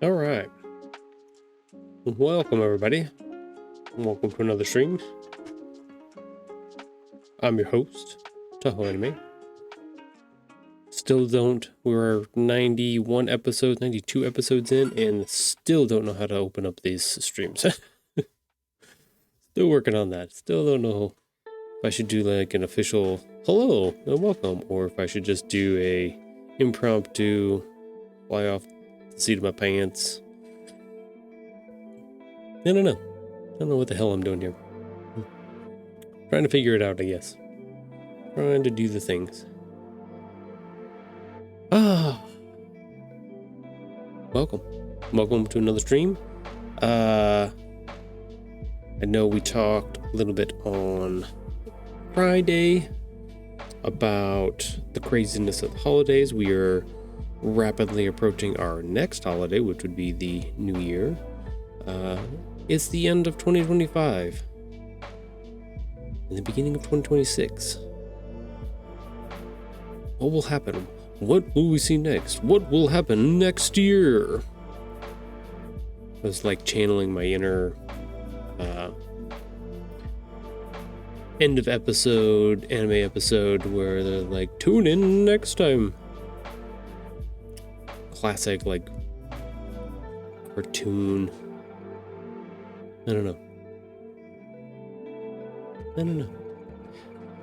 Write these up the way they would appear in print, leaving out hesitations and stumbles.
All right. Welcome, everybody. Welcome to another stream. I'm your host, Tahoe Anime. We're 91 episodes, 92 episodes in, and still don't know how to open up these streams. Still working on that. Still don't know if I should do like an official hello and welcome, or if I should just do a impromptu fly off the seat of my pants. I don't know. I don't know what the hell I'm doing here. Trying to figure it out, I guess. Trying to do the things. Welcome. Welcome to another stream. I know we talked a little bit on Friday about the craziness of the holidays. We are rapidly approaching our next holiday, which would be the New Year. It's the end of 2025 and the beginning of 2026. What will happen? What will we see next? What will happen next year? I was like channeling my inner end of episode, anime episode, where they're like, tune in next time. Classic, like, cartoon. I don't know.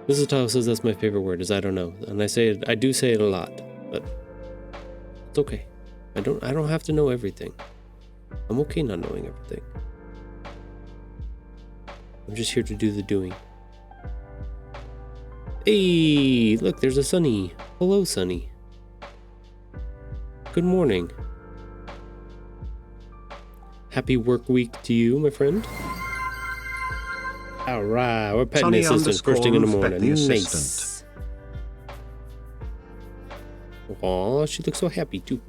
Mrs. Tahoe says that's my favorite word, is I don't know. And I do say it a lot, but it's okay. I don't have to know everything. I'm okay not knowing everything. I'm just here to do the doing. Hey, look, there's a Sunny. Hello, Sunny. Good morning. Happy work week to you, my friend. All right, we're petting the assistant first thing in the morning. Nice. Aw, she looks so happy too.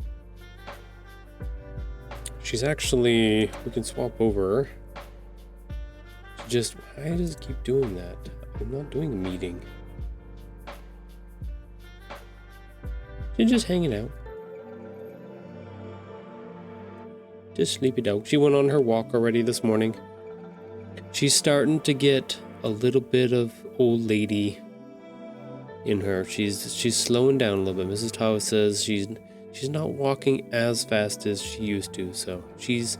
She's actually, we can swap over. Why does it keep doing that? I'm not doing a meeting. She's just hanging out. Just sleepy dog. She went on her walk already this morning. She's starting to get a little bit of old lady in her. She's slowing down a little bit. Mrs. Tahoe says she's not walking as fast as she used to. So she's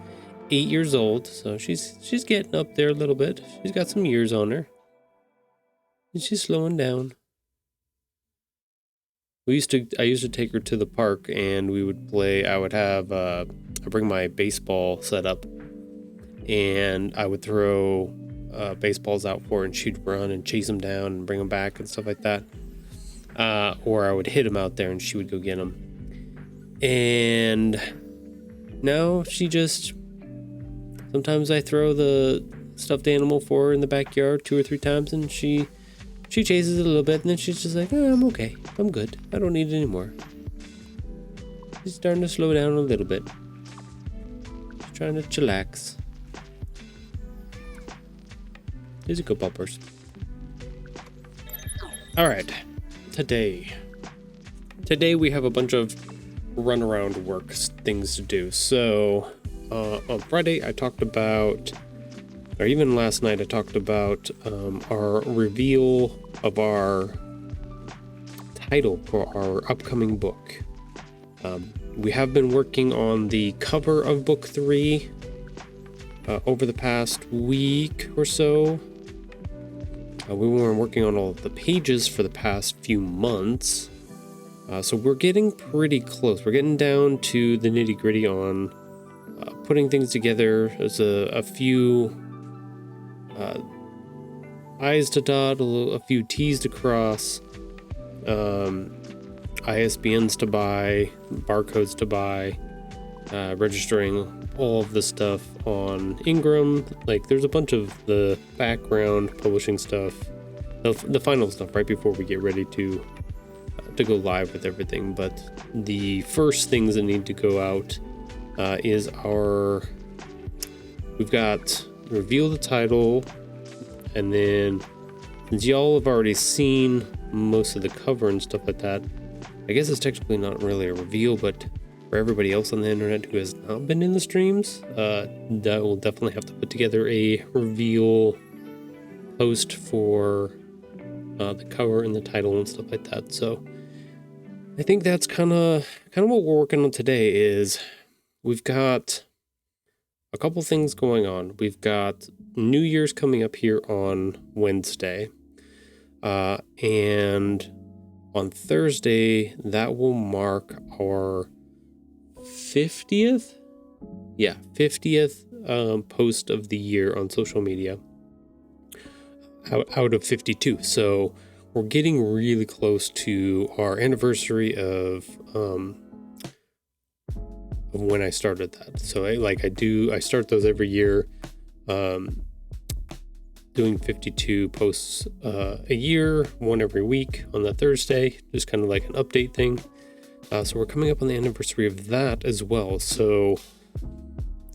8 years old. So she's getting up there a little bit. She's got some years on her. And she's slowing down. I used to take her to the park and we would play. I bring my baseball set up and I would throw baseballs out for her and she'd run and chase them down and bring them back and stuff like that. Or I would hit them out there and she would go get them. And now sometimes I throw the stuffed animal for her in the backyard 2 or 3 times and she chases it a little bit and then she's just like, I'm okay. I'm good. I don't need it anymore. She's starting to slow down a little bit. She's trying to chillax. These are good bumpers. Alright. Today we have a bunch of runaround work things to do. So, on Friday I talked about, or even last night I talked about our reveal of our title for our upcoming book. We have been working on the cover of book 3 over the past week or so. We were working on all of the pages for the past few months. So we're getting pretty close. We're getting down to the nitty-gritty on putting things together. There's a few I's to dot, a few T's to cross, ISBNs to buy, barcodes to buy, registering all of the stuff on Ingram. Like, there's a bunch of the background publishing stuff, the final stuff right before we get ready to go live with everything. But the first things that need to go out is we've got reveal the title, and then since y'all have already seen most of the cover and stuff like that, I guess it's technically not really a reveal, but for everybody else on the internet who has not been in the streams, that will definitely have to put together a reveal post for the cover and the title and stuff like that. So I think that's kind of what we're working on today. Is we've got a couple things going on. We've got New Year's coming up here on Wednesday, and on Thursday that will mark our 50th post of the year on social media out of 52. So we're getting really close to our anniversary of when I started that. So I start those every year, doing 52 posts a year, one every week on that Thursday, just kind of like an update thing. So we're coming up on the anniversary of that as well. So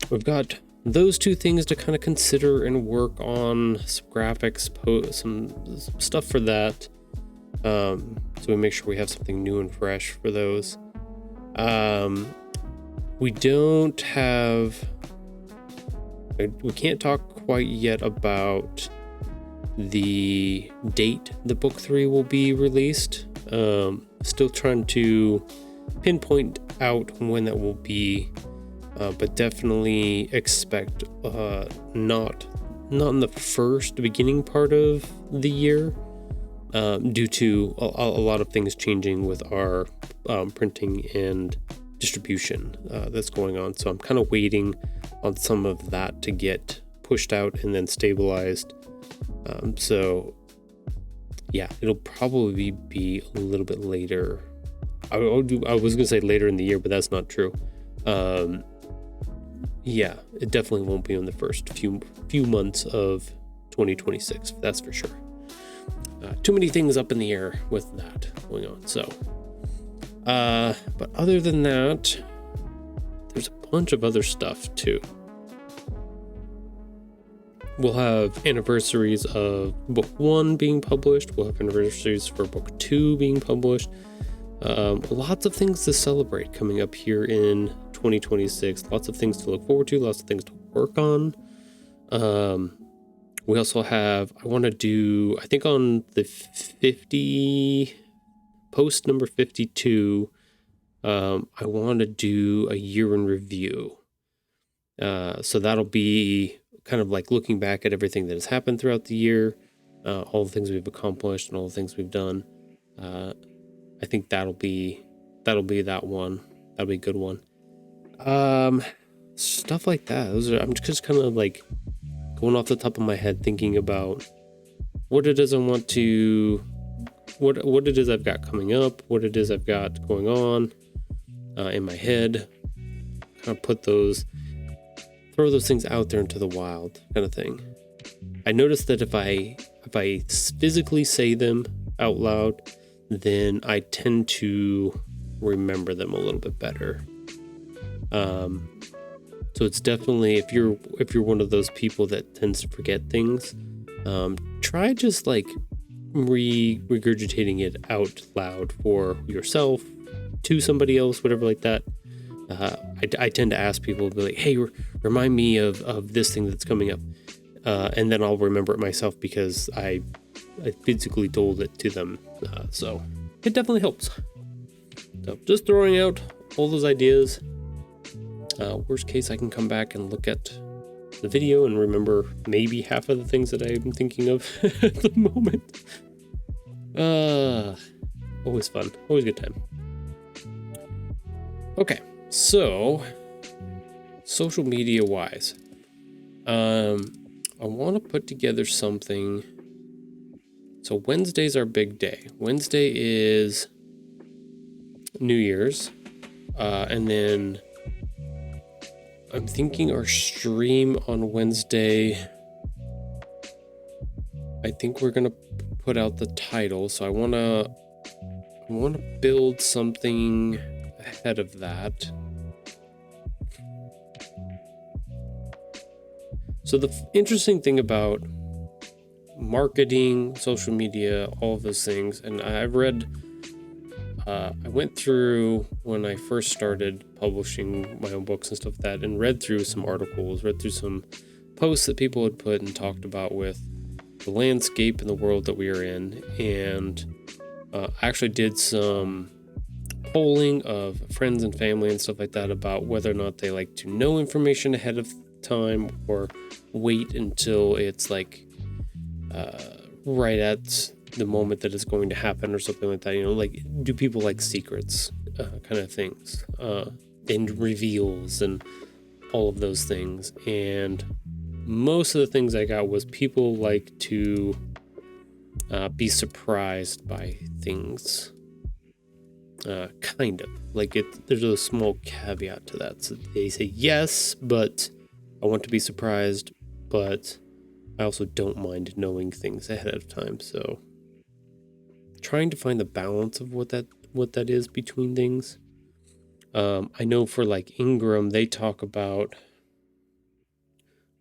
we've got those two things to kind of consider and work on, some graphics, some stuff for that. So we make sure we have something new and fresh for those. We can't talk quite yet about the date the book 3 will be released. Still trying to pinpoint out when that will be, but definitely expect not in the beginning part of the year, due to a lot of things changing with our printing and distribution that's going on. So I'm kind of waiting on some of that to get pushed out and then stabilized. So yeah, it'll probably be a little bit later. I was gonna say later in the year, but that's not true. Yeah, it definitely won't be in the first few months of 2026. That's for sure. Too many things up in the air with that going on. So, but other than that, there's a bunch of other stuff too. We'll have anniversaries of book 1 being published. We'll have anniversaries for book 2 being published. Lots of things to celebrate coming up here in 2026. Lots of things to look forward to. Lots of things to work on. We also have, I want to do, I think on the post number 52, I want to do a year in review. So that'll be kind of like looking back at everything that has happened throughout the year, all the things we've accomplished and all the things we've done. I think that'll be that one. That'll be a good one. Stuff like that. I'm just kind of like going off the top of my head, thinking about what it is I want to, what it is I've got coming up, what it is I've got going on in my head. Kind of throw those things out there into the wild, kind of thing. I noticed that if I physically say them out loud, then I tend to remember them a little bit better. So it's definitely, if you're one of those people that tends to forget things, try just like regurgitating it out loud for yourself, to somebody else, whatever like that. I tend to ask people to be like, hey, remind me of this thing that's coming up. And then I'll remember it myself because I physically told it to them. So it definitely helps. So just throwing out all those ideas. Worst case, I can come back and look at the video and remember maybe half of the things that I'm thinking of at the moment. Always fun. Always a good time. Okay, so social media wise, I want to put together something. So Wednesday's our big day. Wednesday is New Year's, and then I'm thinking our stream on Wednesday, I think we're gonna put out the title. So I wanna build something ahead of that. So the interesting thing about marketing, social media, all of those things, and I went through when I first started publishing my own books and stuff like that, and read through some articles, read through some posts that people had put and talked about with the landscape and the world that we are in, and I actually did some polling of friends and family and stuff like that about whether or not they like to know information ahead of time or wait until it's like right at the moment that it's going to happen or something like that. You know, like, do people like secrets kind of things, and reveals and all of those things. And most of the things I got was people like to be surprised by things. Kind of like there's a small caveat to that. So they say yes, but I want to be surprised, but I also don't mind knowing things ahead of time. So trying to find the balance of what that is between things. I know for like Ingram, they talk about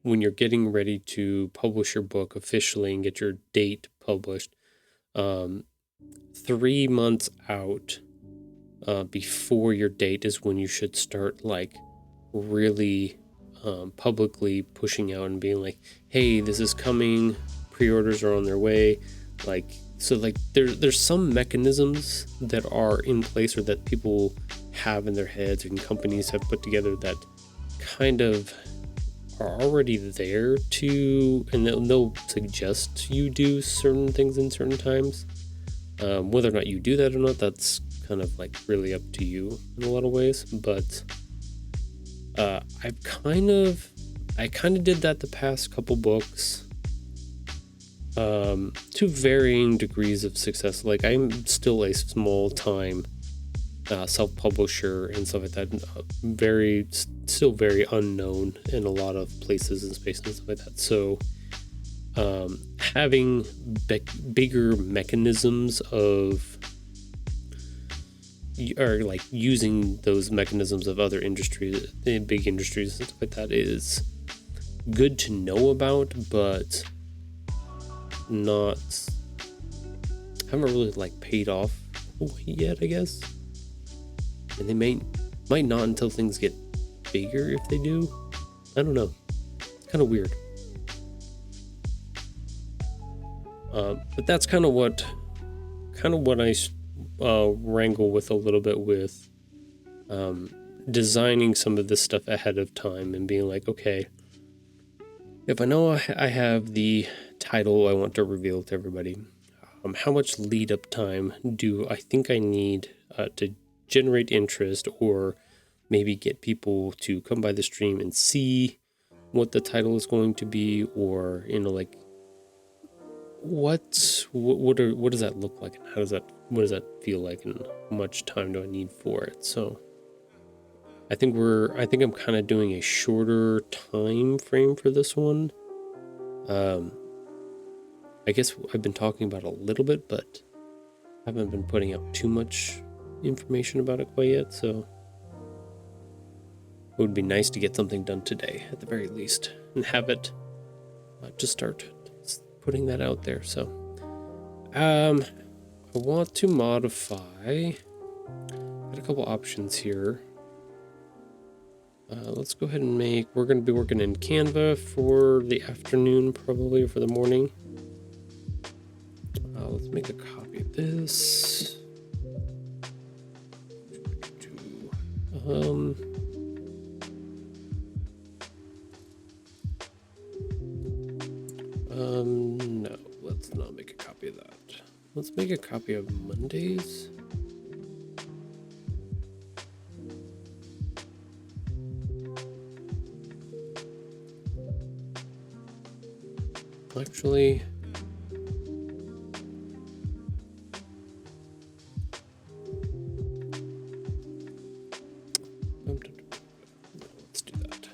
when you're getting ready to publish your book officially and get your date published, 3 months out before your date is when you should start like really publicly pushing out and being like, hey, this is coming, pre-orders are on their way. Like, so like there's some mechanisms that are in place, or that people have in their heads and companies have put together, that kind of are already there to, and they'll suggest you do certain things in certain times. Whether or not you do that or not, that's kind of like really up to you in a lot of ways. But I kind of did that the past couple books, to varying degrees of success. Like, I'm still a small time self-publisher and stuff like that, still very unknown in a lot of places and spaces and stuff like that. So having bigger mechanisms of, or like using those mechanisms of other industries, big industries and stuff like that, is good to know about, but haven't really like paid off yet, I guess. And they might not until things get bigger, if they do. I don't know. It's kind of weird. But that's kind of what I wrangle with a little bit with designing some of this stuff ahead of time, and being like, okay, if I know I have the title I want to reveal to everybody, how much lead up time do I think I need to generate interest, or maybe get people to come by the stream and see what the title is going to be, or, you know, like what does that look like, and what does that feel like, and how much time do I need for it? So I think I'm kind of doing a shorter time frame for this one. I guess I've been talking about it a little bit, but haven't been putting up too much information about it quite yet, so it would be nice to get something done today at the very least, and have it just start putting that out there. So I want to modify. Got a couple options here. Let's go ahead and we're going to be working in Canva for the afternoon, probably, or for the morning. Let's make a copy of this. No, let's not make a copy of that. Let's make a copy of Mondays. Actually, let's do that.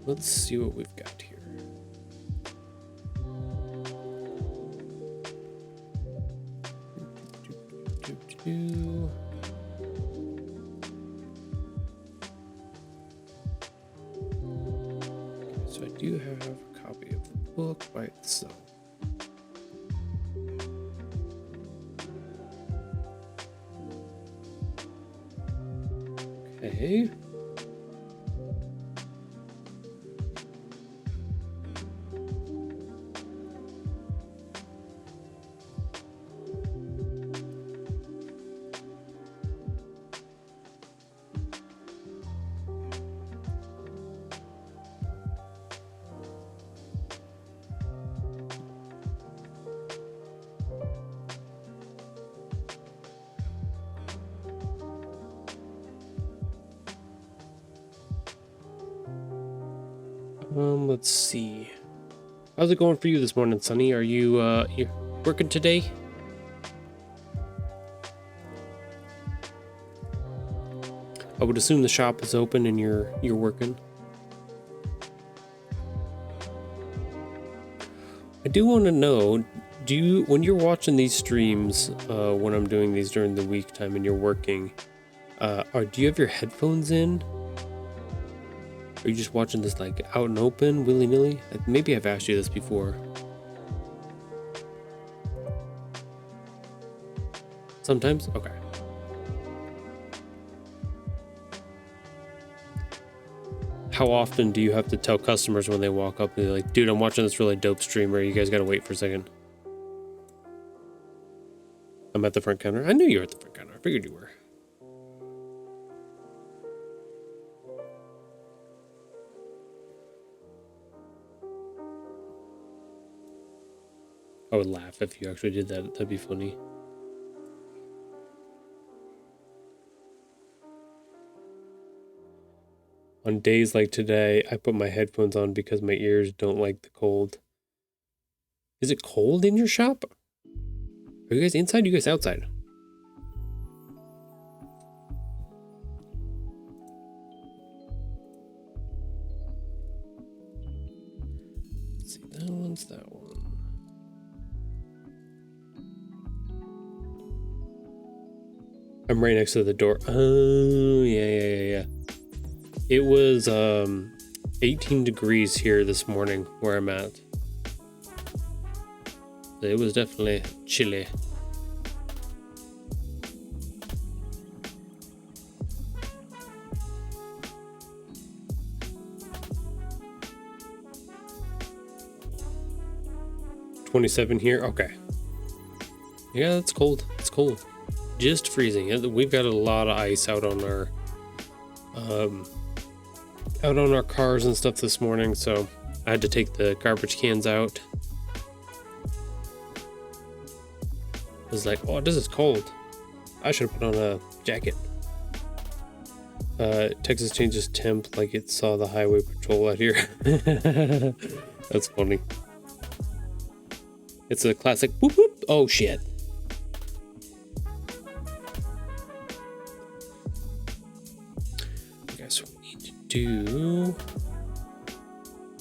Let's see what we've got here. So I do have a copy of the book by itself. Okay. Let's see. How's it going for you this morning, Sonny? Are you you're working today? I would assume the shop is open and you're working. I do want to know, when you're watching these streams, when I'm doing these during the week time and you're working, do you have your headphones in? Are you just watching this like out and open, willy-nilly? Maybe I've asked you this before. Sometimes? Okay. how often do you have to tell customers when they walk up and they're like, dude, I'm watching this really dope streamer. You guys gotta wait for a second. I'm at the front counter. I knew you were at the front counter. I figured you were. I would laugh if you actually did that. That'd be funny. On days like today, I put my headphones on because my ears don't like the cold. Is it cold in your shop? Are you guys inside? Or you guys outside? Let's see, that one's that one. I'm right next to the door. Oh, yeah. It was 18 degrees here this morning where I'm at. It was definitely chilly. $27 here. Okay. Yeah, that's cold. It's cold. Just freezing. We've got a lot of ice out on our cars and stuff this morning, so I had to take the garbage cans out. I was like, oh, this is cold. I should have put on a jacket. Texas changes temp like it saw the highway patrol out here. That's funny. It's a classic whoop whoop. Oh shit. Okay, so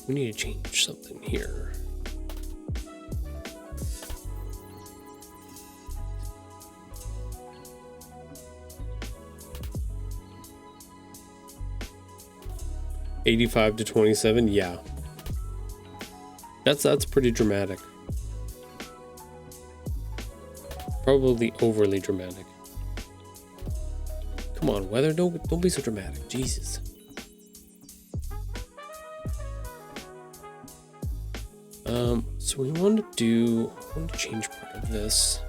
we need to change something here. $85 to $27, yeah. That's pretty dramatic. Probably overly dramatic. Come on, weather, don't be so dramatic. Jesus. So we want to change part of this.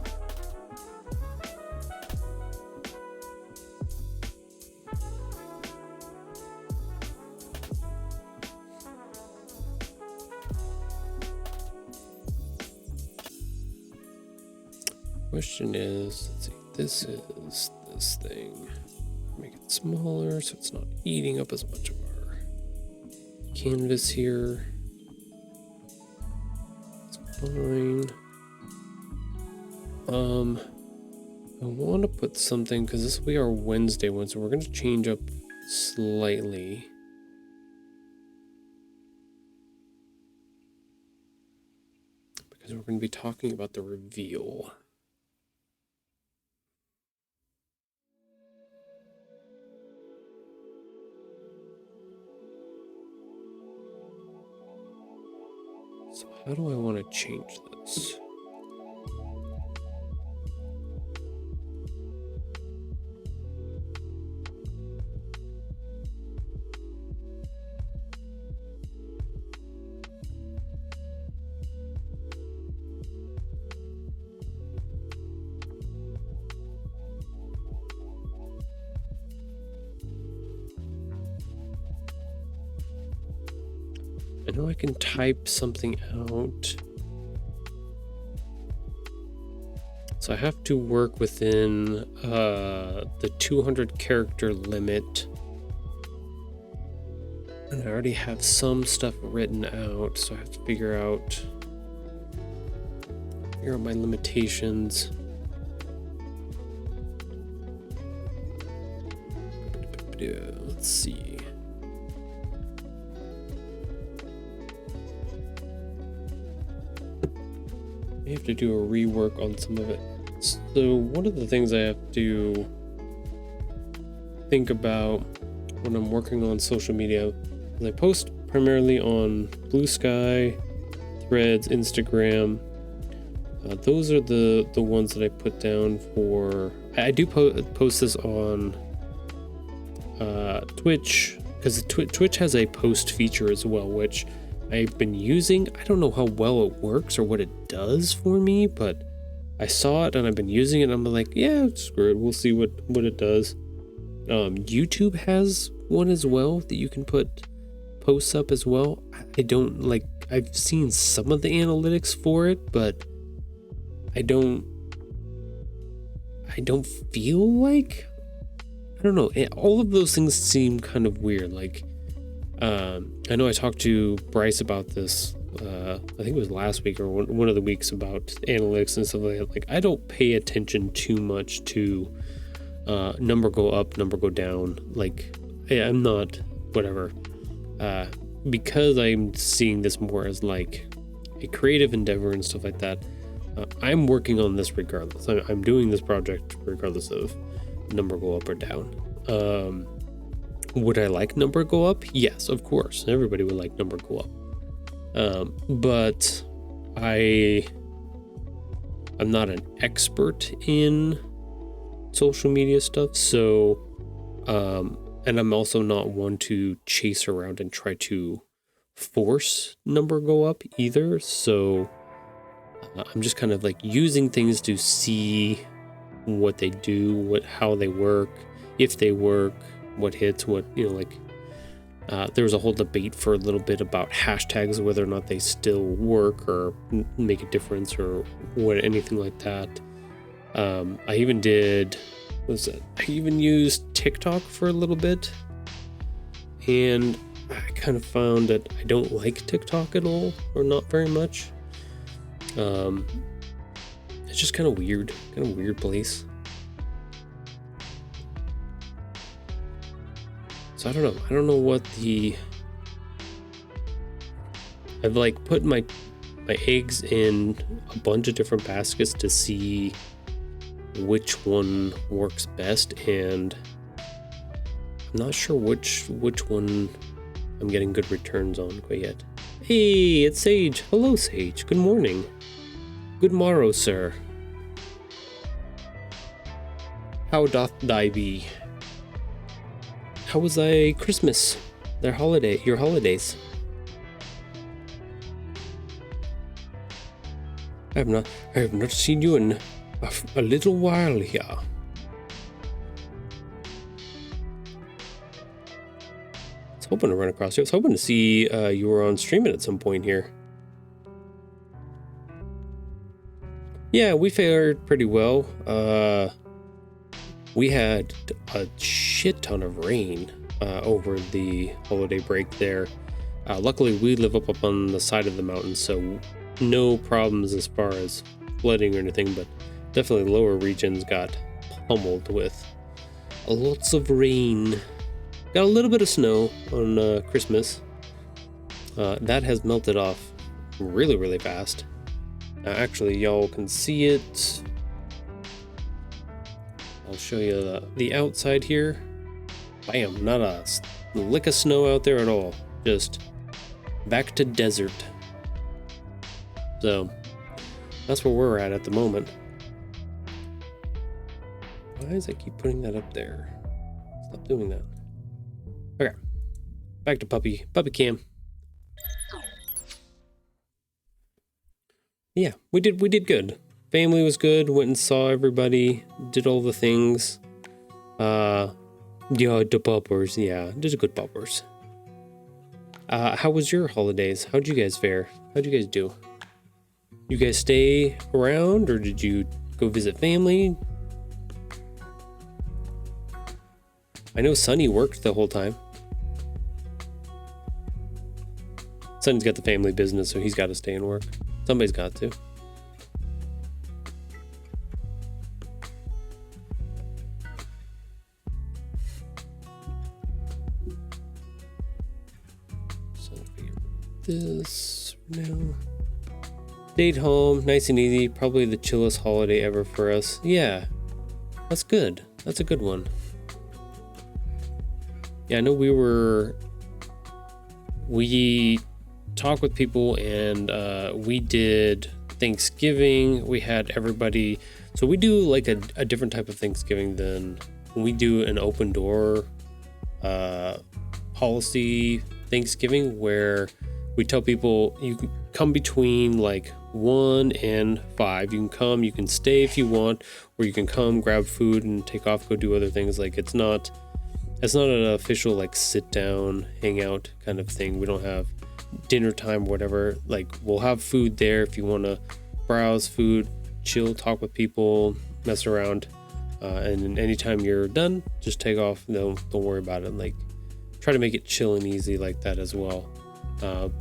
Question is, let's see, this is this thing. Make it smaller so it's not eating up as much of our canvas here. It's fine. I want to put something, because this will be our Wednesday one, so we're going to change up slightly. Because we're going to be talking about the reveal. So how do I want to change this? I know I can type something out. So I have to work within the 200 character limit. And I already have some stuff written out, so I have to figure out my limitations. Let's see. I have to do a rework on some of it. So one of the things I have to think about when I'm working on social media is I post primarily on Blue Sky, Threads, Instagram. Those are the ones that I put down for. I do post this on Twitch, because Twitch has a post feature as well, which I've been using. I don't know how well it works or what it does for me, but I saw it and I've been using it and I'm like, yeah, screw it. We'll see what it does. YouTube has one as well that you can put posts up as well. I don't like, I've seen some of the analytics for it, but I don't feel like, I don't know. All of those things seem kind of weird. Like, I know I talked to Bryce about this. I think it was last week or one of the weeks about analytics and stuff like that. Like, I don't pay attention too much to number go up, number go down. Like, I'm not whatever. Because I'm seeing this more as like a creative endeavor and stuff like that. I'm working on this regardless. I'm doing this project regardless of number go up or down. Would I like number go up? Yes, of course. Everybody would like number go up. But I'm not an expert in social media stuff, so and I'm also not one to chase around and try to force number go up either. So I'm just kind of like using things to see what they do, how they work, if they work, what hits, what, like, there was a whole debate for a little bit about hashtags, whether or not they still work or make a difference or anything like that. I even used TikTok for a little bit, and I kind of found that I don't like TikTok at all, or not very much. It's just kind of weird place. So I don't know what I've like put my eggs in a bunch of different baskets to see which one works best, and I'm not sure which one I'm getting good returns on quite yet. Hey, it's Sage. Hello, Sage. Good morning. Good morrow, sir. How doth thy be? How was thy Christmas? Your holidays? I have not seen you in a little while here. I was hoping to run across you. I was hoping to see you were on streaming at some point here. Yeah, we fared pretty well. We had a shit ton of rain over the holiday break there. Luckily, we live up on the side of the mountain, so no problems as far as flooding or anything, but definitely lower regions got pummeled with lots of rain. Got a little bit of snow on Christmas. That has melted off really, really fast. Actually, y'all can see it. I'll show you the outside here. Bam, not a lick of snow out there at all. Just back to desert. So that's where we're at the moment. Why does it keep putting that up there? Stop doing that. Okay, back to puppy cam. Yeah, we did good. Family was good. Went and saw everybody. Did all the things. Yeah, the poppers. Yeah, did a good poppers. How was your holidays? How'd you guys fare? How'd you guys do? You guys stay around, or did you go visit family? I know Sonny worked the whole time. Sonny's got the family business, so he's got to stay and work. Somebody's got to. So this now. Stayed home, nice and easy. Probably the chillest holiday ever for us. Yeah, that's good. That's a good one. Yeah, I know we talked with people, and we did Thanksgiving. We had everybody. So we do like a different type of Thanksgiving than when we do an open door policy Thanksgiving where we tell people you can come between like 1 and 5. You can come, you can stay if you want, or you can come, grab food, and take off, go do other things. Like it's not an official like sit down, hang out kind of thing. We don't have dinner time, whatever. Like we'll have food there if you want to browse food, chill, talk with people, mess around. And anytime you're done, just take off. Don't worry about it. Like try to make it chill and easy like that as well.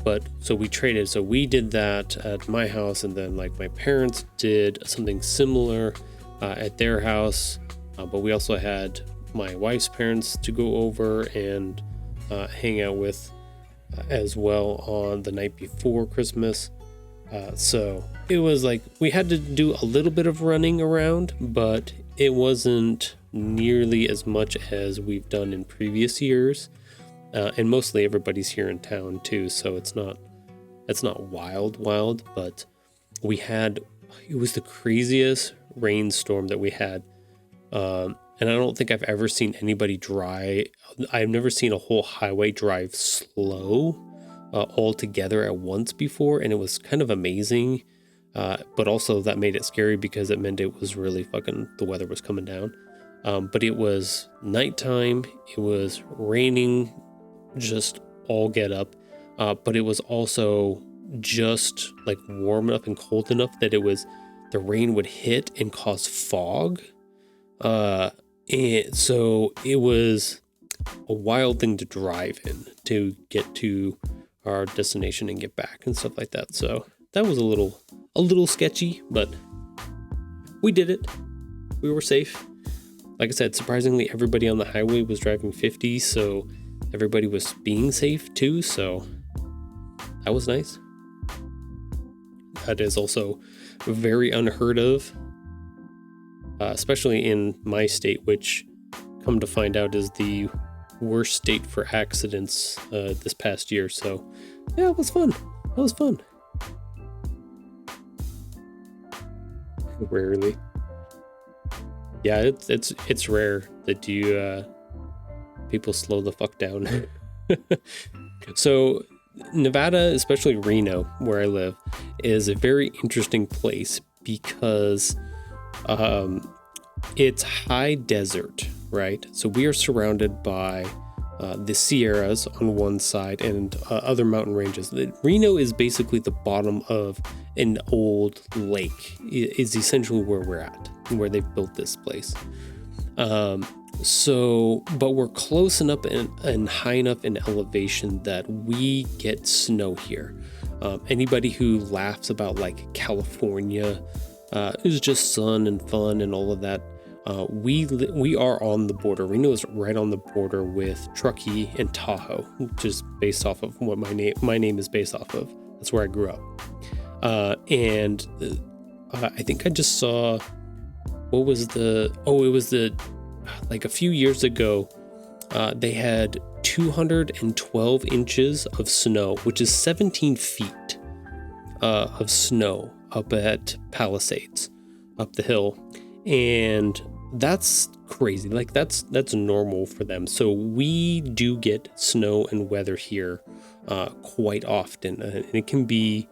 But so we traded. So we did that at my house, and then like my parents did something similar at their house. But we also had my wife's parents to go over and hang out with as well on the night before Christmas. So it was like we had to do a little bit of running around, but it wasn't nearly as much as we've done in previous years. And mostly everybody's here in town too, so it's not wild, but it was the craziest rainstorm that we had. And I don't think I've ever seen anybody I've never seen a whole highway drive slow all together at once before, and it was kind of amazing. But also that made it scary because it meant it was really the weather was coming down. But it was nighttime, it was raining, just all get up. But it was also just like warm enough and cold enough that the rain would hit and cause fog. And so it was a wild thing to drive in to get to our destination and get back and stuff like that. So that was a little sketchy, but we did it. We were safe. Like I said, surprisingly, everybody on the highway was driving 50, so everybody was being safe too. So that was nice. That is also very unheard of, especially in my state, which, come to find out, is the worst state for accidents this past year. So yeah, it was fun. Rarely. Yeah, it's rare that people slow the fuck down. So Nevada, especially Reno, where I live, is a very interesting place because it's high desert, right? So we are surrounded by the Sierras on one side and other mountain ranges. Reno is basically the bottom of an old lake, is essentially where we're at, where they've built this place. But we're close enough and high enough in elevation that we get snow here. Anybody who laughs about like California is just sun and fun and all of that, we are on the border. Reno is right on the border with Truckee and Tahoe, which is based off of what my name is based off of. That's where I grew up. And I think I just saw, it was like a few years ago, they had 212 inches of snow, which is 17 feet of snow up at Palisades, up the hill. And that's crazy. Like that's normal for them. So we do get snow and weather here quite often. And it can be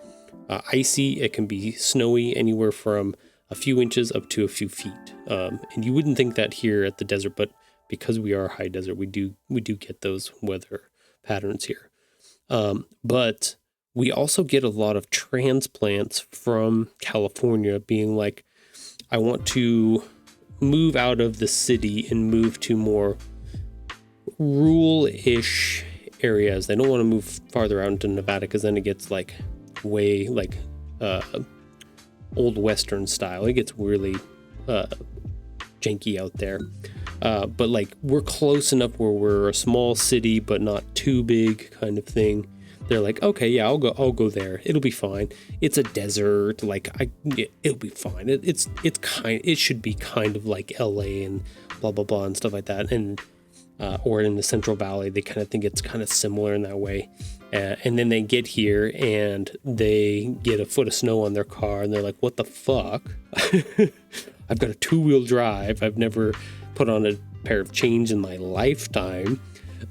icy, it can be snowy, anywhere from a few inches up to a few feet. And you wouldn't think that here at the desert, but because we are high desert, we do get those weather patterns here. But we also get a lot of transplants from California being like, I want to move out of the city and move to more rural-ish areas. They don't want to move farther out into Nevada because then it gets like way like old Western style. It gets really janky out there. But like we're close enough where we're a small city but not too big kind of thing. They're like, okay, yeah, I'll go there. It'll be fine. It's a desert. Like it'll be fine. It should be kind of like LA and blah blah blah and stuff like that. And or in the Central Valley, they kind of think it's kind of similar in that way. And then they get here and they get a foot of snow on their car and they're like, what the fuck? I've got a 2-wheel drive. I've never put on a pair of chains in my lifetime.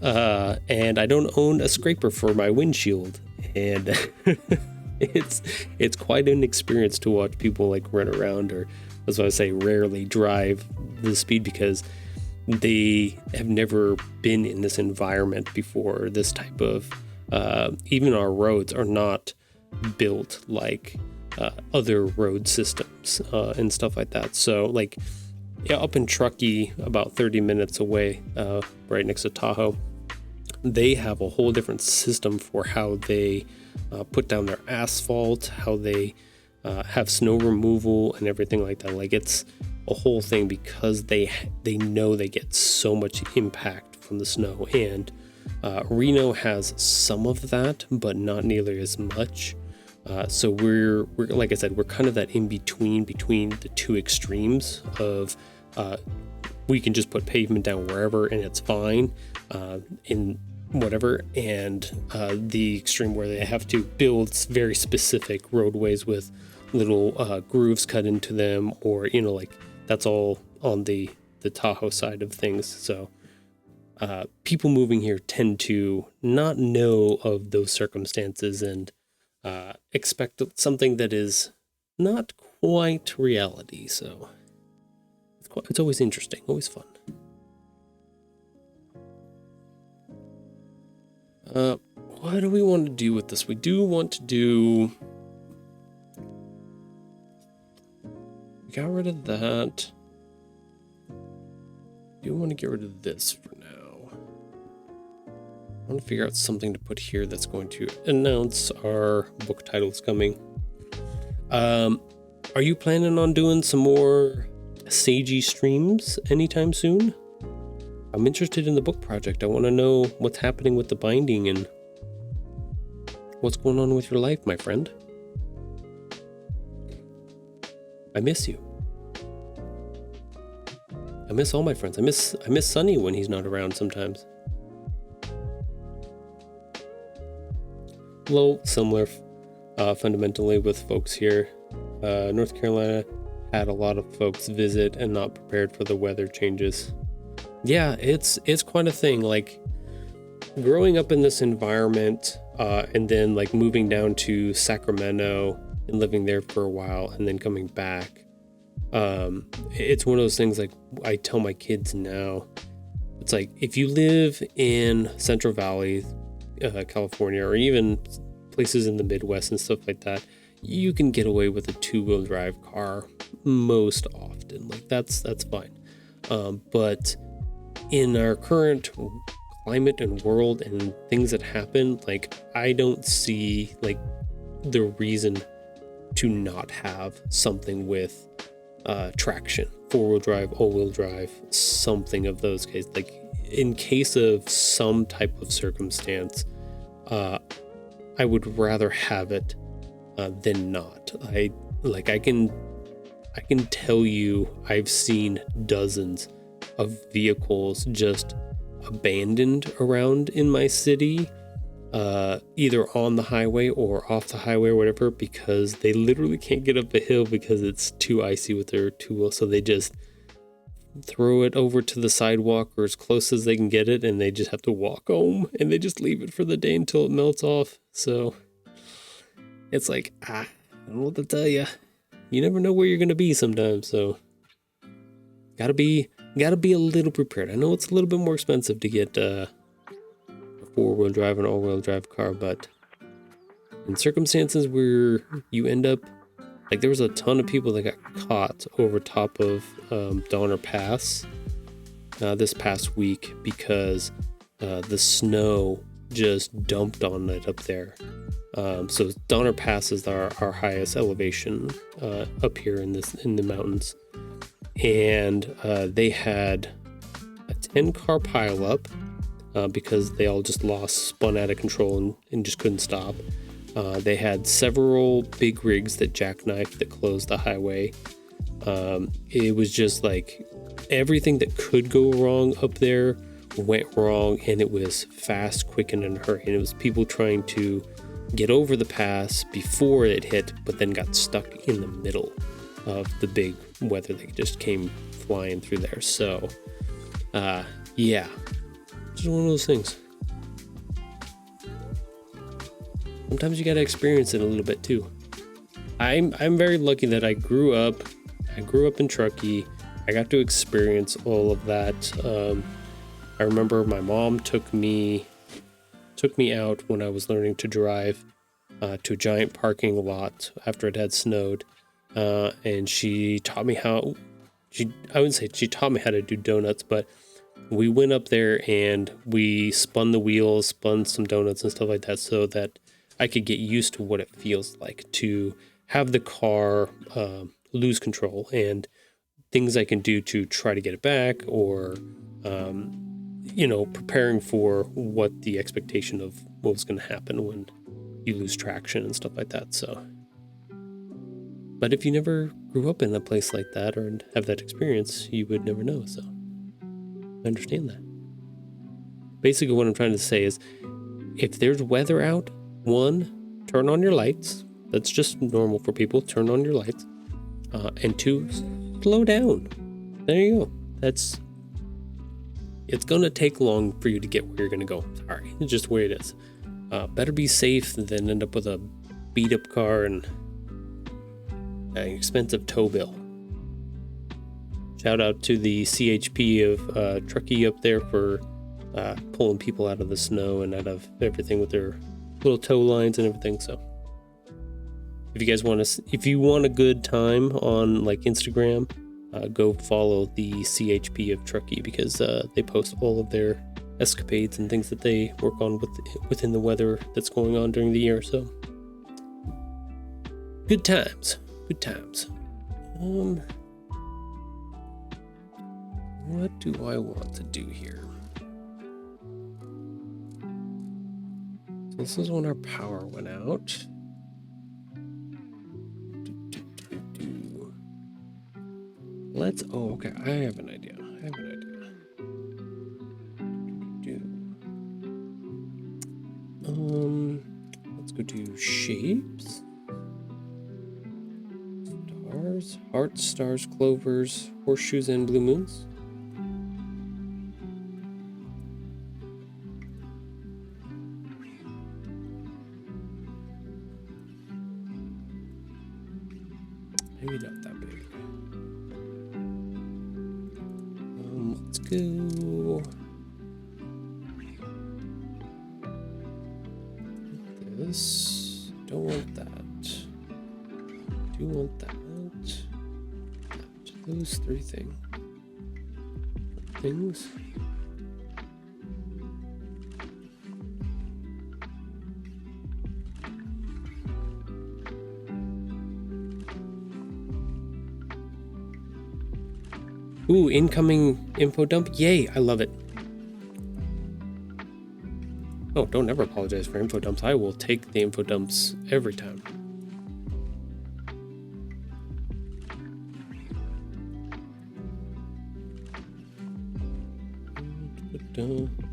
And I don't own a scraper for my windshield, and it's quite an experience to watch people like run around, or as I say, rarely drive the speed, because they have never been in this environment before. This type of even our roads are not built like other road systems and stuff like that. So like, yeah, up in Truckee, about 30 minutes away, right next to Tahoe, they have a whole different system for how they put down their asphalt, how they have snow removal and everything like that. Like, it's a whole thing, because they know they get so much impact from the snow. And Reno has some of that, but not nearly as much. So we're like I said, we're kind of that in between the two extremes of we can just put pavement down wherever and it's fine, in whatever, and the extreme where they have to build very specific roadways with little grooves cut into them, or like that's all on the Tahoe side of things. So people moving here tend to not know of those circumstances and expect something that is not quite reality. So it's always interesting, always fun. What do we want to do with this? We do want to do... We got rid of that. I do want to get rid of this for now. I want to figure out something to put here that's going to announce our book titles coming. Are you planning on doing some more Sagey streams anytime soon? I'm interested in the book project. I want to know what's happening with the binding and what's going on with your life, my friend. I miss you. I miss all my friends. I miss Sonny when he's not around sometimes. Low, similar fundamentally with folks here. North Carolina had a lot of folks visit and not prepared for the weather changes. Yeah, it's quite a thing. Like, growing up in this environment, and then like moving down to Sacramento and living there for a while and then coming back. It's one of those things, like I tell my kids now, it's like, if you live in Central Valley, California, or even places in the Midwest and stuff like that, you can get away with a 2-wheel drive car most often. Like, that's fine. But in our current climate and world and things that happen, like, I don't see like the reason to not have something with traction, 4-wheel drive, all-wheel drive, something of those cases. Like, in case of some type of circumstance, I would rather have it than not. I can tell you, I've seen dozens of vehicles just abandoned around in my city, either on the highway or off the highway or whatever, because they literally can't get up a hill because it's too icy with their 2-wheel. So they just throw it over to the sidewalk or as close as they can get it, and they just have to walk home, and they just leave it for the day until it melts off. So it's like, I don't know what to tell you. You never know where you're going to be sometimes. So gotta be a little prepared. I know it's a little bit more expensive to get a 4-wheel drive and all-wheel drive car, but in circumstances where you end up, like, there was a ton of people that got caught over top of Donner Pass this past week because the snow just dumped on it up there. So Donner Pass is our highest elevation up here in the mountains, and they had a 10-car pileup because they all just spun out of control and just couldn't stop. They had several big rigs that jackknifed that closed the highway. It was just like everything that could go wrong up there went wrong, and it was fast, quick, and in a hurry. And it was people trying to get over the pass before it hit, but then got stuck in the middle of the big weather that just came flying through there. So, yeah, Just one of those things. Sometimes you gotta experience it a little bit too. I'm very lucky that I grew up in Truckee. I got to experience all of that. I remember my mom took me out when I was learning to drive to a giant parking lot after it had snowed, and she taught me I wouldn't say she taught me how to do donuts, but we went up there and we spun the wheels, spun some donuts and stuff like that, so that I could get used to what it feels like to have the car lose control and things I can do to try to get it back, or preparing for what the expectation of what was going to happen when you lose traction and stuff like that. So, but if you never grew up in a place like that or have that experience, you would never know. So I understand that. Basically what I'm trying to say is, if there's weather out, 1, turn on your lights. That's just normal for people. Turn on your lights. And 2, slow down. There you go. It's going to take long for you to get where you're going to go. Sorry, it's just the way it is. Better be safe than end up with a beat up car and an expensive tow bill. Shout out to the CHP of Truckee up there for pulling people out of the snow and out of everything with their little tow lines and everything. So if you want a good time on like Instagram, go follow the CHP of Truckee, because they post all of their escapades and things that they work on within the weather that's going on during the year. So good times. What do I want to do here? So this is when our power went out. Okay, I have an idea. Let's go to shapes. Stars, hearts, stars, clovers, horseshoes, and blue moons. Maybe not that big. Let's go. This. Don't want that. Do want that. Those 3 things. Ooh, incoming info dump. Yay, I love it. Oh, don't ever apologize for info dumps. I will take the info dumps every time.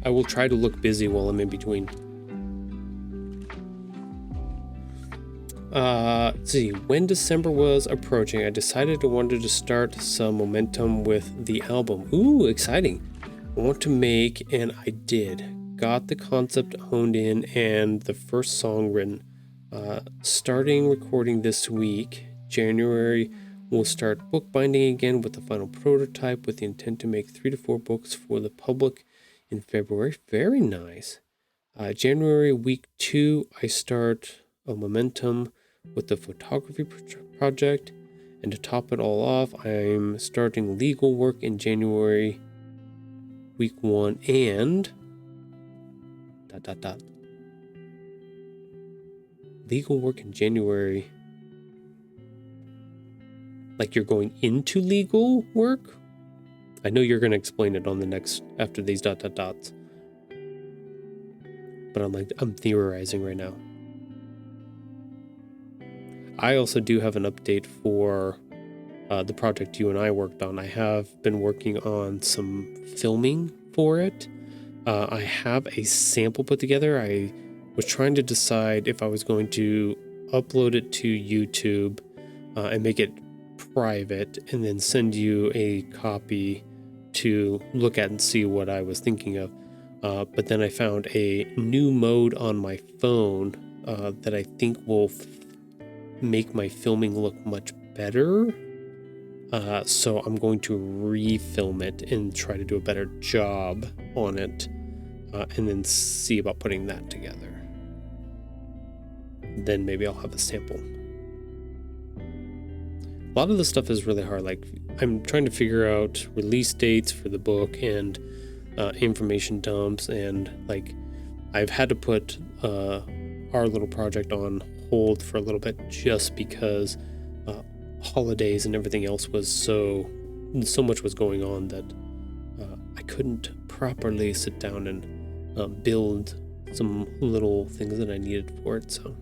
I will try to look busy while I'm in between. Let's see. When December was approaching, I decided I wanted to start some momentum with the album. Ooh, exciting. I want to make, and I did. Got the concept honed in and the first song written. Starting recording this week, January, we'll start bookbinding again with the final prototype, with the intent to make 3 to 4 books for the public in February. Very nice. January week 2, I start a momentum with the photography project, and to top it all off, I'm starting legal work in January week 1 and legal work in January. Like you're going into legal work? I know you're going to explain it on the next, after these dots. But I'm theorizing right now. I also do have an update for the project you and I worked on. I have been working on some filming for it. I have a sample put together. I was trying to decide if I was going to upload it to YouTube and make it private, and then send you a copy to look at and see what I was thinking of. But then I found a new mode on my phone that I think will make my filming look much better. So I'm going to refilm it and try to do a better job on it, and then see about putting that together. Then maybe I'll have a sample. A lot of the stuff is really hard. Like, I'm trying to figure out release dates for the book and information dumps, and like I've had to put our little project on hold for a little bit just because holidays and everything else was so much was going on that I couldn't properly sit down and build some little things that I needed for it. So,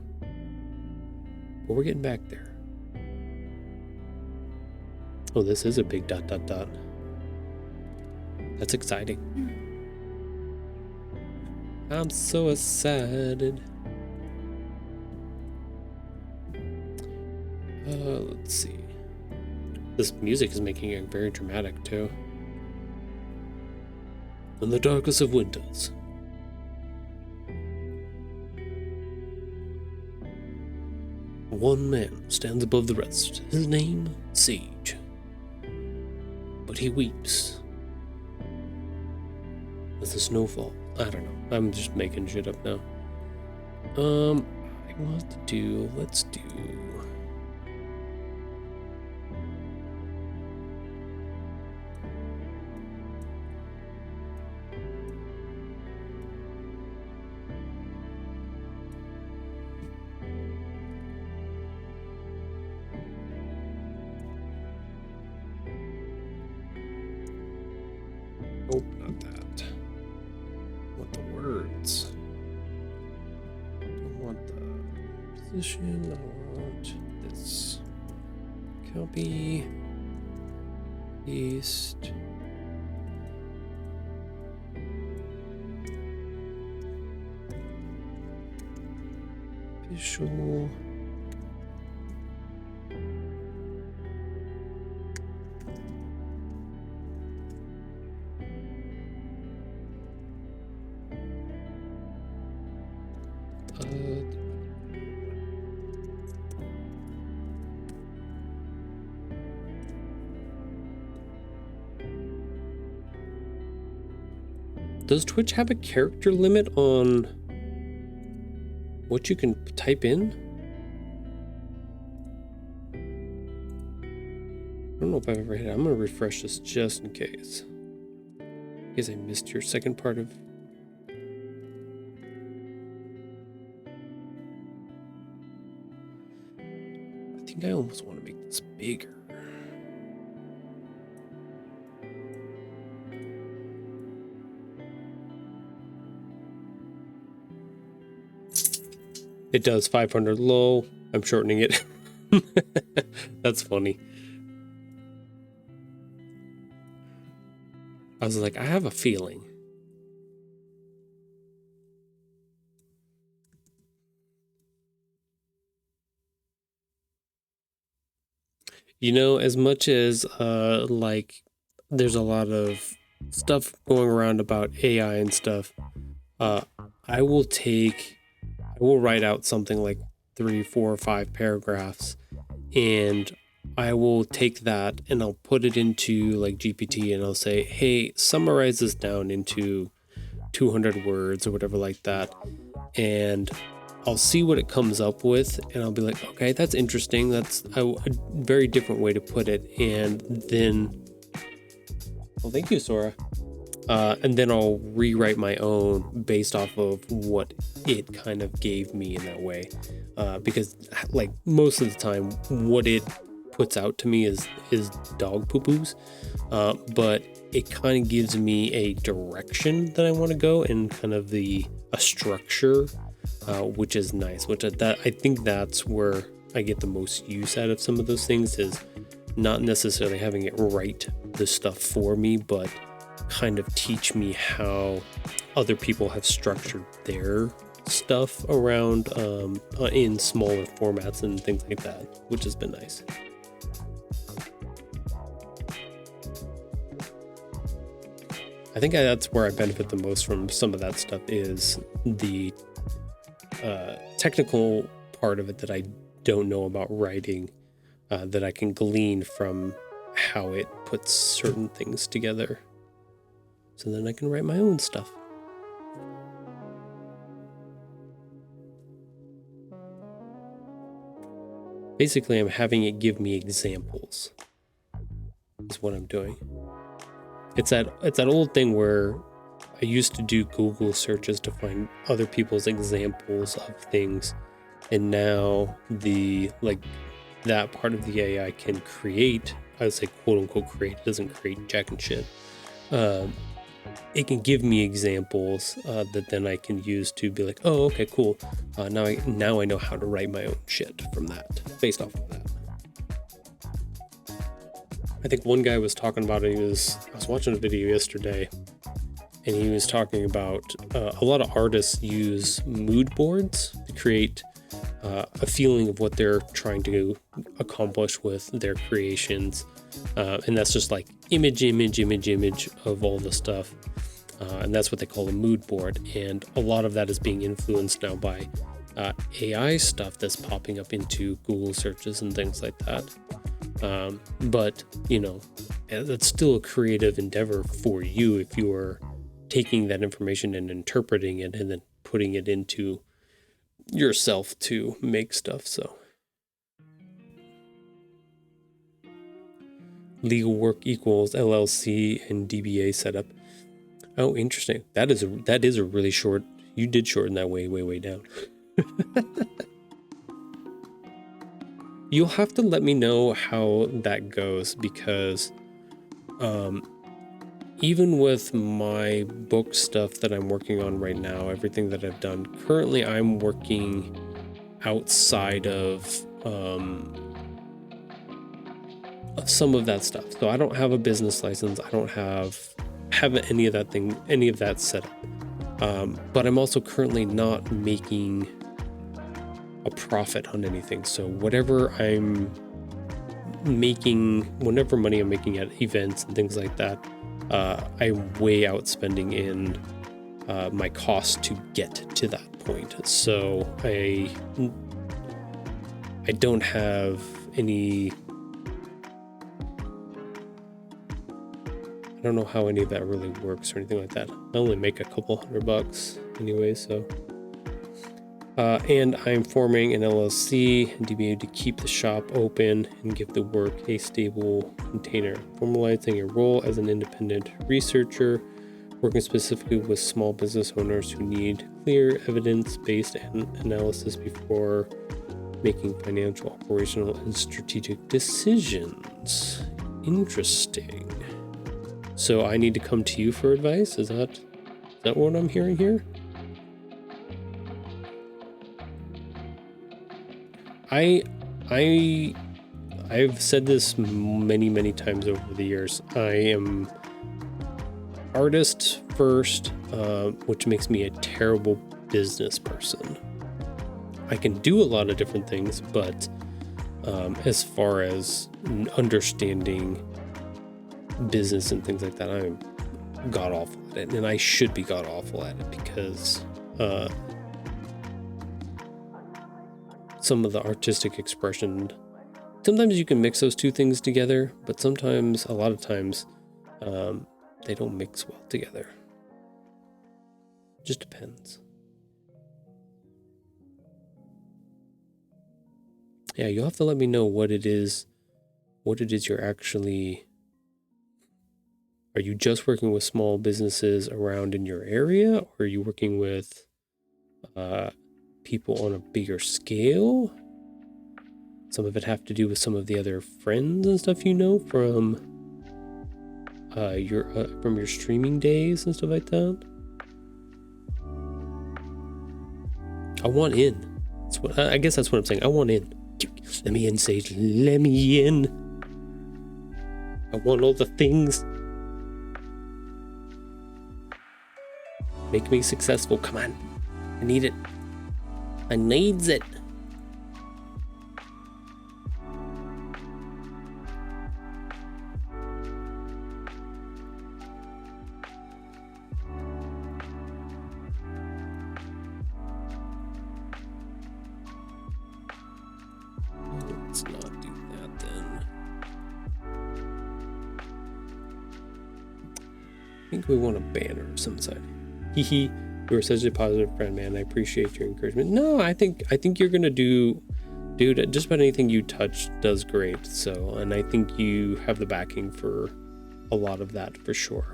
but we're getting back there. Oh, this is a big ... That's exciting. I'm so excited. Let's see. This music is making it very dramatic too. In the darkest of winters, one man stands above the rest. His name, Sage. But he weeps as the snow falls. I don't know. I'm just making shit up now. Let's do. Nope, not that. I want the words. I don't want the position. I want this. Copy. Paste. Visual. Does Twitch have a character limit on what you can type in? I don't know if I've ever hit it. I'm going to refresh this just in case. In case I missed your second part of... I think I almost want to make this bigger. It does 500 low. I'm shortening it. That's funny. I was like, I have a feeling. You know, as much as like there's a lot of stuff going around about AI and stuff, I will write out something like 3, 4, or 5 paragraphs, and I will take that and I'll put it into like GPT and I'll say, hey, summarize this down into 200 words or whatever like that. And I'll see what it comes up with and I'll be like, okay, that's interesting. That's a very different way to put it. And then, well, thank you, Sora. And then I'll rewrite my own based off of what it kind of gave me in that way. Because like most of the time, what it puts out to me is dog poo-poos. But it kind of gives me a direction that I want to go and kind of a structure, which is nice. I think that's where I get the most use out of some of those things, is not necessarily having it write the stuff for me, but kind of teach me how other people have structured their stuff around in smaller formats and things like that, which has been nice. I I think that's where I benefit the most from some of that stuff, is the technical part of it that I don't know about writing, that I can glean from how it puts certain things together. So then I can write my own stuff. Basically, I'm having it give me examples, is what I'm doing. It's that old thing where I used to do Google searches to find other people's examples of things, and now that part of the AI can create, I would say quote unquote create, it doesn't create jack and shit. It can give me examples that then I can use to be like, oh, okay, cool. Now I know how to write my own shit from that, based off of that. I think one guy was talking about it. I was watching a video yesterday, and he was talking about a lot of artists use mood boards to create a feeling of what they're trying to accomplish with their creations. And that's just like image of all the stuff. And that's what they call a mood board. And a lot of that is being influenced now by AI stuff that's popping up into Google searches and things like that. But, that's still a creative endeavor for you if you are taking that information and interpreting it and then putting it into yourself to make stuff. So legal work equals LLC and DBA setup. Oh, interesting. That is a really short. You did shorten that way down. You'll have to let me know how that goes, because even with my book stuff that I'm working on right now, everything that I've done currently, I'm working outside of some of that stuff. So I don't have a business license. I don't have any of that set up. But I'm also currently not making a profit on anything. So whatever money I'm making at events and things like that, I'm way outspending in my cost to get to that point. So I don't have any. I don't know how any of that really works or anything like that. I only make a couple $100 anyway, so. And I'm forming an LLC and DBA to keep the shop open and give the work a stable container. Formalizing a role as an independent researcher, working specifically with small business owners who need clear evidence-based analysis before making financial, operational, and strategic decisions. Interesting. So I need to come to you for advice? Is that what I'm hearing here? I've said this many times over the years. I am artist first, which makes me a terrible business person. I can do a lot of different things, but as far as understanding business and things like that, I'm god awful at it, and I should be god awful at it, because some of the artistic expression, sometimes you can mix those two things together, but sometimes, a lot of times, they don't mix well together. Just depends. Yeah, you'll have to let me know what it is you're actually. Are you just working with small businesses around in your area, or are you working with people on a bigger scale? Some of it have to do with some of the other friends and stuff from your streaming days and stuff like that. I want in. I guess that's what I'm saying. I want in. Let me in, Sage. Let me in. I want all the things. Make me successful. Come on. I need it. I needs it. let's not do that then. I think we want a banner of some sort. Hee hee. You are such a positive friend, man. I appreciate your encouragement. No, I think you're gonna do, dude. Just about anything you touch does great. So, and I think you have the backing for a lot of that for sure.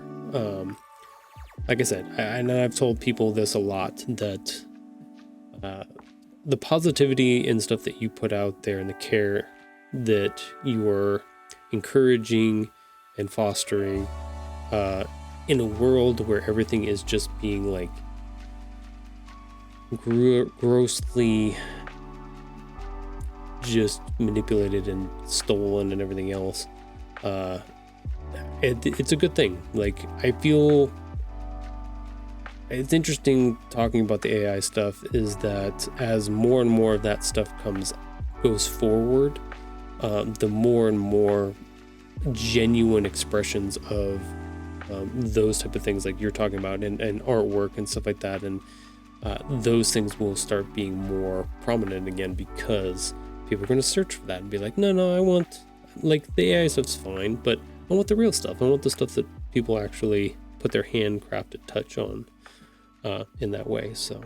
Like I said, I know I've told people this a lot, that the positivity and stuff that you put out there and the care that you are encouraging and fostering in a world where everything is just being like grossly just manipulated and stolen and everything else, it's a good thing. Like, I feel it's interesting talking about the AI stuff, is that as more and more of that stuff goes forward, the more and more genuine expressions of those type of things like you're talking about, and artwork and stuff like that, and those things will start being more prominent again, because people are going to search for that and be like, no, I want, like, the AI stuff's fine, but I want the real stuff. I want the stuff that people actually put their handcrafted touch on in that way. So,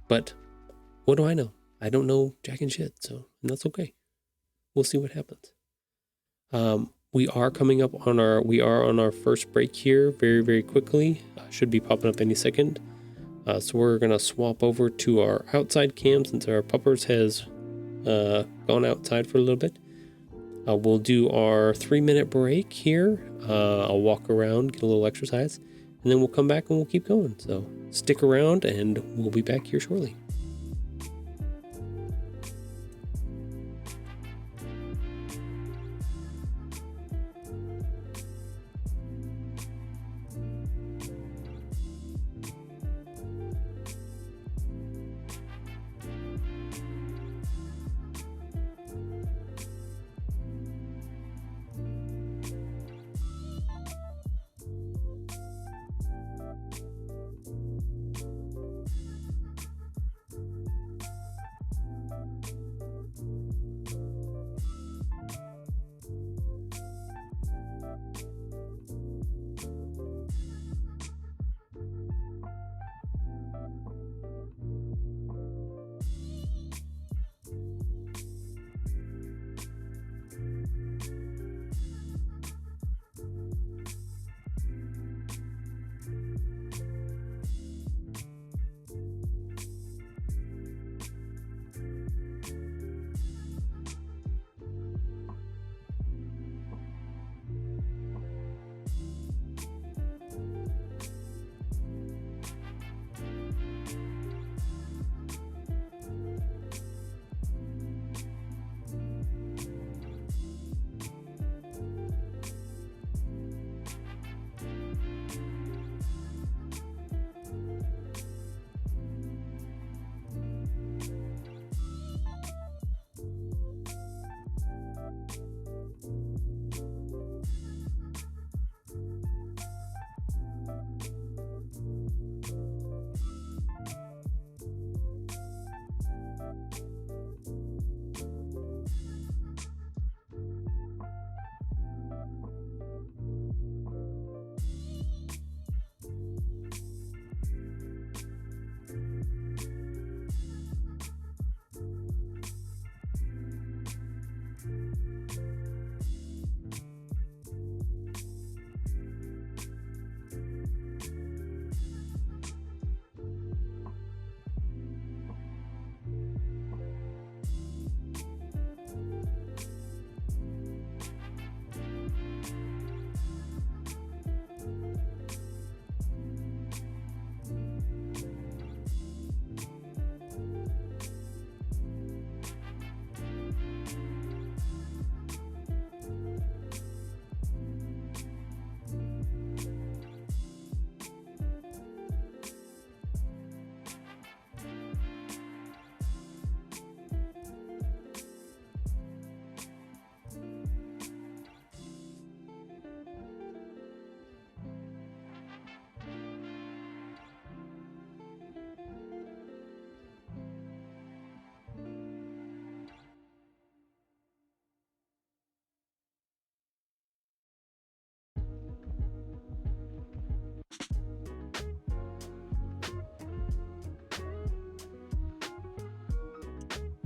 but what do I know? I don't know jack and shit, so, and that's okay. We'll see what happens. We are coming up on our first break here very, very quickly. Should be popping up any second. So we're gonna swap over to our outside cam since our puppers has gone outside for a little bit. We'll do our 3-minute break here. I'll walk around, get a little exercise, and then we'll come back and we'll keep going. So stick around and we'll be back here shortly.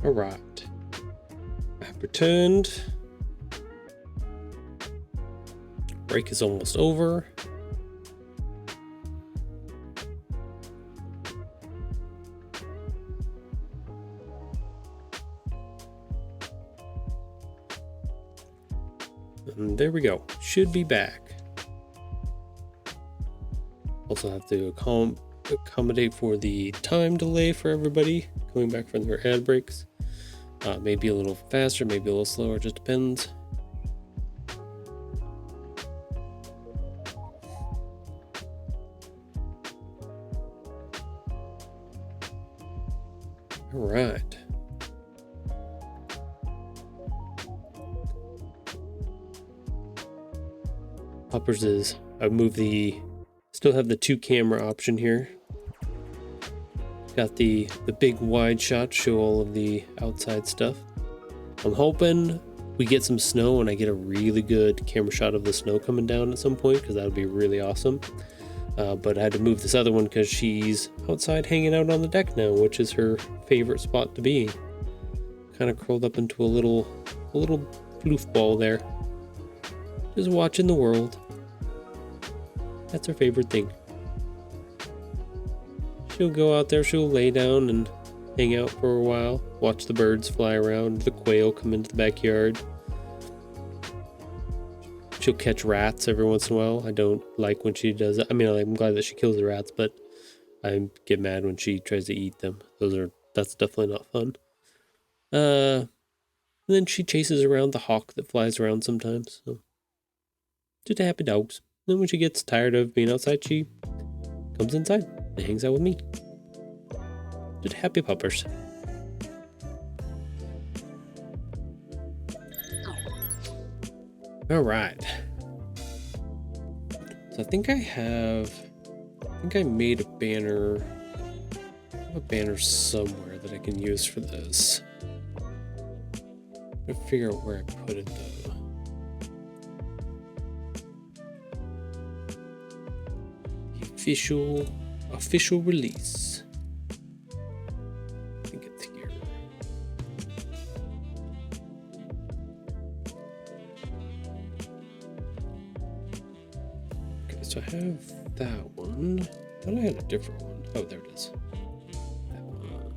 All right. I've returned. Break is almost over. And there we go. Should be back. Also have to accommodate for the time delay for everybody coming back from their ad breaks. Maybe a little faster, maybe a little slower, just depends. All right. Poppers is, I still have the 2-camera option here. Got the big wide shot, show all of the outside stuff. I'm hoping we get some snow and I get a really good camera shot of the snow coming down at some point, because that would be really awesome. But I had to move this other one because she's outside hanging out on the deck now, which is her favorite spot to be. Kind of curled up into a little floof ball there. Just watching the world. That's her favorite thing. She'll go out there, she'll lay down and hang out for a while, watch the birds fly around, the quail come into the backyard. She'll catch rats every once in a while. I don't like when she does that. I mean, I'm glad that she kills the rats, but I get mad when she tries to eat them. That's definitely not fun. And then she chases around the hawk that flies around sometimes. So just happy dogs. Then when she gets tired of being outside, she comes inside and hangs out with me. Just happy puppers. All right. So I think I made a banner. I have a banner somewhere that I can use for this. I gotta figure out where I put it though. The official release. I think it's here. Okay, so I have that one. I thought I had a different one. Oh, there it is. That one.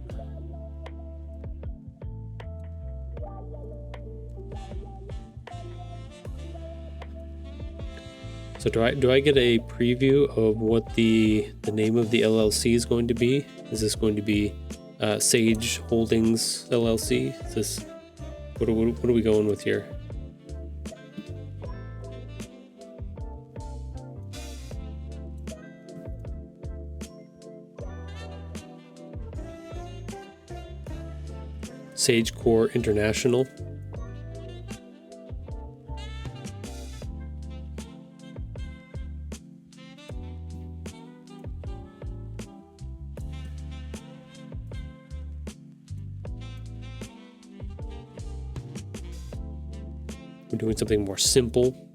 So do I get a preview of what the name of the LLC is going to be? Is this going to be Sage Holdings LLC? Is this what are we going with here? Sage Core International. We're doing something more simple.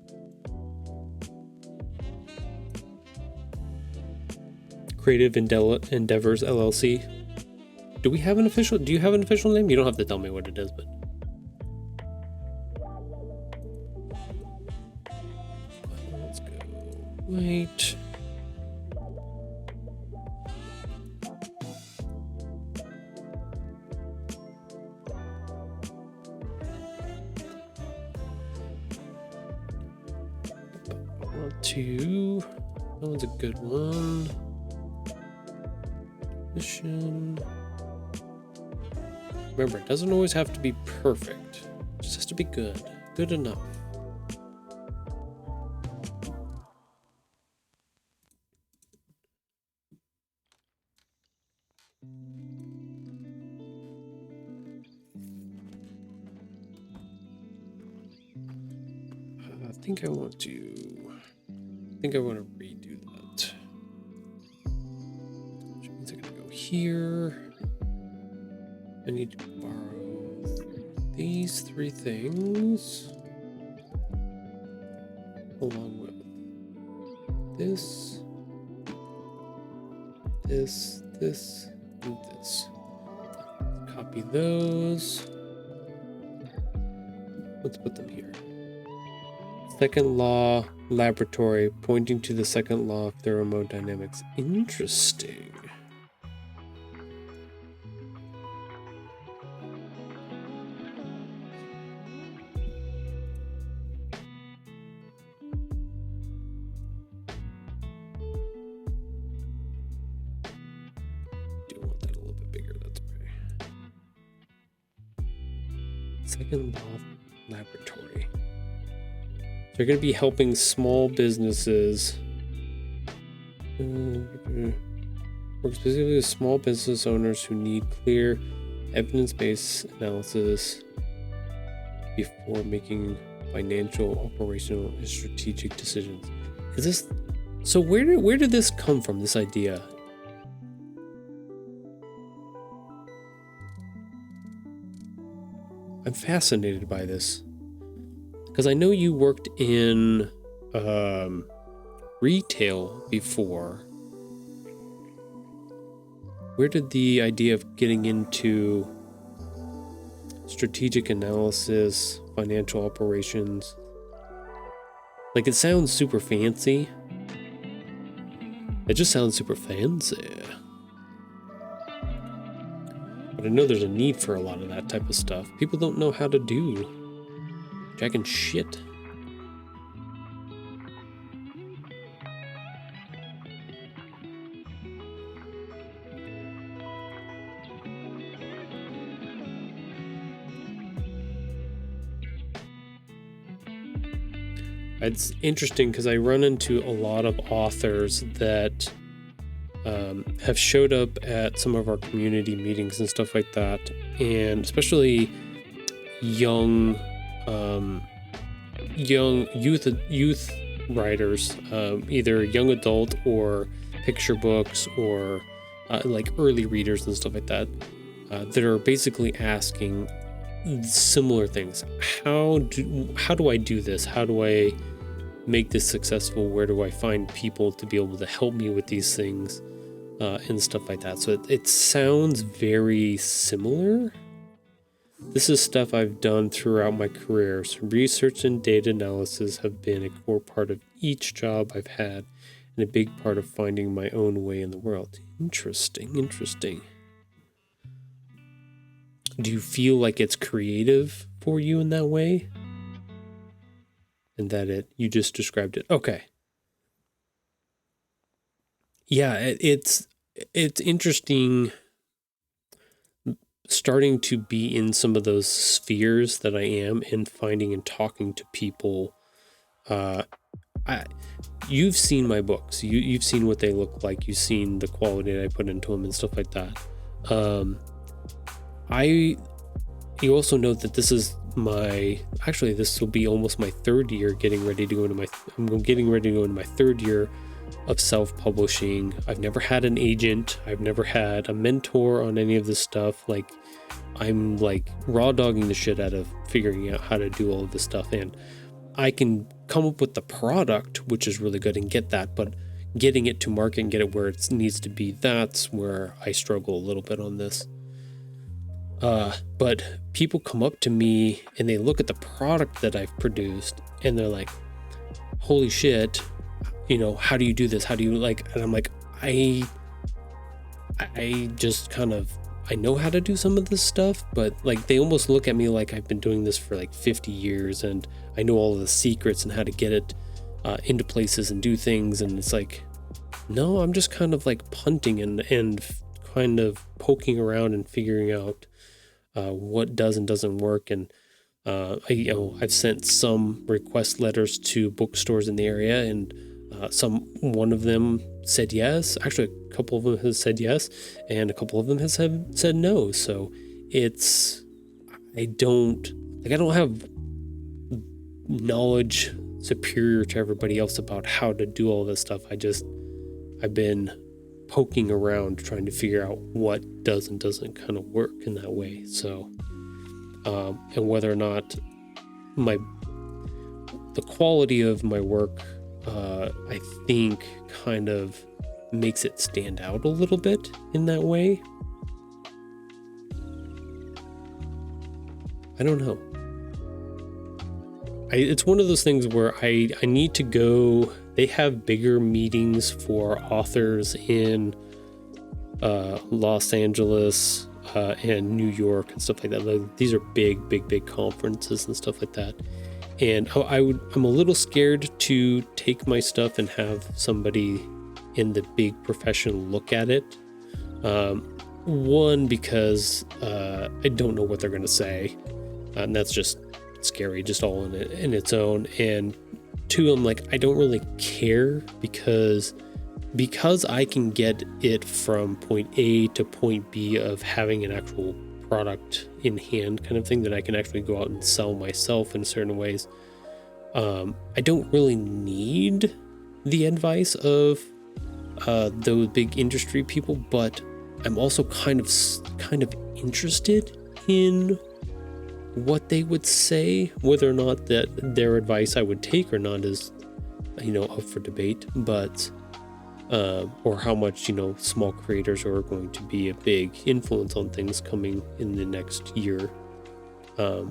Creative Endeavors LLC. Do you have an official name? You don't have to tell me what it is, but let's go. Wait. That one's a good one. Mission. Remember, it doesn't always have to be perfect. It just has to be good. Good enough. I think I want to redo that. Which means I'm gonna go here. I need to borrow these 3 things along with this, and this. Copy copy those. Let's put them here. Second law laboratory, pointing to the second law of thermodynamics. Interesting. Do want that a little bit bigger. That's okay. Second law laboratory. They're going to be helping small businesses. Work specifically with small business owners who need clear evidence-based analysis before making financial, operational, and strategic decisions. Is this so? Where did this come from? This idea? I'm fascinated by this. Because I know you worked in retail before. Where did the idea of getting into strategic analysis, financial operations? Like, it sounds super fancy. It just sounds super fancy. But I know there's a need for a lot of that type of stuff. People don't know how to do jack and shit. It's interesting because I run into a lot of authors that have showed up at some of our community meetings and stuff like that, and especially young youth writers, either young adult or picture books or like early readers and stuff like that, that are basically asking similar things. How do I do this? How do I make this successful? Where do I find people to be able to help me with these things and stuff like that? So it sounds very similar. This is stuff I've done throughout my career. So research and data analysis have been a core part of each job I've had and a big part of finding my own way in the world. Interesting. Do you feel like it's creative for you in that way? And that you just described it. Okay. Yeah, it's interesting starting to be in some of those spheres that I am and finding and talking to people. You've seen my books. You've seen what they look like. You've seen the quality that I put into them and stuff like that. You also know that this is this will be almost my third year I'm getting ready to go into my third year of self-publishing. I've never had an agent. I've never had a mentor on any of this stuff. Like, I'm like raw dogging the shit out of figuring out how to do all of this stuff. And I can come up with the product, which is really good, and get that, but getting it to market and get it where it needs to be, that's where I struggle a little bit on this. But people come up to me and they look at the product that I've produced and they're like, holy shit, how do you do this? How do you and I'm like, I just I know how to do some of this stuff, but like, they almost look at me like I've been doing this for like 50 years and I know all of the secrets and how to get it into places and do things. And it's like, no, I'm just kind of like punting and kind of poking around and figuring out what does and doesn't work. And I've sent some request letters to bookstores in the area, and one of them said yes. Actually, a couple of them has said yes, and a couple of them have said no. So I don't have knowledge superior to everybody else about how to do all this stuff. I've been poking around trying to figure out what does and doesn't kind of work in that way. So and whether or not the quality of my work I think kind of makes it stand out a little bit in that way. I don't know. It's one of those things where I need to go. They have bigger meetings for authors in Los Angeles and New York and stuff like that. Like, these are big conferences and stuff like that. And I'm a little scared to take my stuff and have somebody in the big profession look at it. One, because I don't know what they're going to say, and that's just scary, just all in its own. And two, I'm like, I don't really care because I can get it from point A to point B of having an actual product in hand kind of thing that I can actually go out and sell myself in certain ways. I don't really need the advice of those big industry people, but I'm also kind of interested in what they would say. Whether or not that their advice I would take or not is, up for debate, but or how much, small creators are going to be a big influence on things coming in the next year. I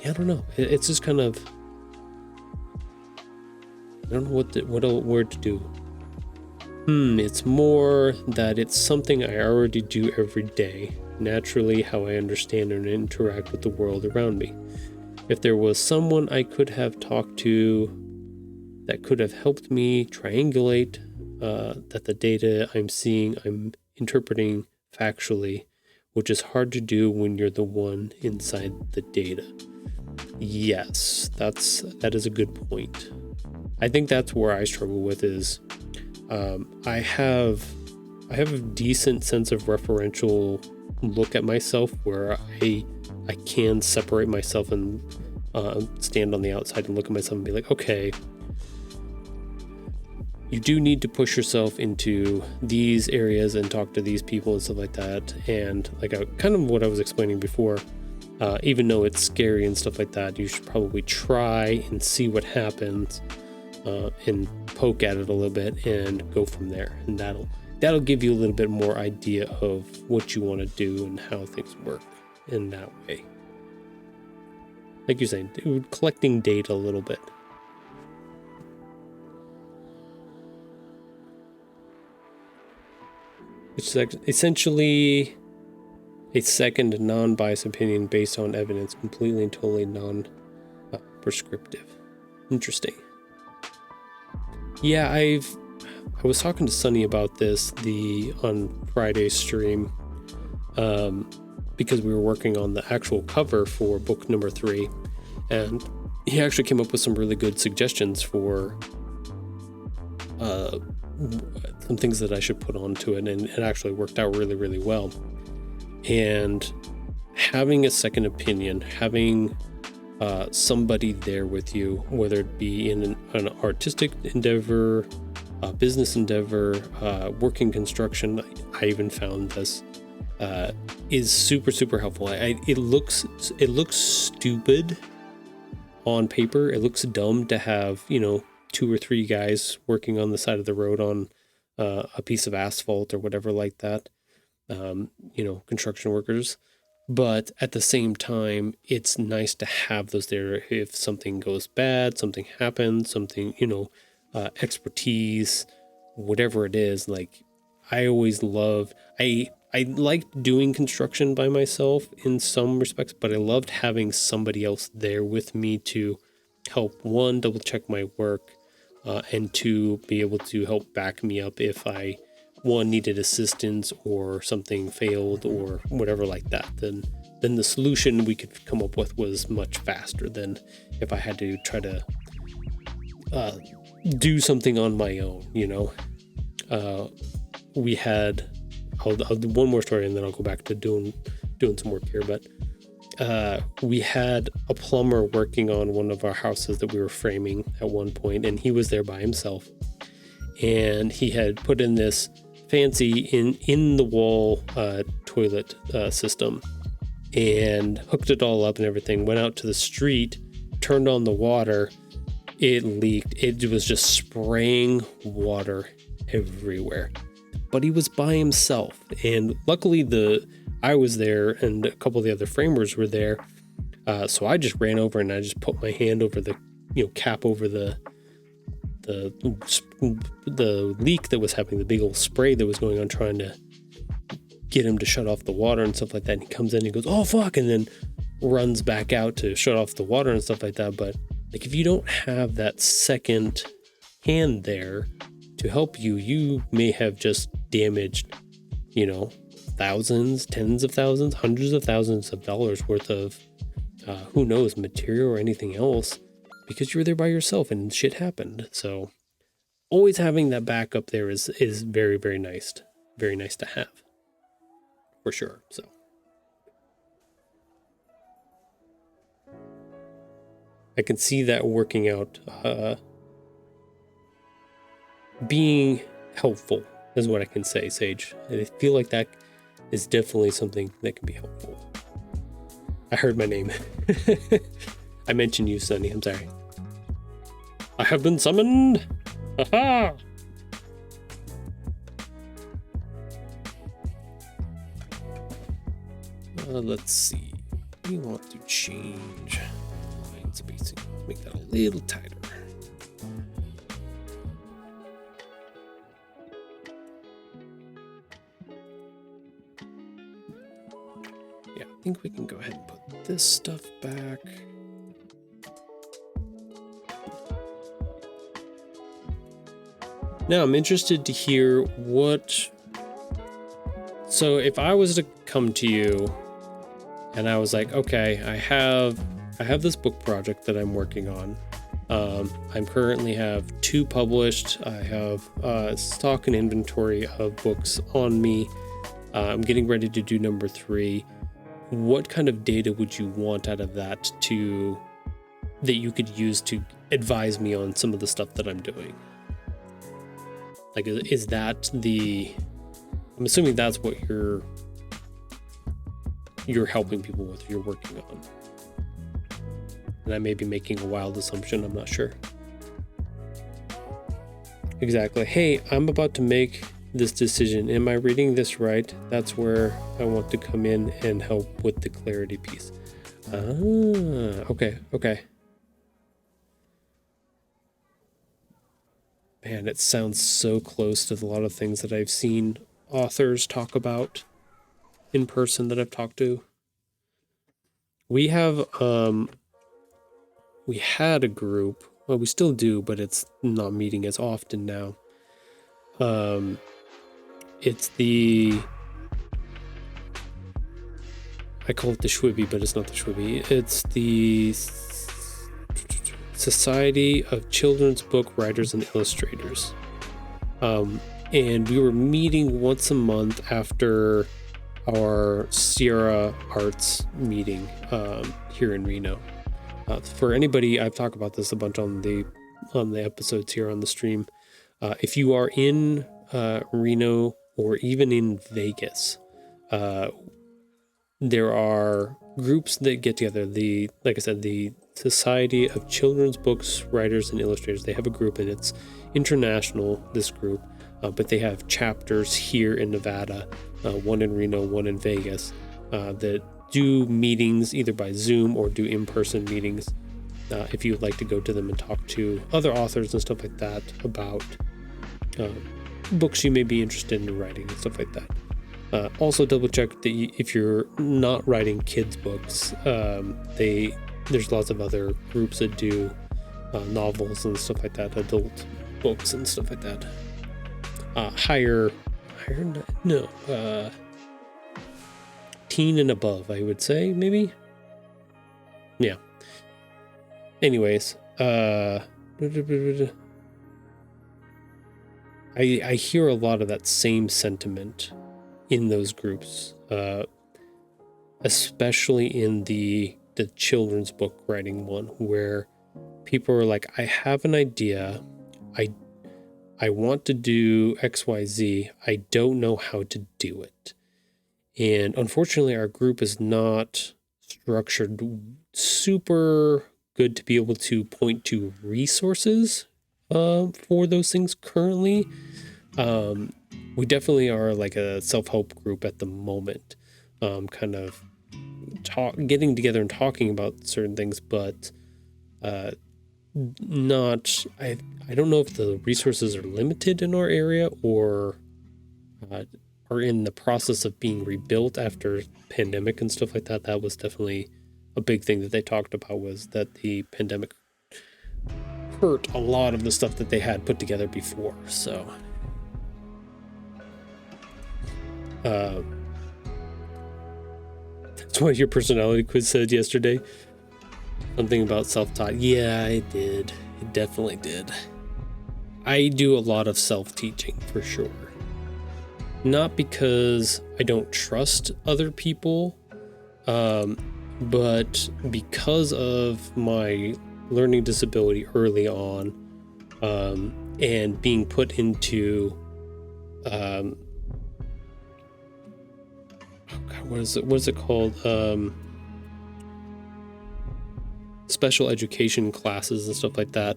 don't know. It's just kind of, I don't know what word to do. It's more that it's something I already do every day, naturally, how I understand and interact with the world around me. If there was someone I could have talked to that could have helped me triangulate that the data I'm seeing, I'm interpreting factually, which is hard to do when you're the one inside the data. Yes, that is a good point. I think that's where I struggle with is I have a decent sense of referential look at myself where I can separate myself and stand on the outside and look at myself and be like, okay, you do need to push yourself into these areas and talk to these people and stuff like that. And like kind of what I was explaining before, even though it's scary and stuff like that, you should probably try and see what happens and poke at it a little bit and go from there. And that'll give you a little bit more idea of what you want to do and how things work in that way. Like you're saying, collecting data a little bit. Which is essentially a second non-biased opinion based on evidence, completely and totally non-prescriptive. Interesting. Yeah, I was talking to Sunny about this on Friday's stream because we were working on the actual cover for book number 3, and he actually came up with some really good suggestions for some things that I should put onto it, and it actually worked out really, really well. And having a second opinion, having somebody there with you, whether it be in an artistic endeavor, a business endeavor, working construction, I even found this is super, super helpful. It looks stupid on paper. It looks dumb to have 2 or 3 guys working on the side of the road on a piece of asphalt or whatever like that, construction workers. But at the same time, it's nice to have those there if something goes bad, something happens, something, expertise, whatever it is. Like, I always loved, I liked doing construction by myself in some respects, but I loved having somebody else there with me to help, 1, double check my work, and 2, be able to help back me up if I, 1, needed assistance or something failed or whatever like that. Then the solution we could come up with was much faster than if I had to try to do something on my own. We had, I'll do one more story and then I'll go back to doing some work here. But we had a plumber working on one of our houses that we were framing at one point, and he was there by himself, and he had put in this fancy in the wall toilet system and hooked it all up and everything. Went out to the street, turned on the water, it leaked. It was just spraying water everywhere. But he was by himself, and luckily I was there and a couple of the other framers were there, So I just ran over and I just put my hand over the, cap over the leak that was happening, the big old spray that was going on, trying to get him to shut off the water and stuff like that. And he comes in and he goes, "Oh fuck," and then runs back out to shut off the water and stuff like that. But like, if you don't have that second hand there to help you, you may have just damaged, thousands, tens of thousands, hundreds of thousands of dollars worth of who knows, material or anything else, because you were there by yourself and shit happened. So always having that backup there is very, very nice. Very nice to have, for sure. So I can see that working out, being helpful is what I can say, Sage. I feel like that is definitely something that can be helpful. I heard my name. I mentioned you, Sunny. I'm sorry. I have been summoned. Aha! Let's see. We want to change line spacing. Make that a little tighter. Yeah, I think we can go ahead and put this stuff back. Now I'm interested to hear what... So if I was to come to you and I was like, okay, I have this book project that I'm working on. I currently have 2 published. I have stock and inventory of books on me. I'm getting ready to do number 3. What kind of data would you want out of that that you could use to advise me on some of the stuff that I'm doing? Like, is that I'm assuming that's what you're helping people with, you're working on. And I may be making a wild assumption, I'm not sure. Exactly. Hey, I'm about to make this decision. Am I reading this right? That's where I want to come in and help with the clarity piece. Okay. Man, it sounds so close to a lot of things that I've seen authors talk about in person that I've talked to. We had a group, well, we still do, but it's not meeting as often now. It's I call it the Schwibby, but it's not the Schwibby. It's the Society of Children's Book Writers and Illustrators. And we were meeting once a month after our Sierra Arts meeting here in Reno. For anybody, I've talked about this a bunch on the episodes here on the stream. If you are in Reno or even in Vegas, there are groups that get together. Like I said, the Society of Children's Books Writers and Illustrators. They have a group, and it's international. This group, but they have chapters here in Nevada, one in Reno, one in Vegas, that do meetings either by Zoom or do in-person meetings. If you would like to go to them and talk to other authors and stuff like that about books you may be interested in writing and stuff like that. Also double check that if you're not writing kids books, there's lots of other groups that do novels and stuff like that, adult books and stuff like that. Teen and above, I would say, maybe. Yeah. Anyways, I hear a lot of that same sentiment in those groups, especially in the children's book writing one, where people are like, I have an idea, I want to do XYZ, I don't know how to do it. And unfortunately, our group is not structured super good to be able to point to resources for those things currently. We definitely are like a self-help group at the moment, kind of getting together and talking about certain things, but not. I don't know if the resources are limited in our area or are in the process of being rebuilt after pandemic and stuff like that. That was definitely a big thing that they talked about, was that the pandemic hurt a lot of the stuff that they had put together before. So that's what your personality quiz said yesterday. Something about self-taught. Yeah, it did. It definitely did. I do a lot of self-teaching for sure. Not because I don't trust other people, but because of my learning disability early on, and being put into, what is it called? Special education classes and stuff like that,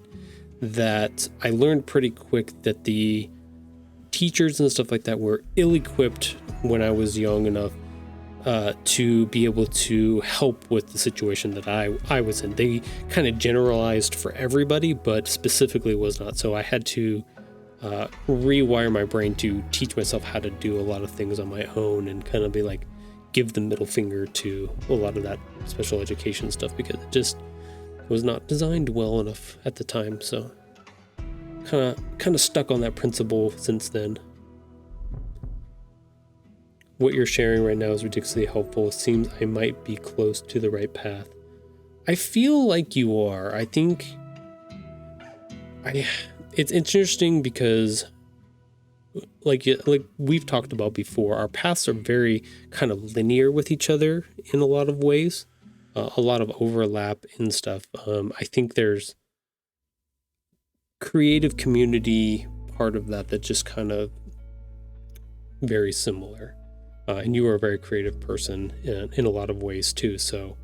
that I learned pretty quick that the teachers and stuff like that were ill-equipped when I was young enough to be able to help with the situation that I was in. They kind of generalized for everybody, but specifically was not. So I had to rewire my brain to teach myself how to do a lot of things on my own, and kind of be like, give the middle finger to a lot of that special education stuff, because it just was not designed well enough at the time. So kind of stuck on that principle since then. What you're sharing right now is ridiculously helpful. It seems I might be close to the right path. I feel like you are. I think it's interesting because like we've talked about before, our paths are very kind of linear with each other in a lot of ways. A lot of overlap and stuff. I think there's creative community part of that just kind of very similar. And you are a very creative person in a lot of ways too. So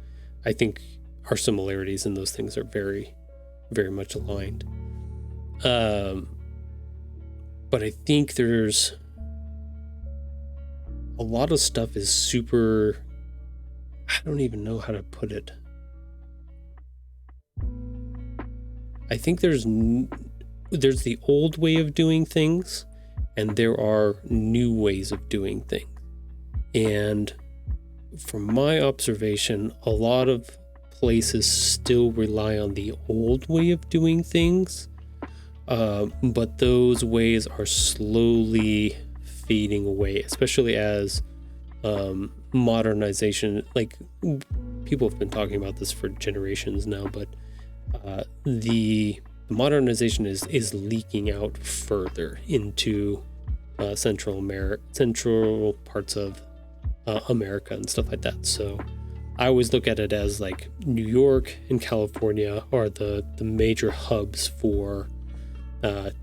I think our similarities in those things are very, very much aligned. But I think there's a lot of stuff is super, I don't even know how to put it. I think there's the old way of doing things, and there are new ways of doing things. And from my observation, a lot of places still rely on the old way of doing things, but those ways are slowly fading away, especially as modernization, like people have been talking about this for generations now, but the modernization is leaking out further into central parts of America and stuff like that. So I always look at it as like New York and California are the major hubs for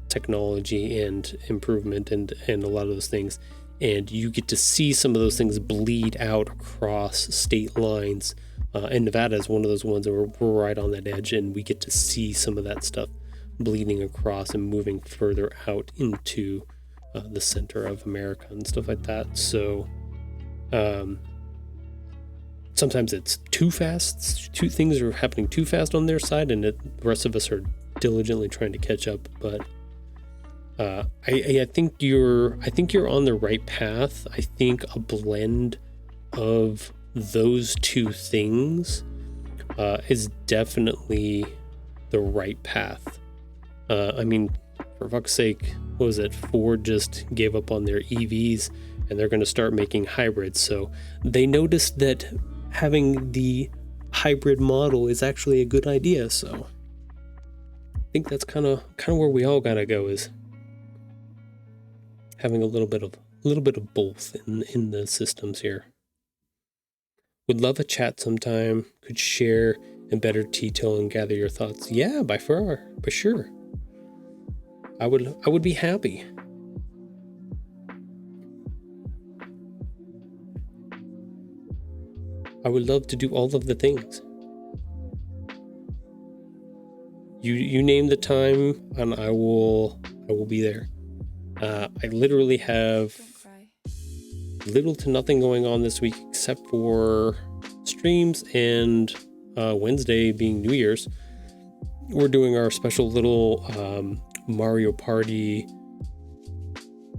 technology and improvement and a lot of those things. And you get to see some of those things bleed out across state lines. And Nevada is one of those ones that we're right on that edge, and we get to see some of that stuff bleeding across and moving further out into the center of America and stuff like that. So sometimes it's too fast. Two things are happening too fast on their side, and the rest of us are diligently trying to catch up. But I think you're on the right path. I think a blend of those two things is definitely the right path. I mean, for fuck's sake, what was it? Ford just gave up on their EVs, and they're going to start making hybrids. So they noticed that having the hybrid model is actually a good idea. So I think that's kind of where we all gotta go, is having a little bit of both in the systems here. Would love a chat sometime. Could share in better detail and gather your thoughts. Yeah, by far, for sure. I would be happy. I would love to do all of the things. You name the time, and I will be there. I literally have little to nothing going on this week except for stream streams, and Wednesday being New Year's, we're doing our special little Mario Party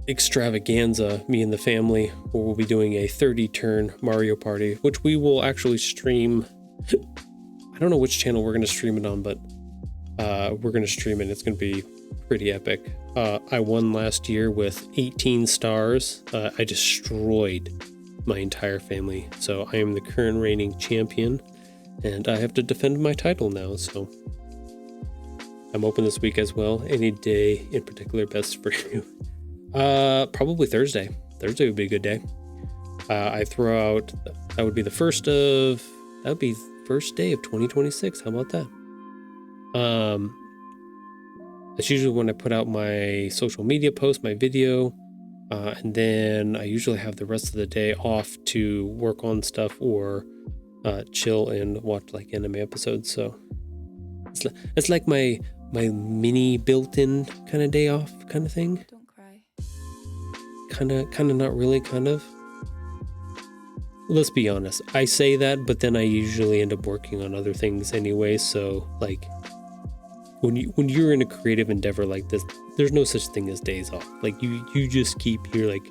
extravaganza, me and the family, where we'll be doing a 30-turn Mario Party, which we will actually stream. I don't know which channel we're going to stream it on, but we're going to stream it. It's going to be pretty epic. I won last year with 18 stars. I destroyed my entire family. So I am the current reigning champion, and I have to defend my title now. So I'm open this week as well. Any day in particular best for you? Probably Thursday. Thursday would be a good day. I throw out, that would be first day of 2026. How about that? That's usually when I put out my social media post, my video, and then I usually have the rest of the day off to work on stuff or chill and watch like anime episodes. So it's like my mini built-in kind of day off kind of thing. Don't cry. Kind of not really, kind of. Let's be honest. I say that, but then I usually end up working on other things anyway. So like when you're in a creative endeavor like this, there's no such thing as days off. Like you just you're like,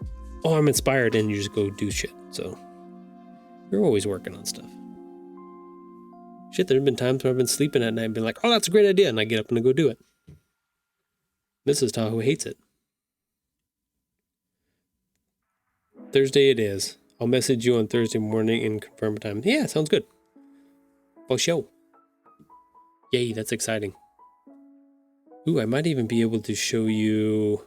oh, I'm inspired, and you just go do shit. So you're always working on stuff. Shit, there have been times where I've been sleeping at night and been like, oh, that's a great idea. And I get up and I go do it. Mrs. Tahoe hates it. Thursday it is. I'll message you on Thursday morning and confirm time. Yeah, sounds good. For sure. Yay, that's exciting. Ooh, I might even be able to show you...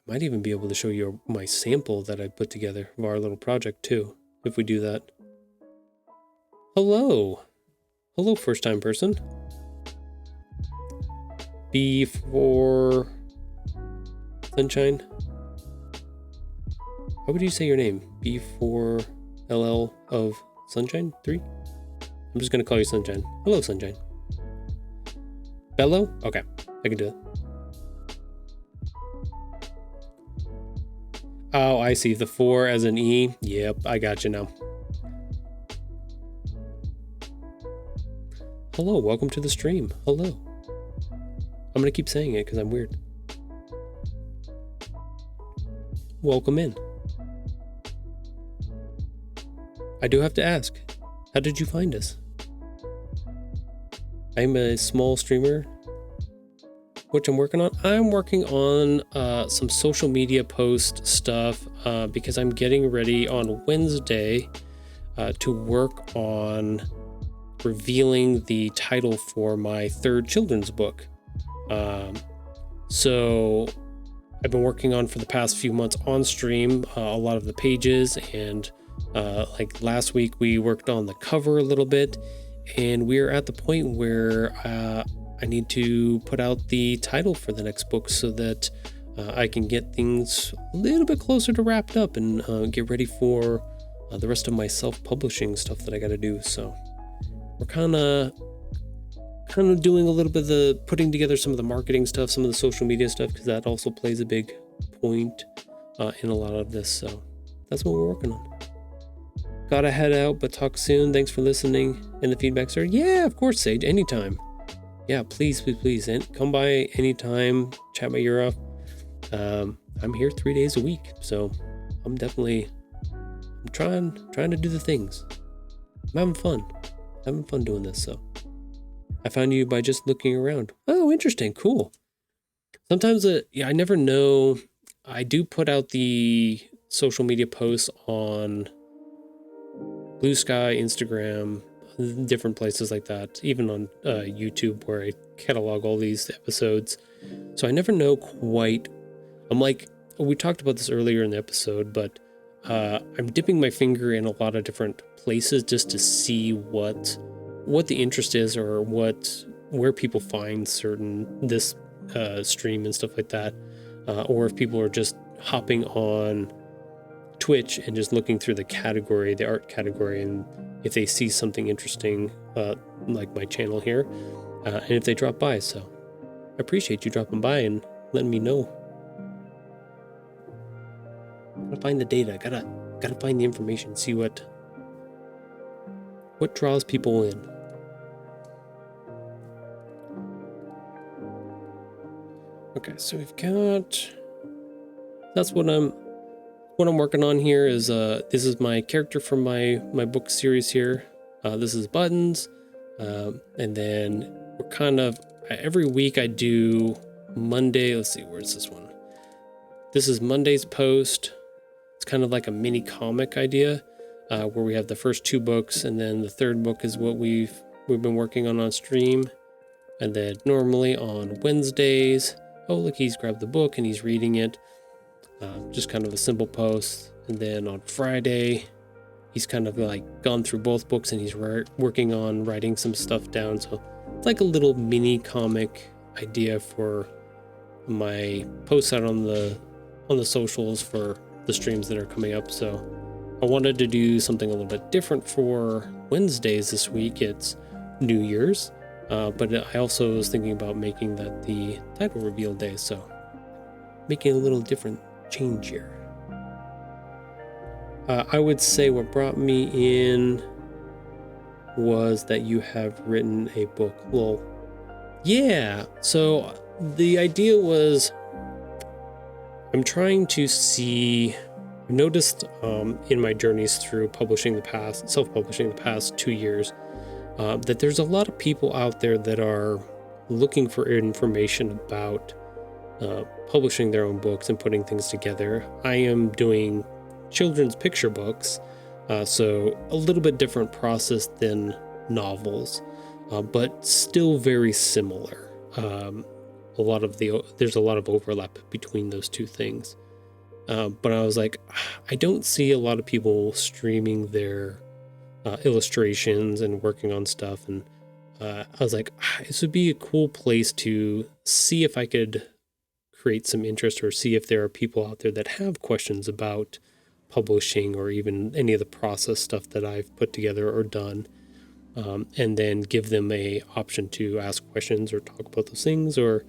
my sample that I put together of our little project too, if we do that. Hello. Hello, first-time person. B for Sunshine. How would you say your name? B4LL of Sunshine 3? I'm just going to call you Sunshine. Hello, Sunshine. Bello? Okay, I can do it. Oh, I see. The 4 as an E. Yep, I got you now. Hello, welcome to the stream. Hello. I'm going to keep saying it because I'm weird. Welcome in. I do have to ask, how did you find us? I'm a small streamer, which I'm working on. I'm working on some social media post stuff because I'm getting ready on Wednesday to work on revealing the title for my 3rd children's book. So I've been working on for the past few months on stream a lot of the pages, and like last week we worked on the cover a little bit, and we're at the point where I need to put out the title for the next book so that I can get things a little bit closer to wrapped up and get ready for the rest of my self-publishing stuff that I got to do. So we're kind of doing a little bit of the putting together some of the marketing stuff, some of the social media stuff, because that also plays a big point in a lot of this. So that's what we're working on. Gotta head out, but talk soon. Thanks for listening. And the feedback, sir. Yeah, of course, Sage. Anytime. Yeah, please. And come by anytime. Chat my ear off. I'm here 3 days a week, so I'm trying to do the things. I'm having fun doing this. So I found you by just looking around. Oh, interesting. Cool. Sometimes I never know. I do put out the social media posts on Blue Sky, Instagram, different places like that, even on YouTube, where I catalog all these episodes. So I never know quite. I'm like, we talked about this earlier in the episode, but I'm dipping my finger in a lot of different places just to see what the interest is, or where people find this stream and stuff like that, or if people are just hopping on Twitch and just looking through the art category, and if they see something interesting, like my channel here, and if they drop by. So I appreciate you dropping by and letting me know. Gotta find the data. gotta find the information, see what draws people in. Okay, so we've got, that's what I'm working on here is this is my character from my book series here. This is Buttons, and then we're kind of every week I do Monday. Let's see, where's this one? This is Monday's post. It's kind of like a mini comic idea, where we have the first 2 books, and then the 3rd book is what we've been working on stream. And then normally on Wednesdays, oh look, he's grabbed the book and he's reading it. Just kind of a simple post. And then on Friday, he's kind of like gone through both books and he's working on writing some stuff down. So it's like a little mini comic idea for my posts out on the socials for the streams that are coming up. So I wanted to do something a little bit different for Wednesdays this week. It's New Year's, but I also was thinking about making that the title reveal day. So making a little different change here. I would say what brought me in was that you have written a book. Well, yeah. So the idea was I'm trying to see, I've noticed in my journeys through self-publishing the past 2 years, that there's a lot of people out there that are looking for information about publishing their own books and putting things together. I am doing children's picture books, so a little bit different process than novels, but still very similar. There's a lot of overlap between those two things. But I was like, I don't see a lot of people streaming their illustrations and working on stuff. And I was like, this would be a cool place to see if I could create some interest or see if there are people out there that have questions about publishing or even any of the process stuff that I've put together or done. And then give them a option to ask questions or talk about those things, or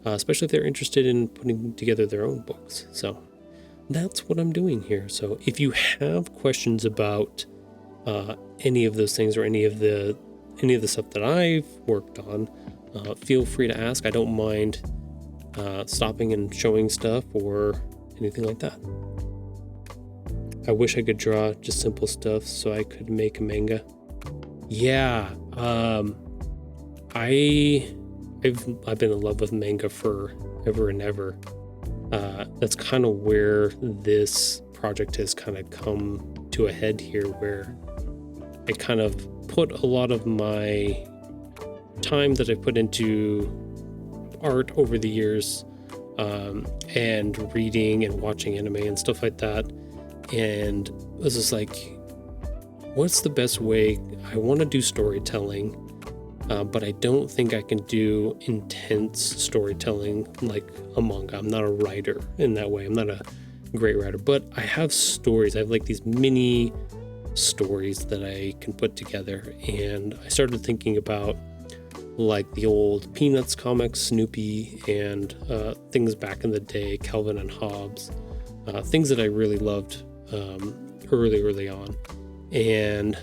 especially if they're interested in putting together their own books. So that's what I'm doing here. So if you have questions about any of those things or any of the stuff that I've worked on, feel free to ask. I don't mind stopping and showing stuff or anything like that. I wish I could draw just simple stuff so I could make a manga. Yeah, I've been in love with manga for ever and ever. That's kind of where this project has kind of come to a head here, where I kind of put a lot of my time that I put into art over the years, and reading and watching anime and stuff like that, and it was just like, what's the best way? I want to do storytelling, but I don't think I can do intense storytelling like a manga. I'm not a writer in that way. I'm not a great writer, but I have stories. I have like these mini stories that I can put together. And I started thinking about like the old Peanuts comics, Snoopy, and things back in the day, Calvin and Hobbes, things that I really loved early on. And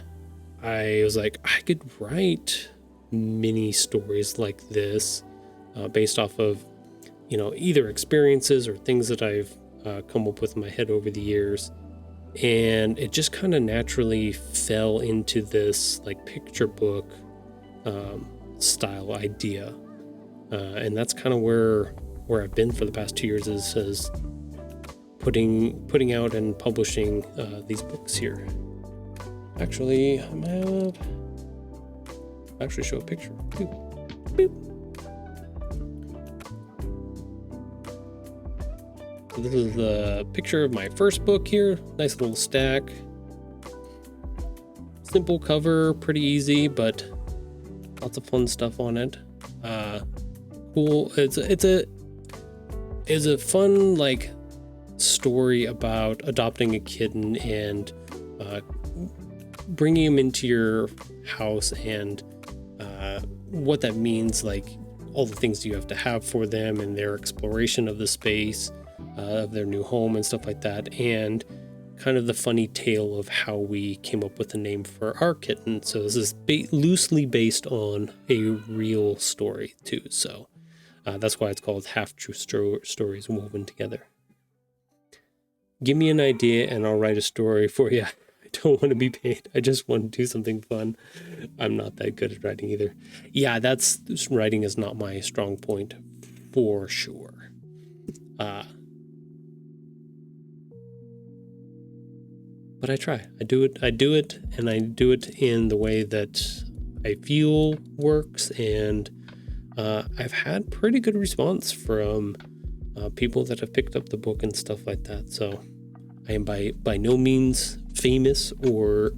I was like, I could write mini stories like this, based off of, either experiences or things that I've come up with in my head over the years. And it just kind of naturally fell into this like picture book style idea. And that's kind of where I've been for the past 2 years is putting out and publishing these books here. Actually, I might have actually show a picture. Boop. Boop. So this is the picture of my first book here. Nice little stack. Simple cover, pretty easy, but lots of fun stuff on it. Cool. It's a fun like story about adopting a kitten and bringing him into your house and what that means, like all the things you have to have for them and their exploration of the space of their new home and stuff like that, and kind of the funny tale of how we came up with the name for our kitten. So this is loosely based on a real story too. So that's why it's called Half True Stories Woven Together. Give me an idea and I'll write a story for you. I don't want to be paid. I just want to do something fun. I'm not that good at writing either. Yeah, writing is not my strong point for sure. But I try. I do it, and I do it in the way that I feel works, and I've had pretty good response from people that have picked up the book and stuff like that. So I am by no means famous or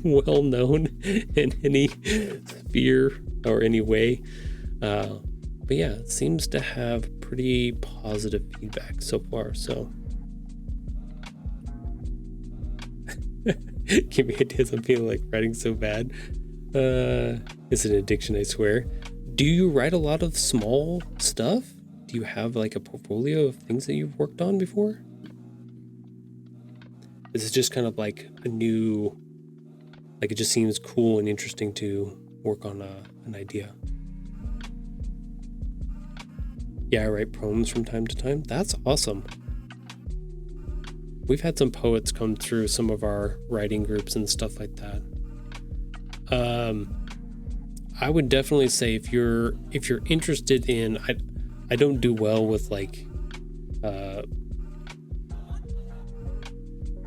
well known in any sphere or any way. But yeah, it seems to have pretty positive feedback so far. So give me ideas. I'm feeling like writing so bad. It's an addiction, I swear. Do you write a lot of small stuff? Do you have like a portfolio of things that you've worked on before? Is it just kind of like a new, like it just seems cool and interesting to work on an idea? Yeah, I write poems from time to time. That's awesome. We've had some poets come through some of our writing groups and stuff like that. I would definitely say if you're interested in, I don't do well with like,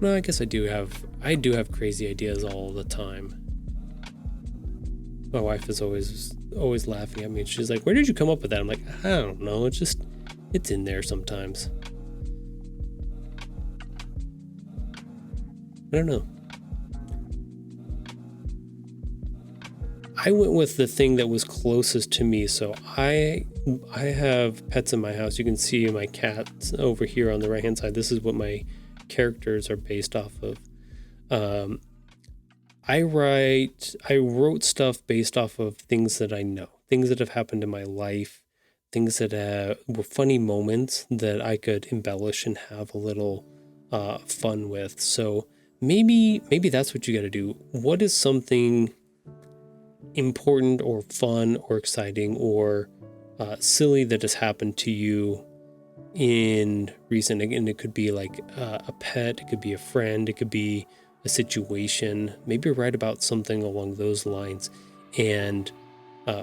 no, I guess I do have crazy ideas all the time. My wife is always laughing at me. She's like, "Where did you come up with that?" I'm like, "I don't know. It's in there sometimes." I don't know. I went with the thing that was closest to me. So I have pets in my house. You can see my cats over here on the right hand side. This is what my characters are based off of. I wrote stuff based off of things that I know, things that have happened in my life, things that were funny moments that I could embellish and have a little fun with. So maybe that's what you got to do. What is something important or fun or exciting or silly that has happened to you in recent? And it could be like a pet, it could be a friend, it could be a situation. Maybe write about something along those lines and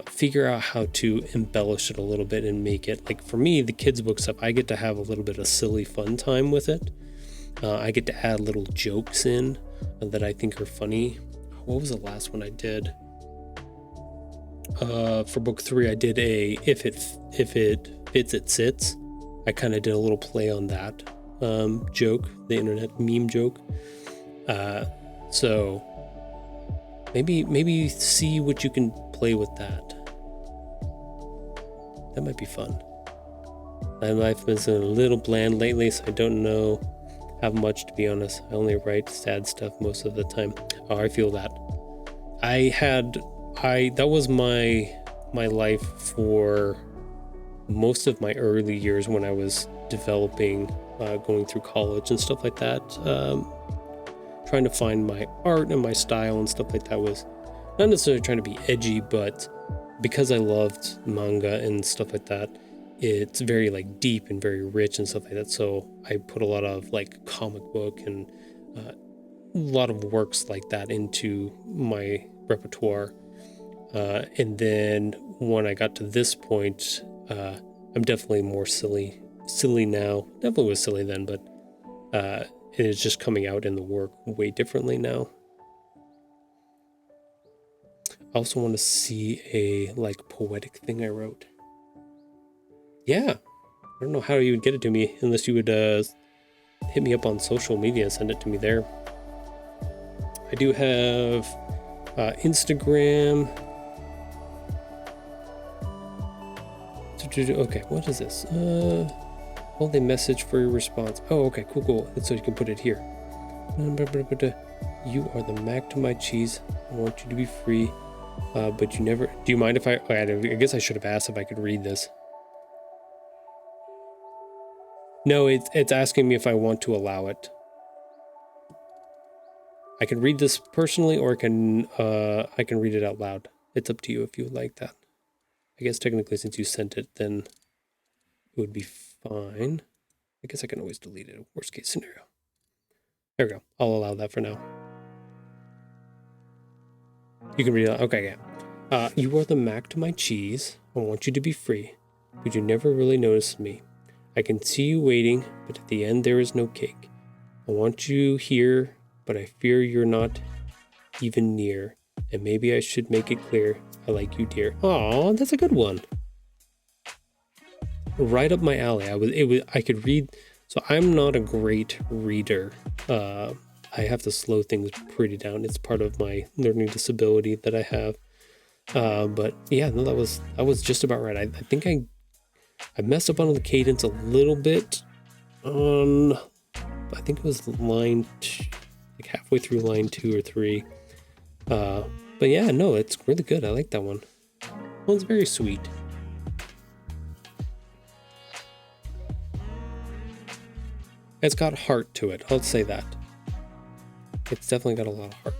figure out how to embellish it a little bit and make it, like for me, the kids book stuff, I get to have a little bit of silly fun time with it. I get to add little jokes in that I think are funny. What was the last one I did? For book 3, I did a if it fits, it sits. I kind of did a little play on that joke, the internet meme joke. So maybe see what you can play with that. That might be fun. My life has been a little bland lately, so I don't know how much, to be honest. I only write sad stuff most of the time. Oh, I feel that. That was my life for most of my early years when I was developing, going through college and stuff like that. Trying to find my art and my style and stuff like that was not necessarily trying to be edgy, but because I loved manga and stuff like that, it's very like deep and very rich and stuff like that. So I put a lot of like comic book and a lot of works like that into my repertoire. And then when I got to this point, I'm definitely more silly now. Definitely was silly then, but it is just coming out in the work way differently now. I also want to see a like poetic thing I wrote. Yeah, I don't know how you would get it to me unless you would hit me up on social media and send it to me there. I do have Instagram. Okay, what is this? Hold a message for your response. Oh, okay, cool. So you can put it here. You are the mac to my cheese. I want you to be free, but you never. Do you mind if I guess I should have asked if I could read this. No, it's asking me if I want to allow it. I can read this personally, or I can read it out loud. It's up to you if you would like that. I guess technically since you sent it, then it would be fine. I guess I can always delete it, worst case scenario. There we go. I'll allow that for now. You can read it. Okay, yeah. You are the mac to my cheese. I want you to be free, but you never really noticed me. I can see you waiting, but at the end there is no cake. I want you here, but I fear you're not even near. And maybe I should make it clear I like you, dear. Aw, that's a good one. Right up my alley. I could read. So I'm not a great reader. I have to slow things pretty down. It's part of my learning disability that I have. But yeah, no, that was just about right. I think I messed up on the cadence a little bit on, I think it was line like halfway through line 2 or 3. But yeah, no, it's really good. I like that one. Well, it's very sweet. It's got heart to it. I'll say that. It's definitely got a lot of heart.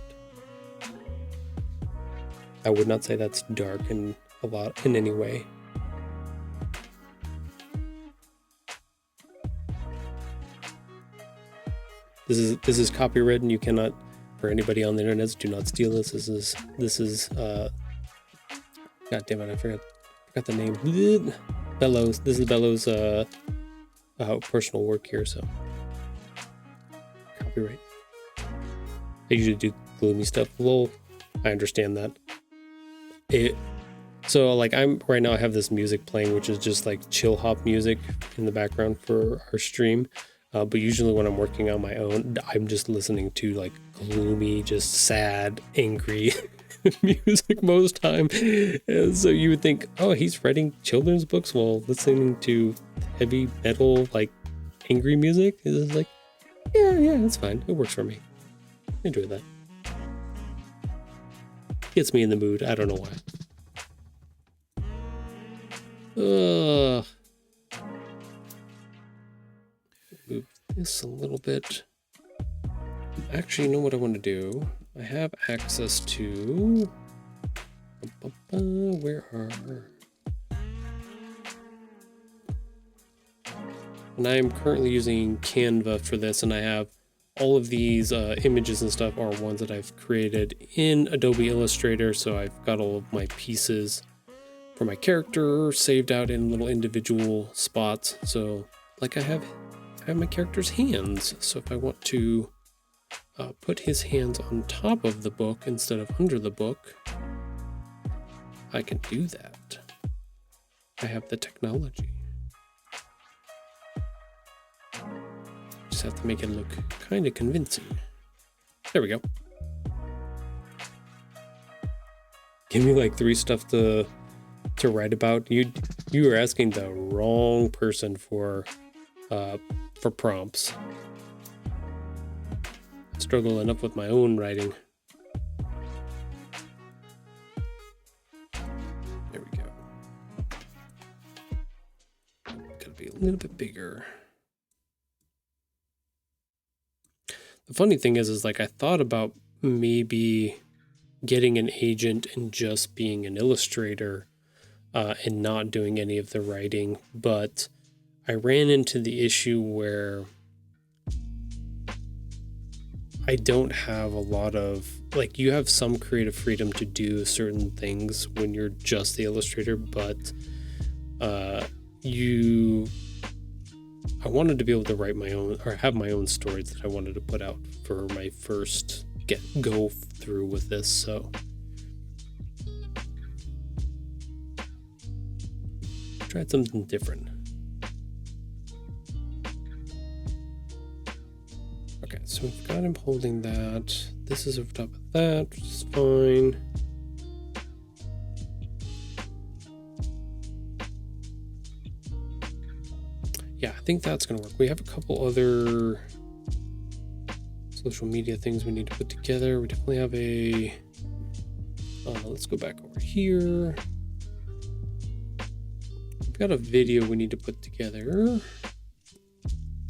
I would not say that's dark in a lot in any way. This is copywritten. You cannot, for anybody on the internet, do not steal this. This is God damn it, I forgot the name. Bellows. This is Bellows personal work here, so copyright. I usually do gloomy stuff. Lol. I understand that. So like right now I have this music playing, which is just like chill hop music in the background for our stream. But usually when I'm working on my own, I'm just listening to like gloomy, just sad, angry music most time. And so you would think, oh, he's writing children's books while listening to heavy metal, like angry music. It's like, yeah, that's fine. It works for me. I enjoy that. Gets me in the mood. I don't know why. Move this a little bit. Actually, you know what I want to do? I have access to... Where are... And I am currently using Canva for this, and I have all of these images and stuff are ones that I've created in Adobe Illustrator, so I've got all of my pieces for my character saved out in little individual spots. So like I have my character's hands, so if I want to put his hands on top of the book instead of under the book, I can do that. I have the technology. Just have to make it look kind of convincing. There we go. Give me like 3 stuff to write about. You were asking the wrong person for prompts. I struggle enough with my own writing. There we go. Gotta be a little bit bigger. The funny thing is like I thought about maybe getting an agent and just being an illustrator and not doing any of the writing, but I ran into the issue where I don't have a lot of, like, you have some creative freedom to do certain things when you're just the illustrator, but I wanted to be able to write my own, or have my own stories that I wanted to put out for my first go through with this, so tried something different. Okay, so we've got him holding that. This is over top of that, which is fine. Yeah, I think that's gonna work. We have a couple other social media things we need to put together. We definitely have a, let's go back over here. We've got a video we need to put together.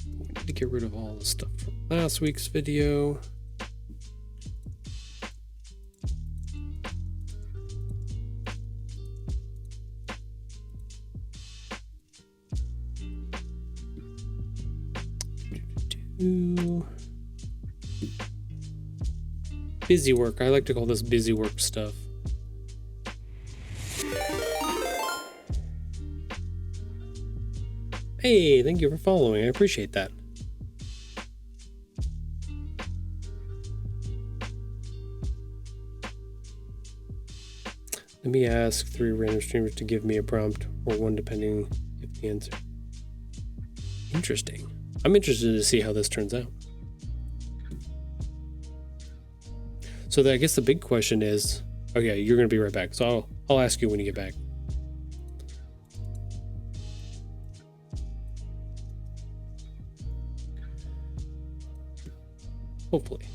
We need to get rid of all the stuff from last week's video. Ooh. Busy work. I like to call this busy work stuff. Hey, thank you for following. I appreciate that. Let me ask 3 random streamers to give me a prompt, or 1 depending if the answer. Interesting. I'm interested to see how this turns out. So I guess the big question is, okay, you're going to be right back. So I'll ask you when you get back. Hopefully.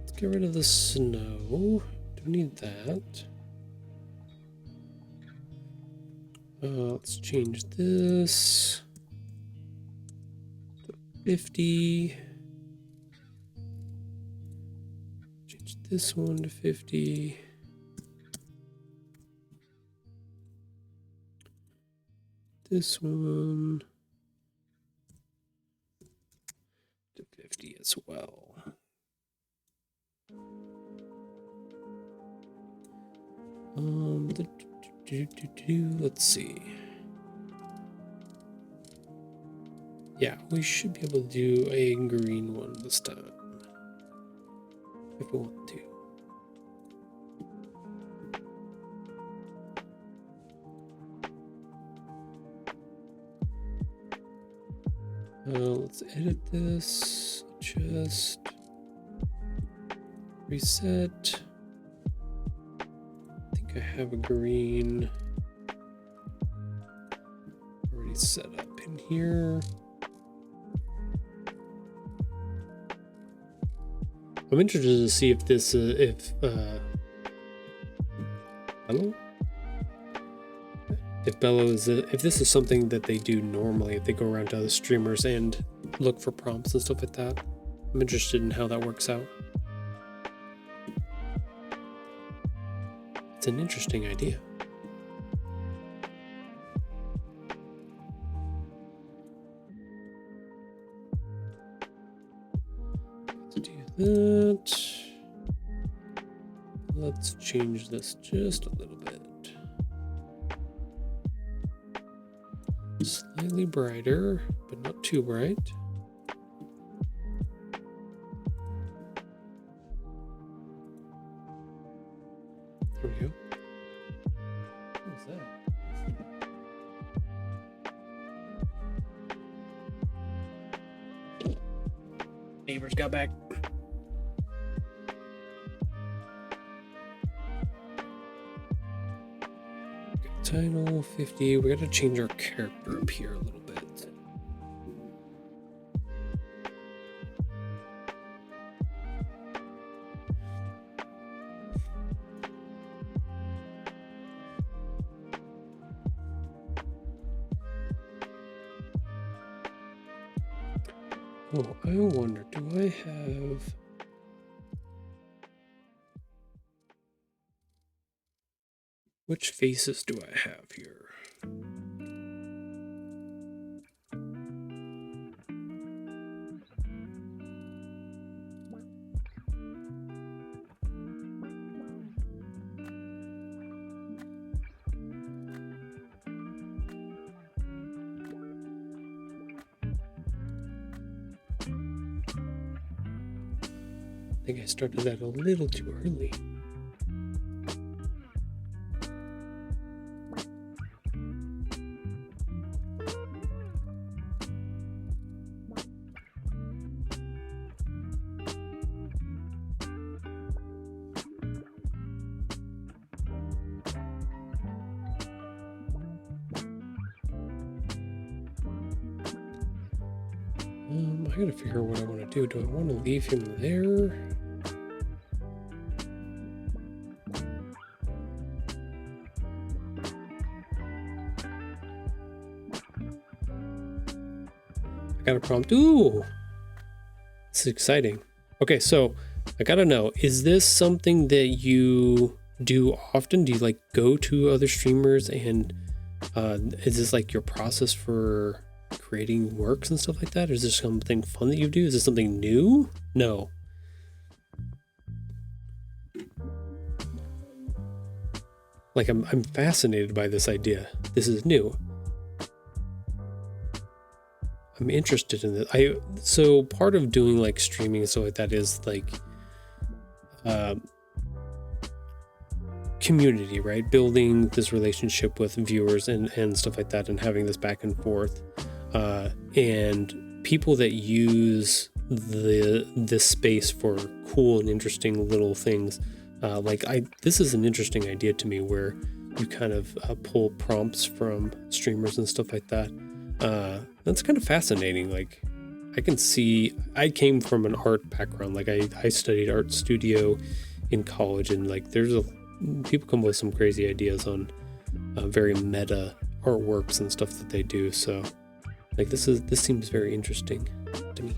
Let's get rid of the snow. Don't need that. Let's change this to 50. Change this one to 50. This one to 50 as well. Let's see. Yeah, we should be able to do a green one this time if we want to. Let's edit this, just reset. I think I have a green already set up in here. I'm interested to see if this, I don't know. If Bello is, if this is something that they do normally, if they go around to other streamers and look for prompts and stuff like that. I'm interested in how that works out. It's an interesting idea. Let's do that. Let's change this just a little bit. Slightly brighter, but not too bright. There we go. What's that? Neighbors got back. Title 50. We gotta change our character up here a little bit. Oh, I wonder, do I have... Which faces do I have here? I think I started that a little too early. I gotta figure out what I want to do. Do I want to leave him there? I got a prompt. Ooh, this is exciting. Okay, so I gotta know, is this something that you do often? Do you like go to other streamers and Is this like your process for creating works and stuff like that? Or is this something fun that you do? Is this something new? No. Like I'm fascinated by this idea. This is new. I'm interested in this. So part of doing like streaming and stuff like that is like community, right? Building this relationship with viewers and stuff like that, and having this back and forth. And people that use this space for cool and interesting little things. This is an interesting idea to me, where you kind of pull prompts from streamers and stuff like that. That's kind of fascinating. Like, I came from an art background. Like I studied art studio in college, and like people come with some crazy ideas on very meta artworks and stuff that they do. So like this seems very interesting to me.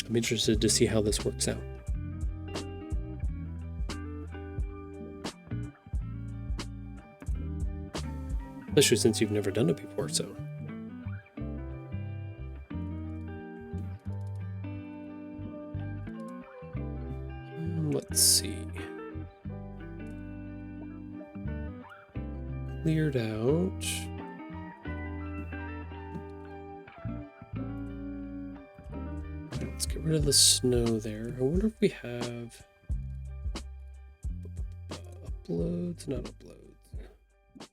I'm interested to see how this works out. Especially since you've never done it before, so. Let's see. Cleared out. Let's get rid of the snow there. I wonder if we have uploads, not uploads.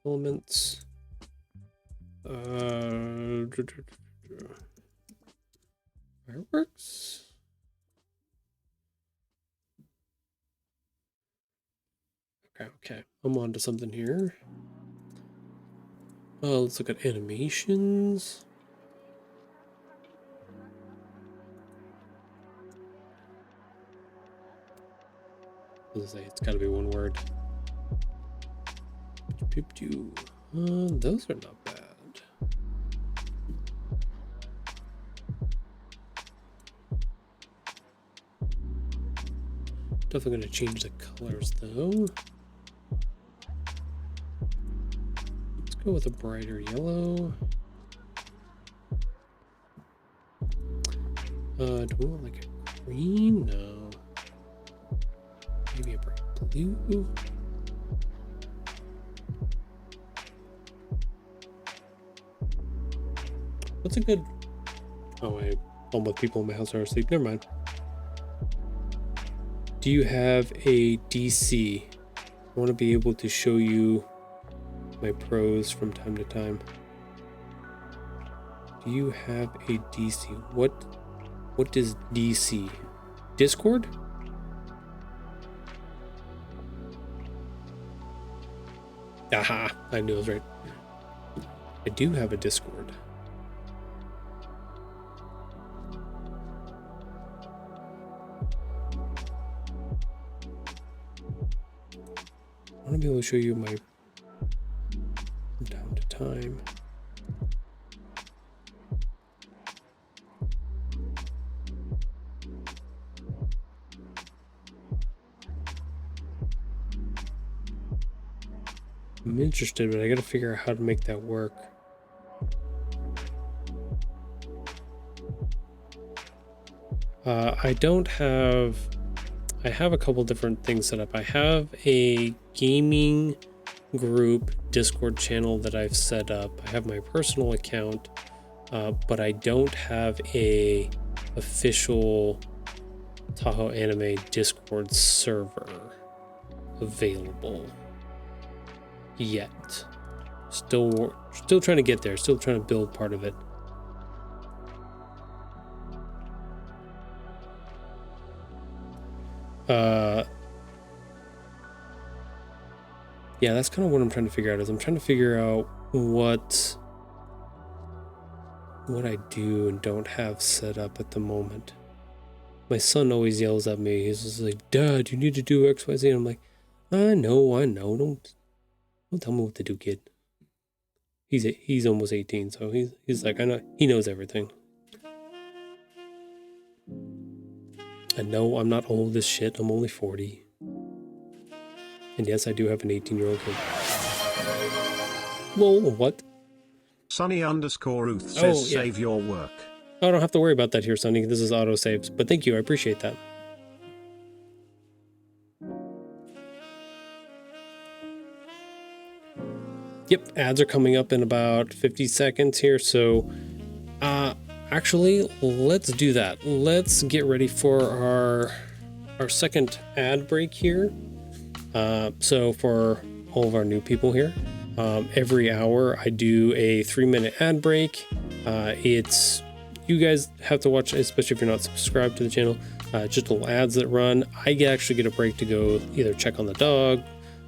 Elements. Fireworks? Okay. I'm on to something here. Let's look at animations. It's gotta be one word. Those are not bad. Definitely gonna change the colors though. Let's go with a brighter yellow. Do we want like a green? No. Maybe a bright blue. What's a good... Oh, all my people in my house are asleep. Never mind. Do you have a DC? I want to be able to show you my pros from time to time. Do you have a DC? What is DC? Discord? Aha! I knew I was right. I do have a Discord. I want to be able to show you my from time to time. I'm interested, but I gotta figure out how to make that work. I have a couple different things set up. I have a gaming group Discord channel that I've set up. I have my personal account, but I don't have a official Tahoe Anime Discord server available yet. Still trying to get there. Still trying to build part of it. Yeah, that's kind of what I'm trying to figure out. I'm trying to figure out what I do and don't have set up at the moment. My son always yells at me. He's just like, "Dad, you need to do X, Y, Z." And I'm like, I know. Don't tell me what to do, kid. He's almost 18, so he's like, I know. He knows everything. I know I'm not old as shit. I'm only 40. And yes, I do have an 18-year-old kid. Lol, what? Sunny_Ruth says, Oh, yeah. save your work. I don't have to worry about that here, Sunny. This is auto saves, but thank you. I appreciate that. Yep, ads are coming up in about 50 seconds here, so actually, let's do that. Let's get ready for our second ad break here. So for all of our new people here, every hour I do a 3-minute ad break. It's, you guys have to watch, especially if you're not subscribed to the channel, just little ads that run. I actually get a break to go either check on the dog,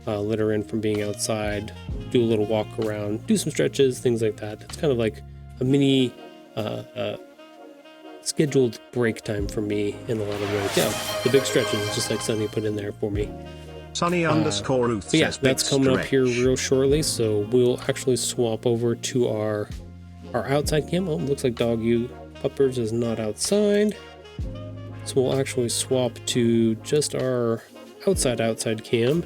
let her in from being outside, do a little walk around, do some stretches, things like that. It's kind of like a mini scheduled break time for me in a lot of ways. Yeah, the big stretches, just like Sunny put in there for me. Sunny_Ruth says, yeah, that's coming up here real shortly, so we'll actually swap over to our outside cam. Oh, looks like Doggy Puppers is not outside, so we'll actually swap to just our outside cam,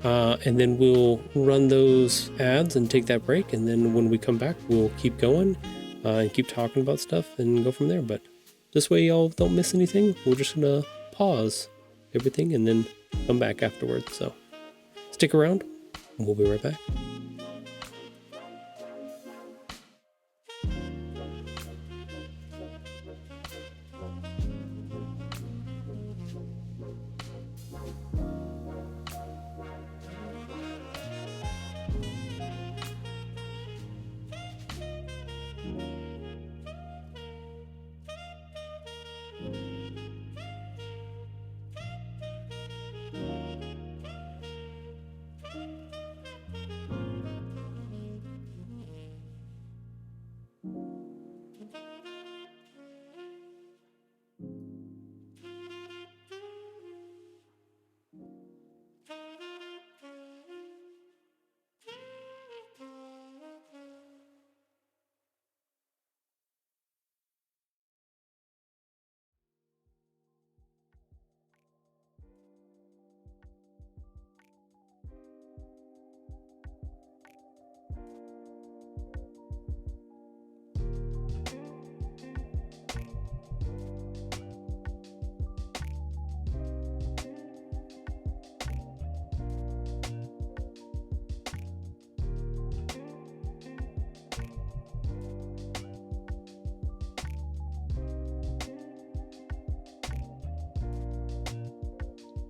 and then we'll run those ads and take that break, and then when we come back we'll keep going and keep talking about stuff and go from there. But this way y'all don't miss anything. We're just gonna pause everything and then come back afterwards, so stick around and we'll be right back.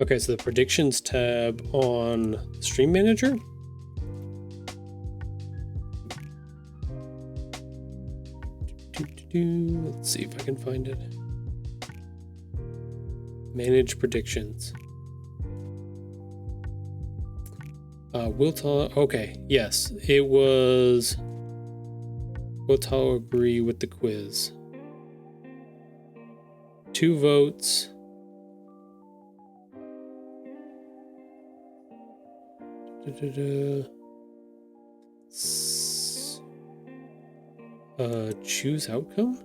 Okay, so the predictions tab on Stream Manager. Let's see if I can find it. Manage predictions. Will Tahoe, okay, yes, it was Will Tahoe agree with the quiz. 2 votes. Choose outcome?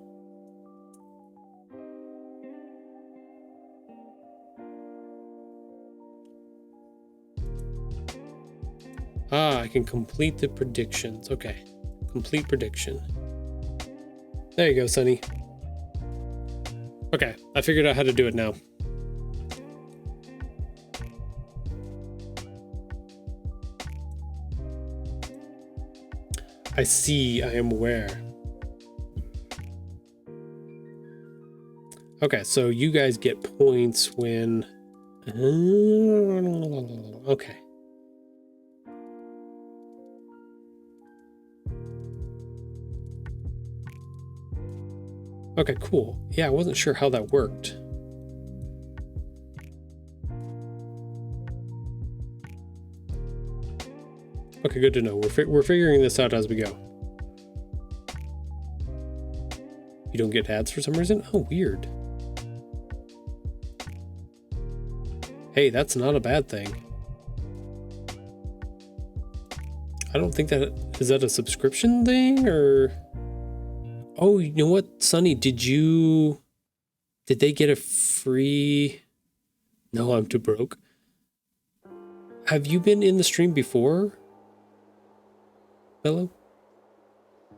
I can complete the predictions. Okay, complete prediction. There you go, Sunny. Okay, I figured out how to do it now. I see, I am aware. Okay, so you guys get points when... Okay. Okay, cool. Yeah, I wasn't sure how that worked. Okay, good to know. We're figuring this out as we go. You don't get ads for some reason? Oh, weird. Hey, that's not a bad thing. I don't think that... Is that a subscription thing, or... Oh, you know what, Sunny, did they get a free... No, I'm too broke. Have you been in the stream before? fellow?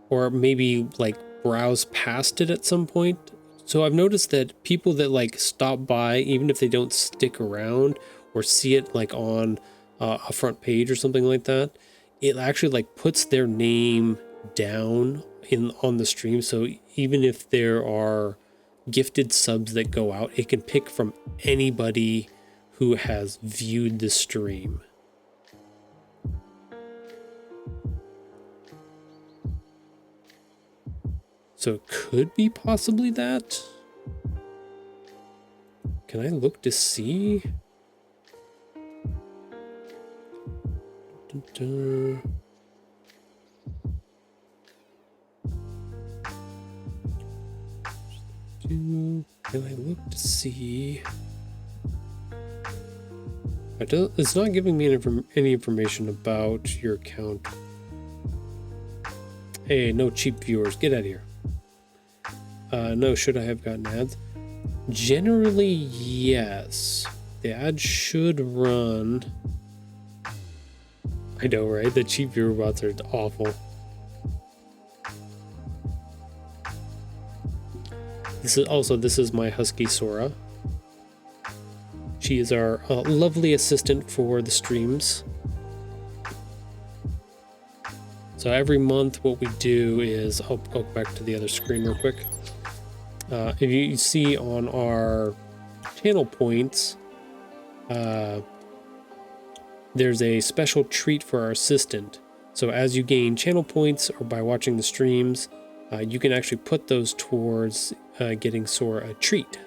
Or maybe like browse past it at some point. So I've noticed that people that like stop by, even if they don't stick around or see it like on a front page or something like that, it actually like puts their name down on the stream. So even if there are gifted subs that go out, it can pick from anybody who has viewed the stream. So it could be possibly that. Can I look to see? Dun, dun. Can I look to see? It's not giving me any information about your account. Hey, no cheap viewers, get out of here. No, should I have gotten ads? Generally, yes. The ad should run. I know, right? The cheap viewer bots are awful. This is my husky Sora. She is our lovely assistant for the streams. So every month what we do is, I'll go back to the other screen real quick. If you see on our channel points, there's a special treat for our assistant. So as you gain channel points or by watching the streams, you can actually put those towards getting Sora a treat.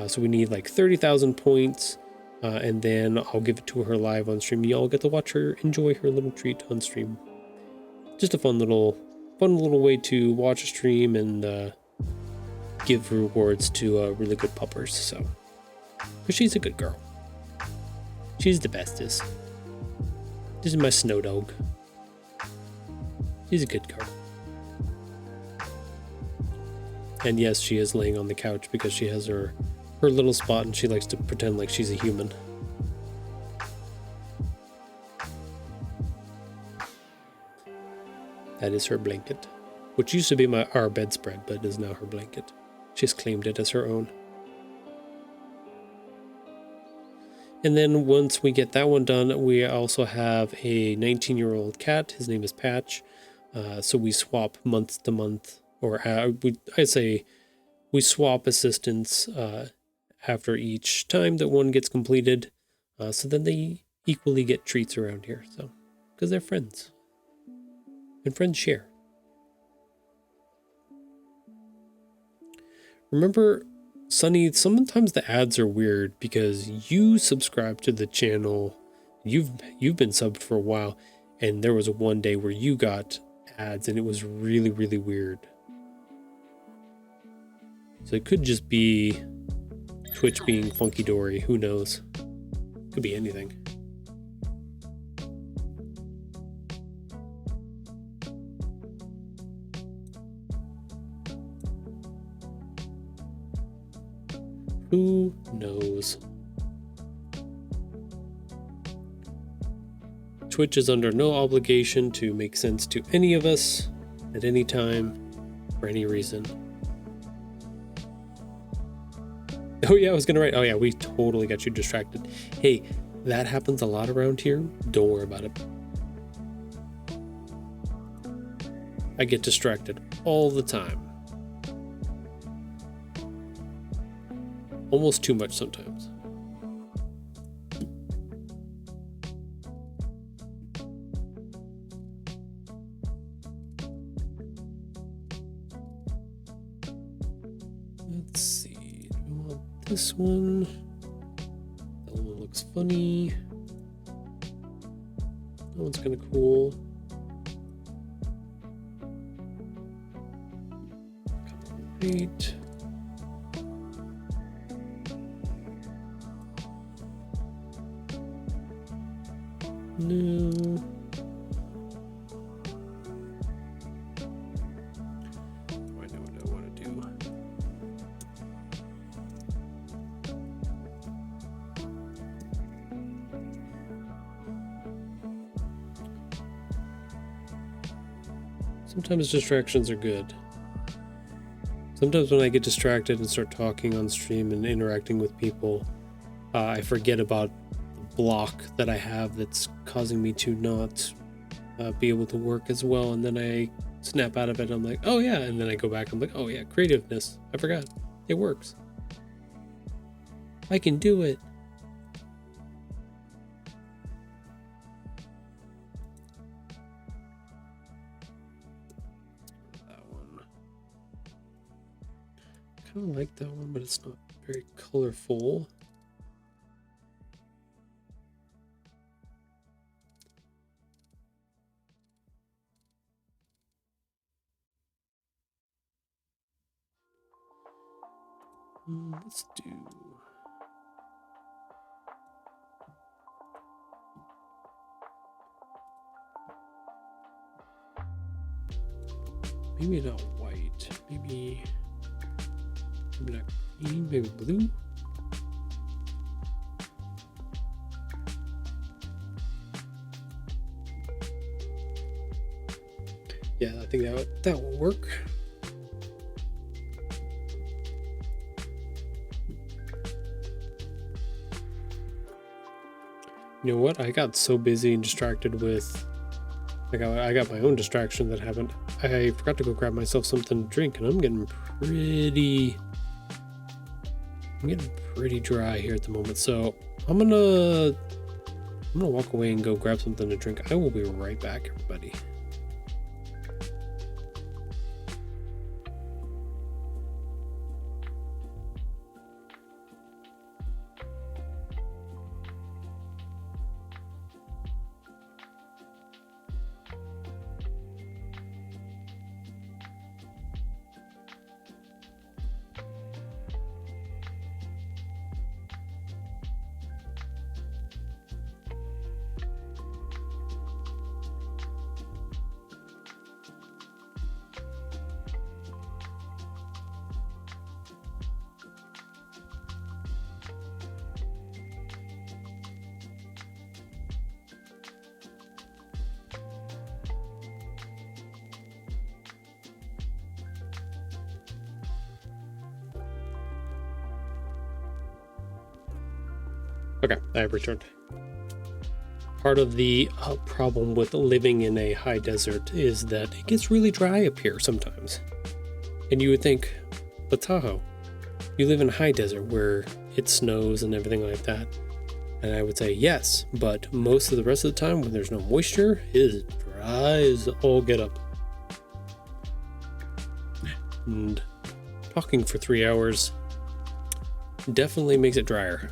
So we need like 30,000 points, and then I'll give it to her live on stream. Y'all get to watch her enjoy her little treat on stream. Just a fun little way to watch a stream and give rewards to really good puppers. So, but she's a good girl. She's the bestest. This is my snow dog. She's a good girl. And yes, she is laying on the couch because she has her little spot and she likes to pretend like she's a human. That is her blanket, which used to be our bedspread, but is now her blanket. She's claimed it as her own. And then once we get that one done, we also have a 19-year-old cat. His name is Patch. So we swap month to month, or I'd say we swap assistants after each time that one gets completed. So then they equally get treats around here. So, because they're friends. And friends share. Remember, Sunny, sometimes the ads are weird because you subscribe to the channel. You've been subbed for a while, and there was one day where you got ads and it was really, really weird. So it could just be Twitch being funky dory, who knows? Could be anything. Who knows? Twitch is under no obligation to make sense to any of us at any time for any reason. Oh yeah, I was gonna write. Oh yeah, we totally got you distracted. Hey, that happens a lot around here. Don't worry about it. I get distracted all the time. Almost too much sometimes. Let's see. Do we want this one? That one looks funny. That one's kind of cool. Great. No. I know what I want to do. Sometimes distractions are good. Sometimes when I get distracted and start talking on stream and interacting with people, I forget about the block that I have that's causing me to not be able to work as well. And then I snap out of it. I'm like, oh yeah. And then I go back. I'm like, oh yeah, creativeness. I forgot. It works. I can do it. I kind of like that one, but it's not very colorful. Let's do... maybe not white. Maybe not green. Maybe blue. Yeah, I think that will work. You know what? I got so busy and distracted with... I got my own distraction that happened. I forgot to go grab myself something to drink, and I'm getting pretty dry here at the moment. So I'm gonna walk away and go grab something to drink. I will be right back, everybody. Okay, I have returned. Part of the problem with living in a high desert is that it gets really dry up here sometimes. And you would think, but Tahoe, you live in a high desert where it snows and everything like that. And I would say yes, but most of the rest of the time when there's no moisture, it is dry as all get up. And talking for 3 hours definitely makes it drier.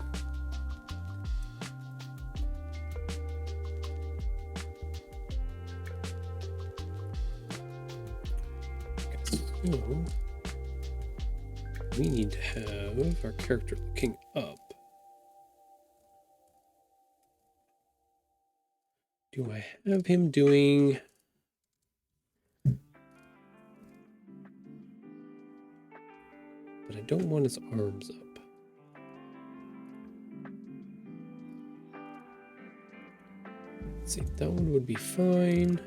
So we need to have our character looking up. Do I have him doing... but I don't want his arms up. Let's see, that one would be fine.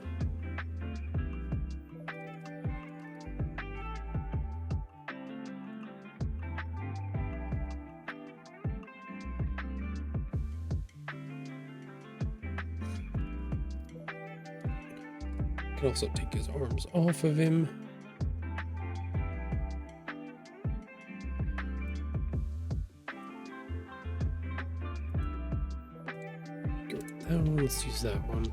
Can also take his arms off of him. Get rid of that one. Let's use that one.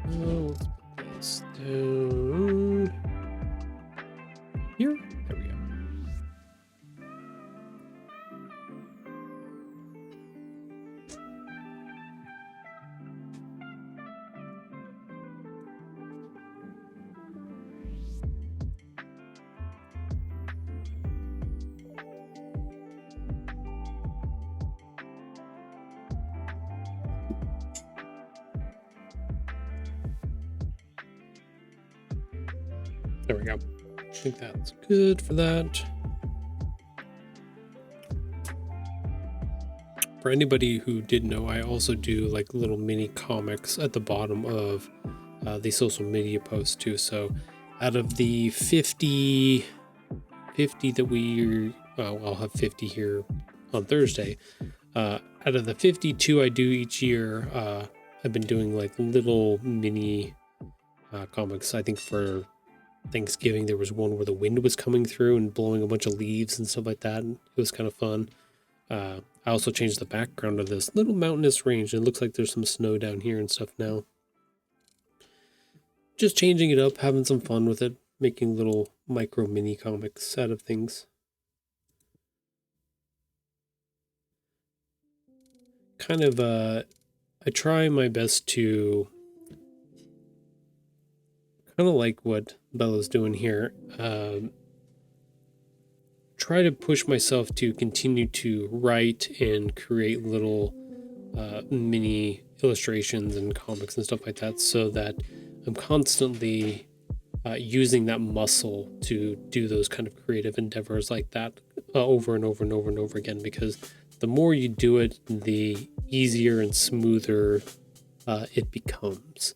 Let's put this down here. There we go. There we go. I think that's good for that. for anybody who didn't know, I also do like little mini comics at the bottom of the social media posts too. So out of the 50 that I'll have 50 here on Thursday. Out of the 52 I do each year, I've been doing like little mini comics. I think for Thanksgiving there was one where the wind was coming through and blowing a bunch of leaves and stuff like that, and it was kind of fun. I also changed the background of this little mountainous range. It looks like there's some snow down here and stuff now. Just changing it up, having some fun with it, making little micro mini comics out of things. Kind of, I try my best to kind of like what Bella's doing here. Try to push myself to continue to write and create little mini illustrations and comics and stuff like that, so that I'm constantly using that muscle to do those kind of creative endeavors like that over and over and over and over again, because the more you do it, the easier and smoother it becomes.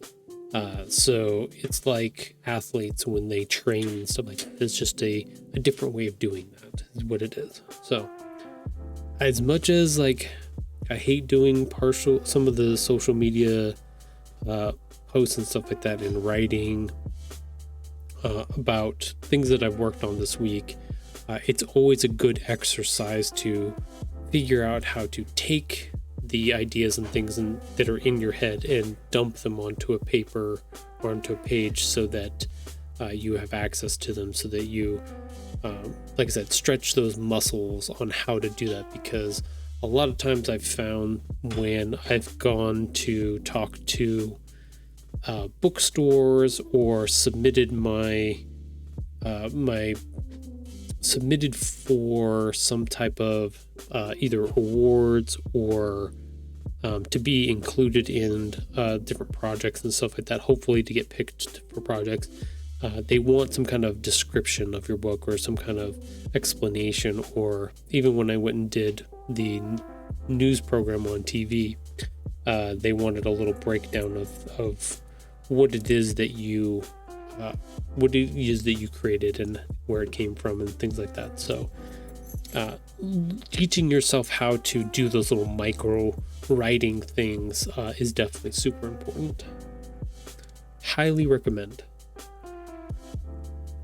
So it's like athletes when they train and stuff like that. It's just a different way of doing that is what it is. So as much as like I hate doing some of the social media posts and stuff like that, and writing about things that I've worked on this week, it's always a good exercise to figure out how to take the ideas and things that are in your head and dump them onto a paper or onto a page, so that you have access to them, so that you, like I said, stretch those muscles on how to do that. Because a lot of times I've found when I've gone to talk to bookstores or submitted submitted for some type of either awards or to be included in different projects and stuff like that, hopefully to get picked for projects, they want some kind of description of your book or some kind of explanation. Or even when I went and did the news program on TV, they wanted a little breakdown of what it is that you created and where it came from and things like that. So teaching yourself how to do those little micro writing things is definitely super important. Highly recommend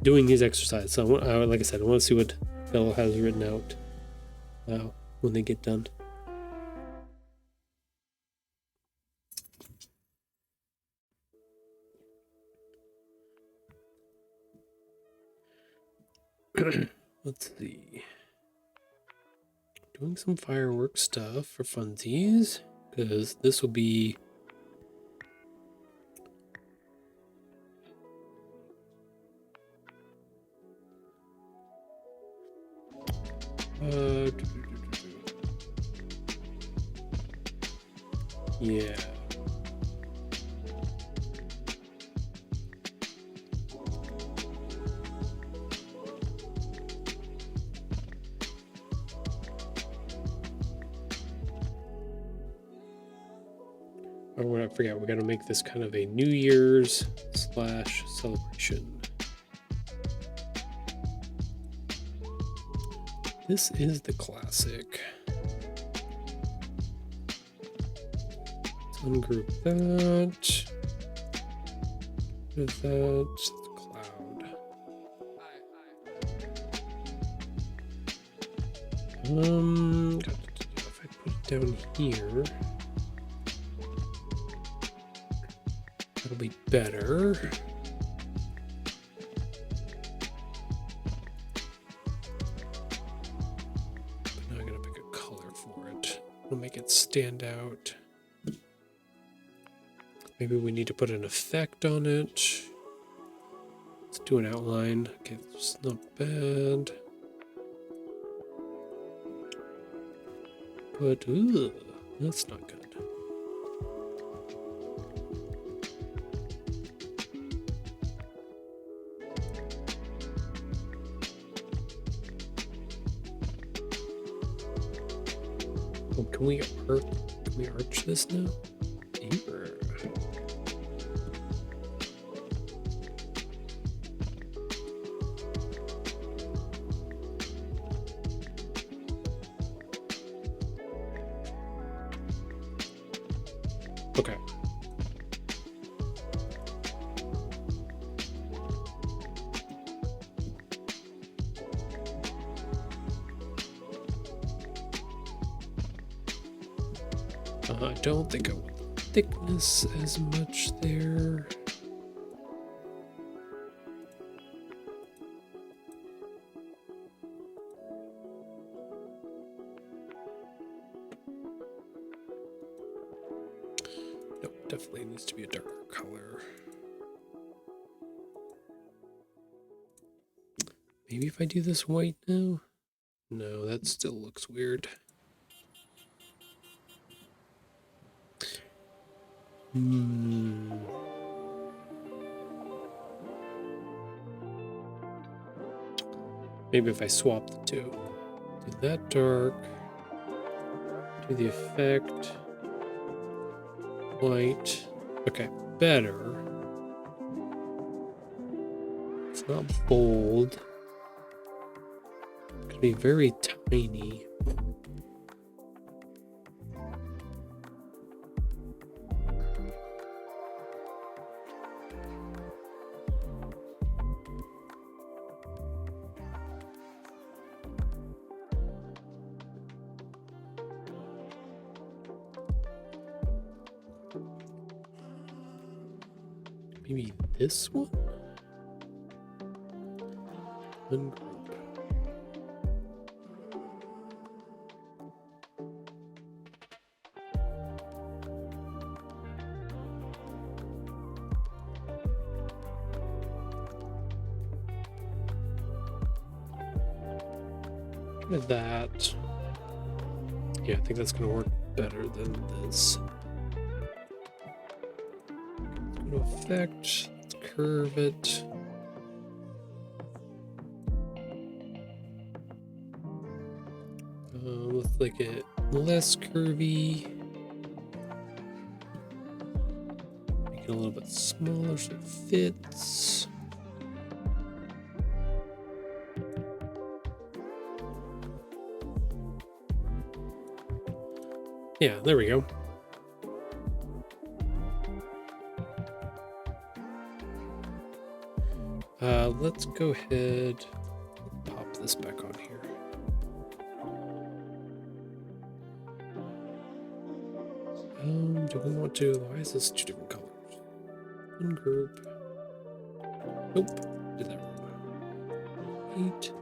doing these exercises. So like I said, I want to see what Bella has written out when they get done. Let's see. Doing some fireworks stuff for funsies, because this will be yeah. Or I forget, we're going to make this kind of a New Year's / celebration. This is the classic. Let's ungroup that. What is that? It's the cloud. If I put it down here, that'll be better. But now I'm gonna pick a color for it. It'll make it stand out. Maybe we need to put an effect on it. Let's do an outline. Okay, it's not bad. But, that's not good. Oh, can we arch this now? Here. Okay. I don't think I want the thickness as much there. Nope, definitely needs to be a darker color. Maybe if I do this white now? No, that still looks weird. Maybe if I swap the two. Do that dark. Do the effect. White. Okay, better. It's not bold. It could be very tiny. Maybe this one? Ungroup. Try that. Yeah, I think that's going to work better than this. Go to effect. Let's curve it. Let's make it less curvy. Make it a little bit smaller so it fits. Yeah, there we go. Let's go ahead and pop this back on here. Do we want to? Why is this two different colors? Ungroup. Nope, did that wrong. 8.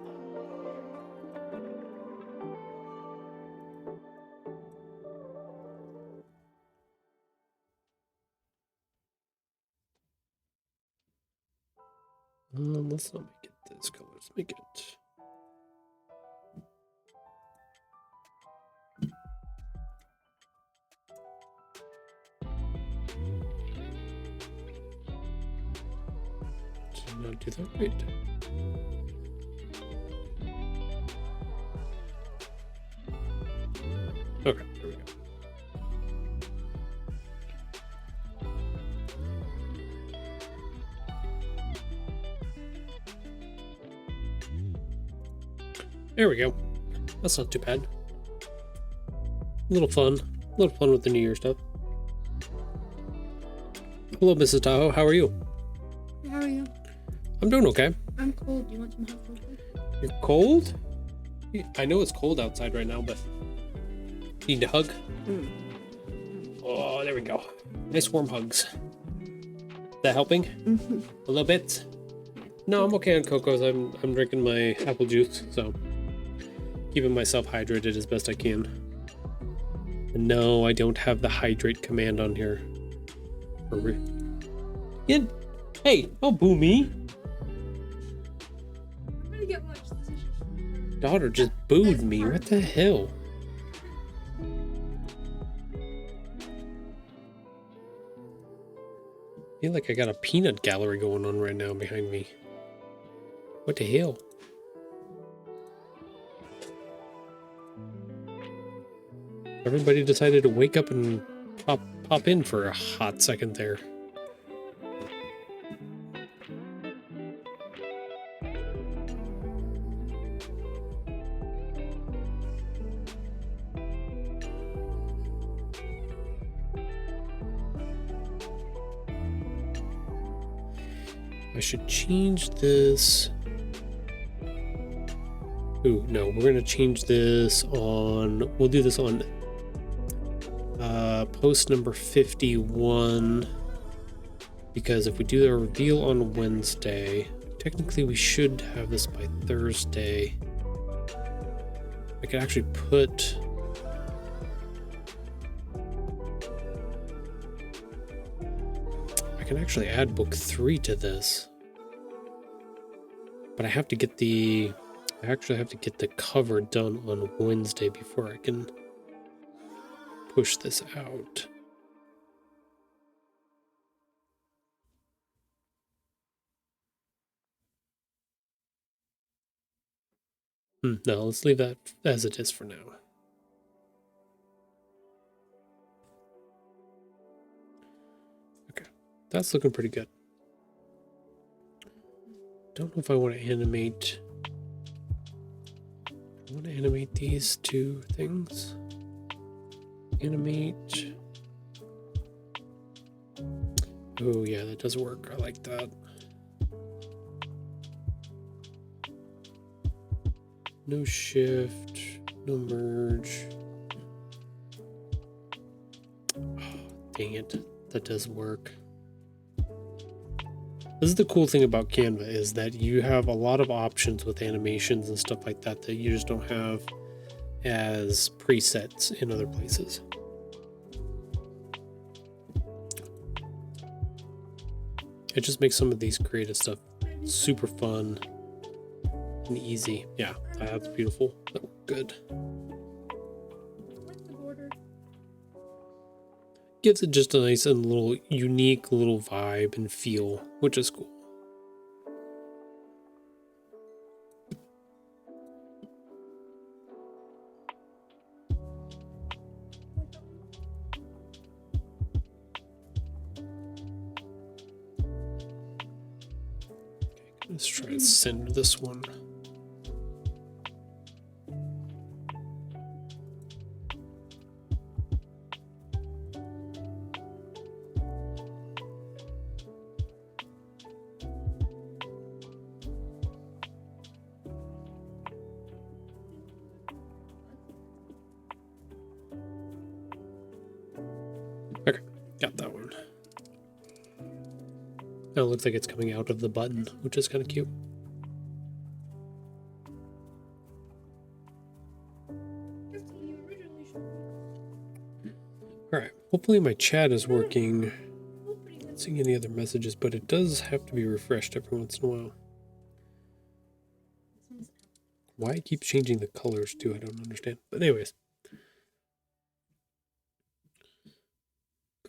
Let's not make it this color. Let's make it. Did not do that right. Okay, there we go. There we go. That's not too bad. A little fun with the New Year stuff. Hello, Mrs. Tahoe. How are you? How are you? I'm doing okay. I'm cold. Do you want some hot chocolate? You're cold? I know it's cold outside right now, but need to hug. Oh, there we go. Nice warm hugs. That helping? A little bit? No, I'm okay on Cocos. I'm drinking my apple juice, so keeping myself hydrated as best I can. And no, I don't have the hydrate command on here. Hey, don't boo me. I'm gonna get lunch. Daughter just booed me. What the hell? I feel like I got a peanut gallery going on right now behind me. What the hell? Everybody decided to wake up and pop in for a hot second there. I should change this. Ooh, no, we're going to change this on, we'll do this on post number 51, because if we do the reveal on Wednesday, technically we should have this by Thursday. I could actually put, I can actually add book 3 to this, but I have to get the, I actually have to get the cover done on Wednesday before I can push this out. No, let's leave that as it is for now. Okay, that's looking pretty good. Don't know if I want to animate. I want to animate these two things. Animate. Oh yeah, that does work. I like that. No shift, no merge. Oh, dang it, that does work. This is the cool thing about Canva, is that you have a lot of options with animations and stuff like that that you just don't have as presets in other places. It just makes some of these creative stuff super fun and easy. Yeah, that's beautiful. That worked good. What's the border? Gives it just a nice and little unique little vibe and feel, which is cool. Okay, let's try to center this one. Okay, got that one. Now it looks like it's coming out of the button, which is kind of cute. Alright, hopefully my chat is working. Not seeing any other messages, but it does have to be refreshed every once in a while. Why it keeps changing the colors too, I don't understand. But anyways.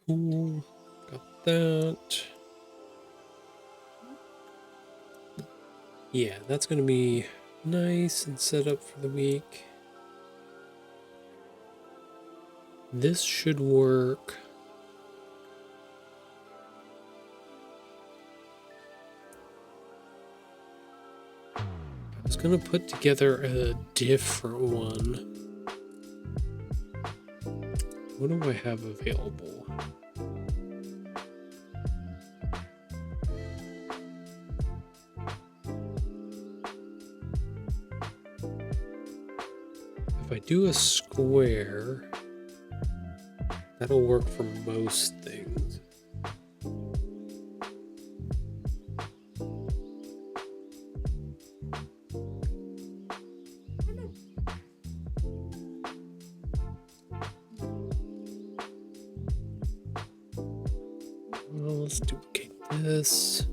Cool. Got that. Yeah, that's going to be nice and set up for the week. This should work. I was going to put together a different one. What do I have available? If I do a square, that'll work for most things. Well, let's duplicate this.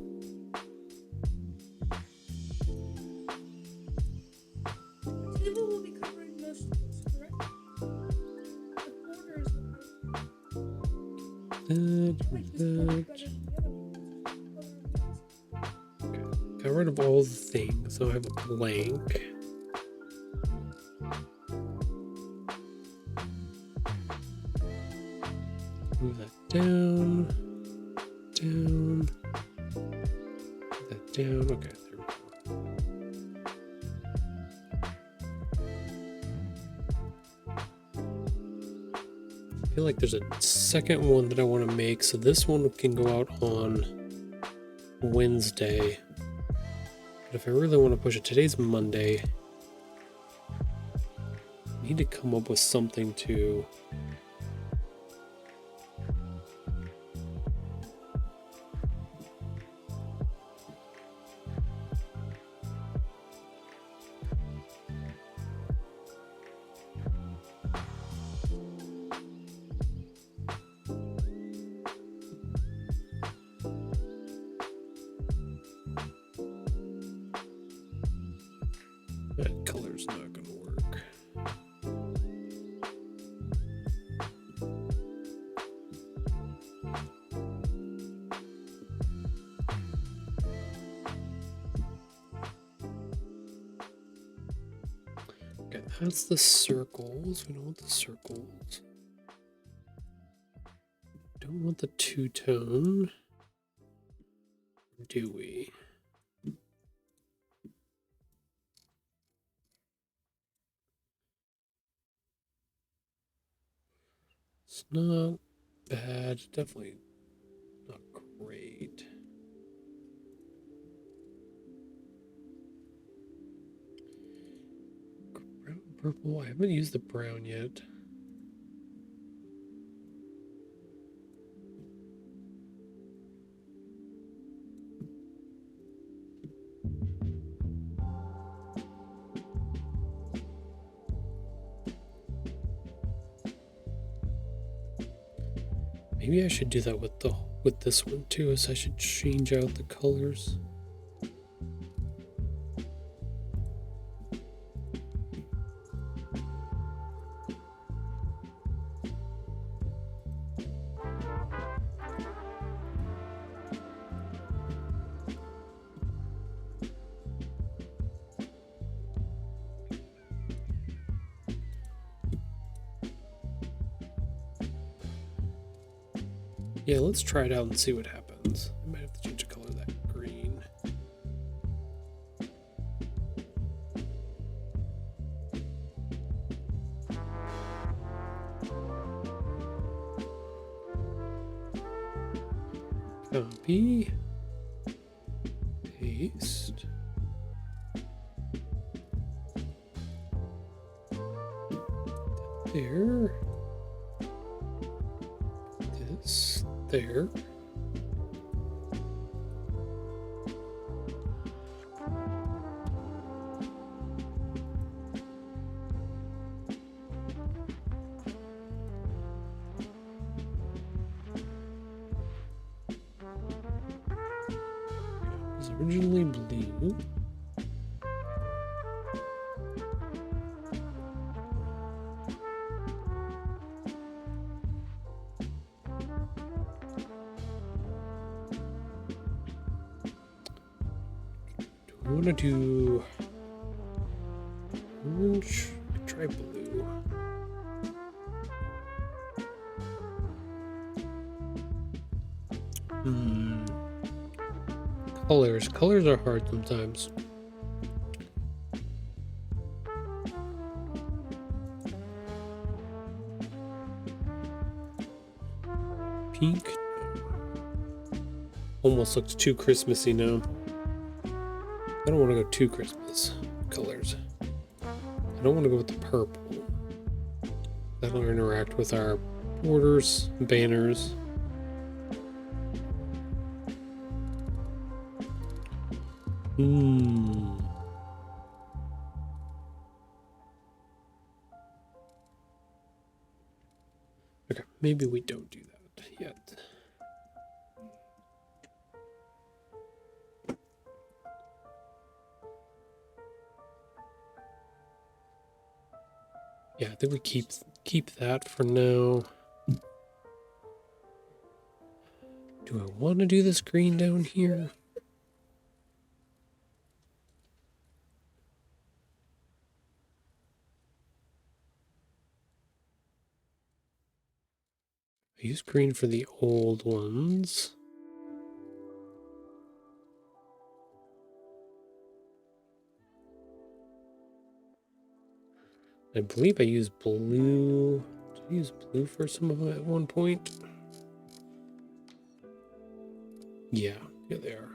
Table will be covering most of this, correct? The borders Okay, got rid of all the things, so I have a blank. down. Put that down. Okay, there we go. I feel like there's a second one that I want to make, so this one can go out on Wednesday. But if I really want to push it, today's Monday. I need to come up with something to... That color's not gonna work. Okay, that's the circles. We don't want the circles. Don't want the two-tone. Do we? It's not bad, definitely not great. Brown, purple, I haven't used the brown yet. Maybe I should do that with this one too, is I should change out the colors. Yeah, let's try it out and see what happens. I might have to change the color of that green. Copy. Paste. There. This. There. It was originally blue. I want to do orange. Try blue. Colors. Colors are hard sometimes. Pink. Almost looks too Christmassy now. I don't want to go too Christmas colors. I don't want to go with the purple. That'll interact with our borders, banners. Okay, maybe we don't do that yet. Yeah, I think we keep that for now. Do I want to do this green down here? I used green for the old ones. I believe I used blue. Did I use blue for some of them at one point? Yeah, yeah, they are.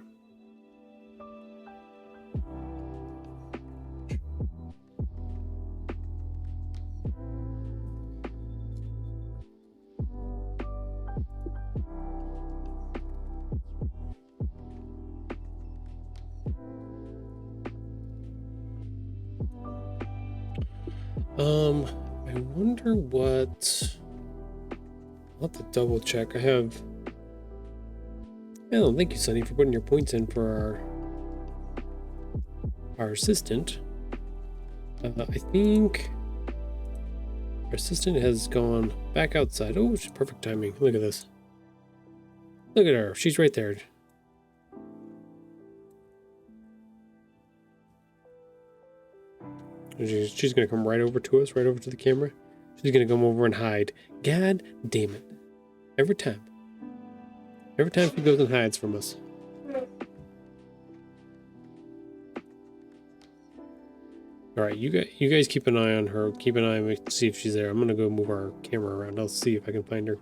I wonder what. I'll have to double check. I have. Oh, thank you, Sunny, for putting your points in for our assistant. I think our assistant has gone back outside. Oh, she's perfect timing. Look at this. Look at her. She's right there. She's going to come right over to us, right over to the camera. She's going to come over and hide. God damn it. Every time. Every time she goes and hides from us. Alright, you guys keep an eye on her. Keep an eye on me to see if she's there. I'm going to go move our camera around. I'll see if I can find her.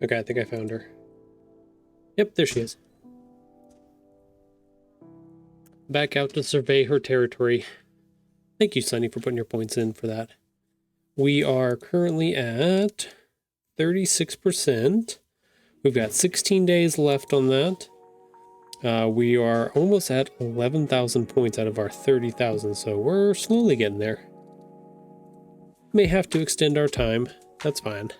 Okay, I think I found her. Yep, there she is. Back out to survey her territory. Thank you, Sunny, for putting your points in for that. We are currently at 36%. We've got 16 days left on that. We are almost at 11,000 points out of our 30,000, so we're slowly getting there. May have to extend our time. That's fine.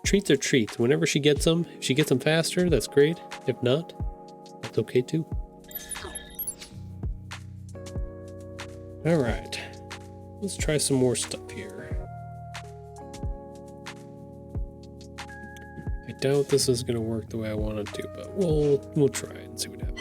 Treats are treats. Whenever she gets them, if she gets them faster, that's great. If not, that's okay too. All right, let's try some more stuff here. I doubt this is going to work the way I want it to, but we'll try and see what happens.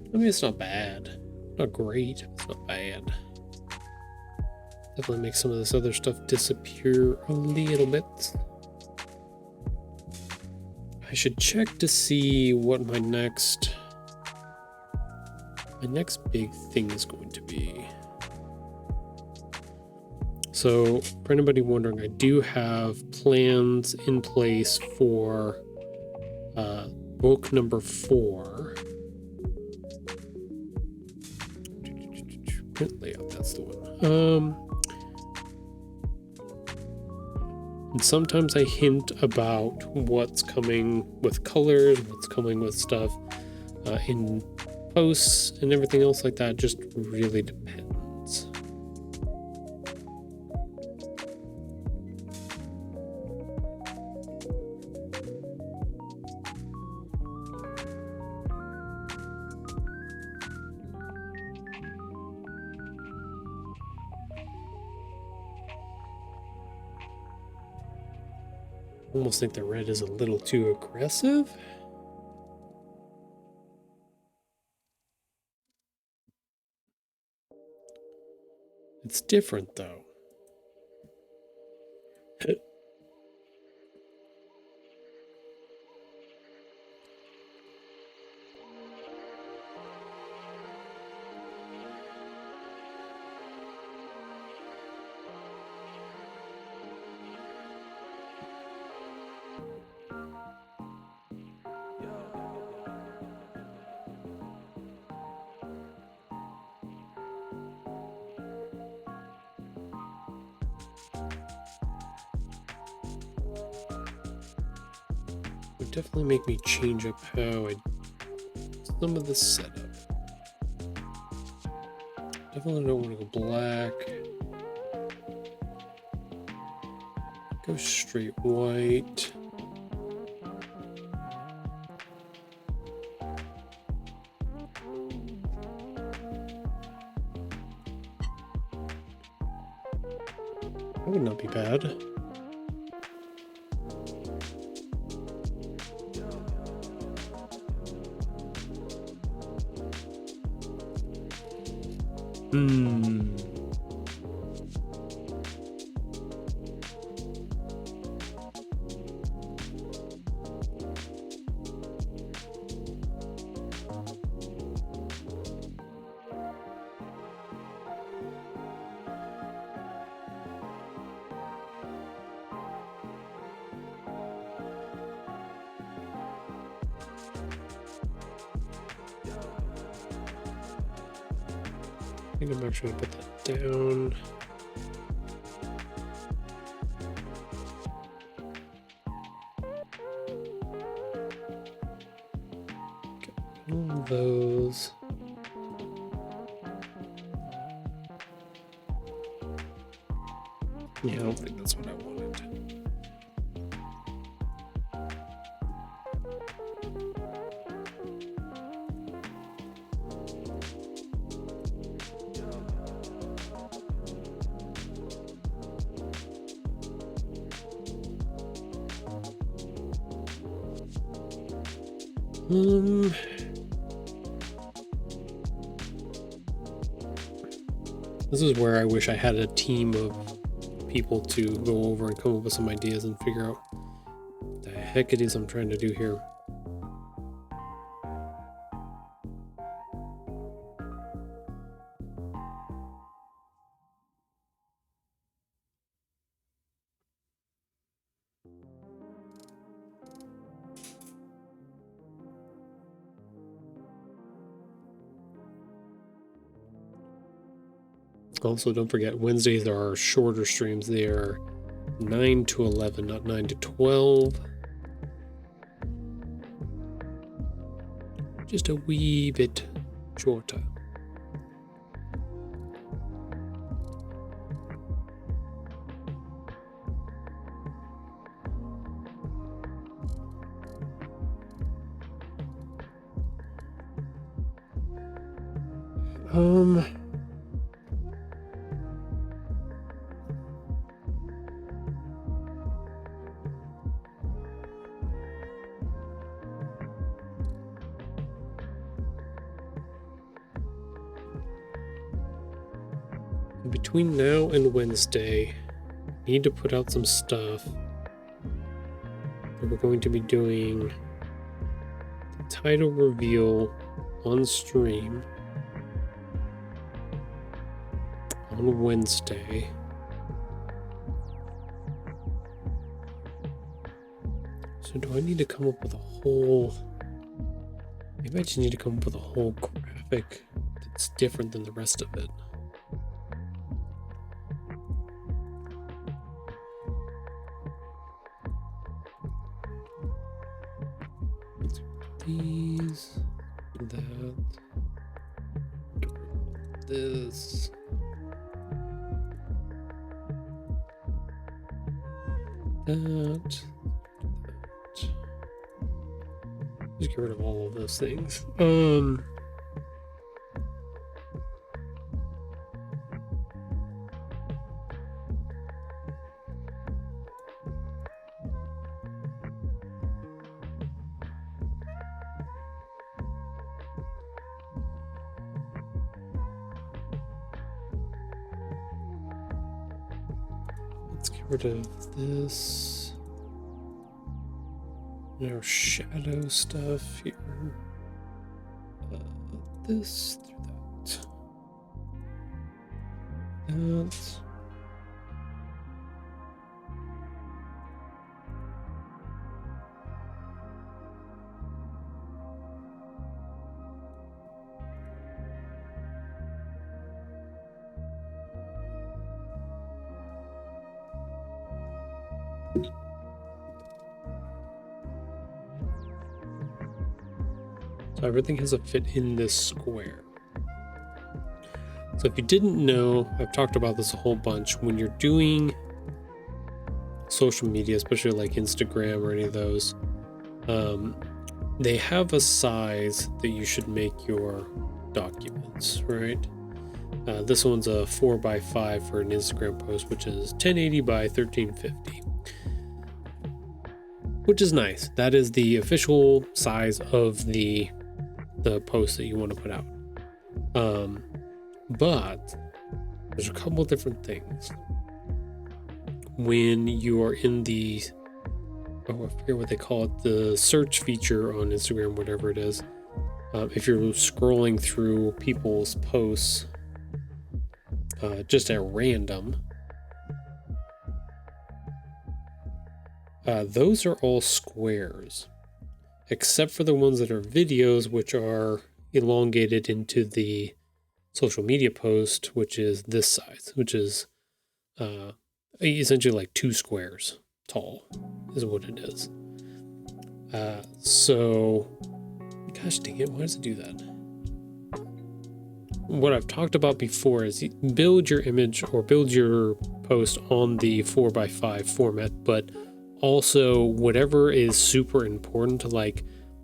I mean, it's not bad. Not great. It's not bad. Definitely make some of this other stuff disappear a little bit. I should check to see what my next big thing is going to be. So, for anybody wondering, I do have plans in place for book number 4. Print layout, that's the one. And sometimes I hint about what's coming with colors, what's coming with stuff in posts and everything else like that. Just really depends. Almost think the red is a little too aggressive. It's different though. definitely make me change up how I some of the setup. Definitely don't want to go black. Go straight white. That would not be bad. I think I'm actually gonna put that down. All those. Yeah, I don't think that's what I wanted. This is where I wish I had a team of people to go over and come up with some ideas and figure out what the heck it is I'm trying to do here. Also, don't forget, Wednesdays are our shorter streams. They are 9 to 11, not 9 to 12. Just a wee bit shorter. Between now and Wednesday, I need to put out some stuff that we're going to be doing the title reveal on stream on Wednesday. So do I need to come up with a whole... Maybe I just need to come up with a whole graphic that's different than the rest of it. These, that, this, that. Just get rid of all of those things. Let's get rid of this. No shadow stuff here. This through that. That. So everything has to fit in this square. So if you didn't know, I've talked about this a whole bunch. When you're doing social media, especially like Instagram or any of those, they have a size that you should make your documents, right? This one's a 4x5 for an Instagram post, which is 1080 by 1350, which is nice. That is the official size of the post that you want to put out. But there's a couple different things. When you are in the, I forget what they call it, the search feature on Instagram, whatever it is, if you're scrolling through people's posts just at random, those are all squares, except for the ones that are videos, which are elongated into the social media post, which is this size, which is essentially like 2 squares tall is what it is. So gosh dang it, why does it do that? What I've talked about before is build your image or build your post on the 4x5 format, but also whatever is super important, like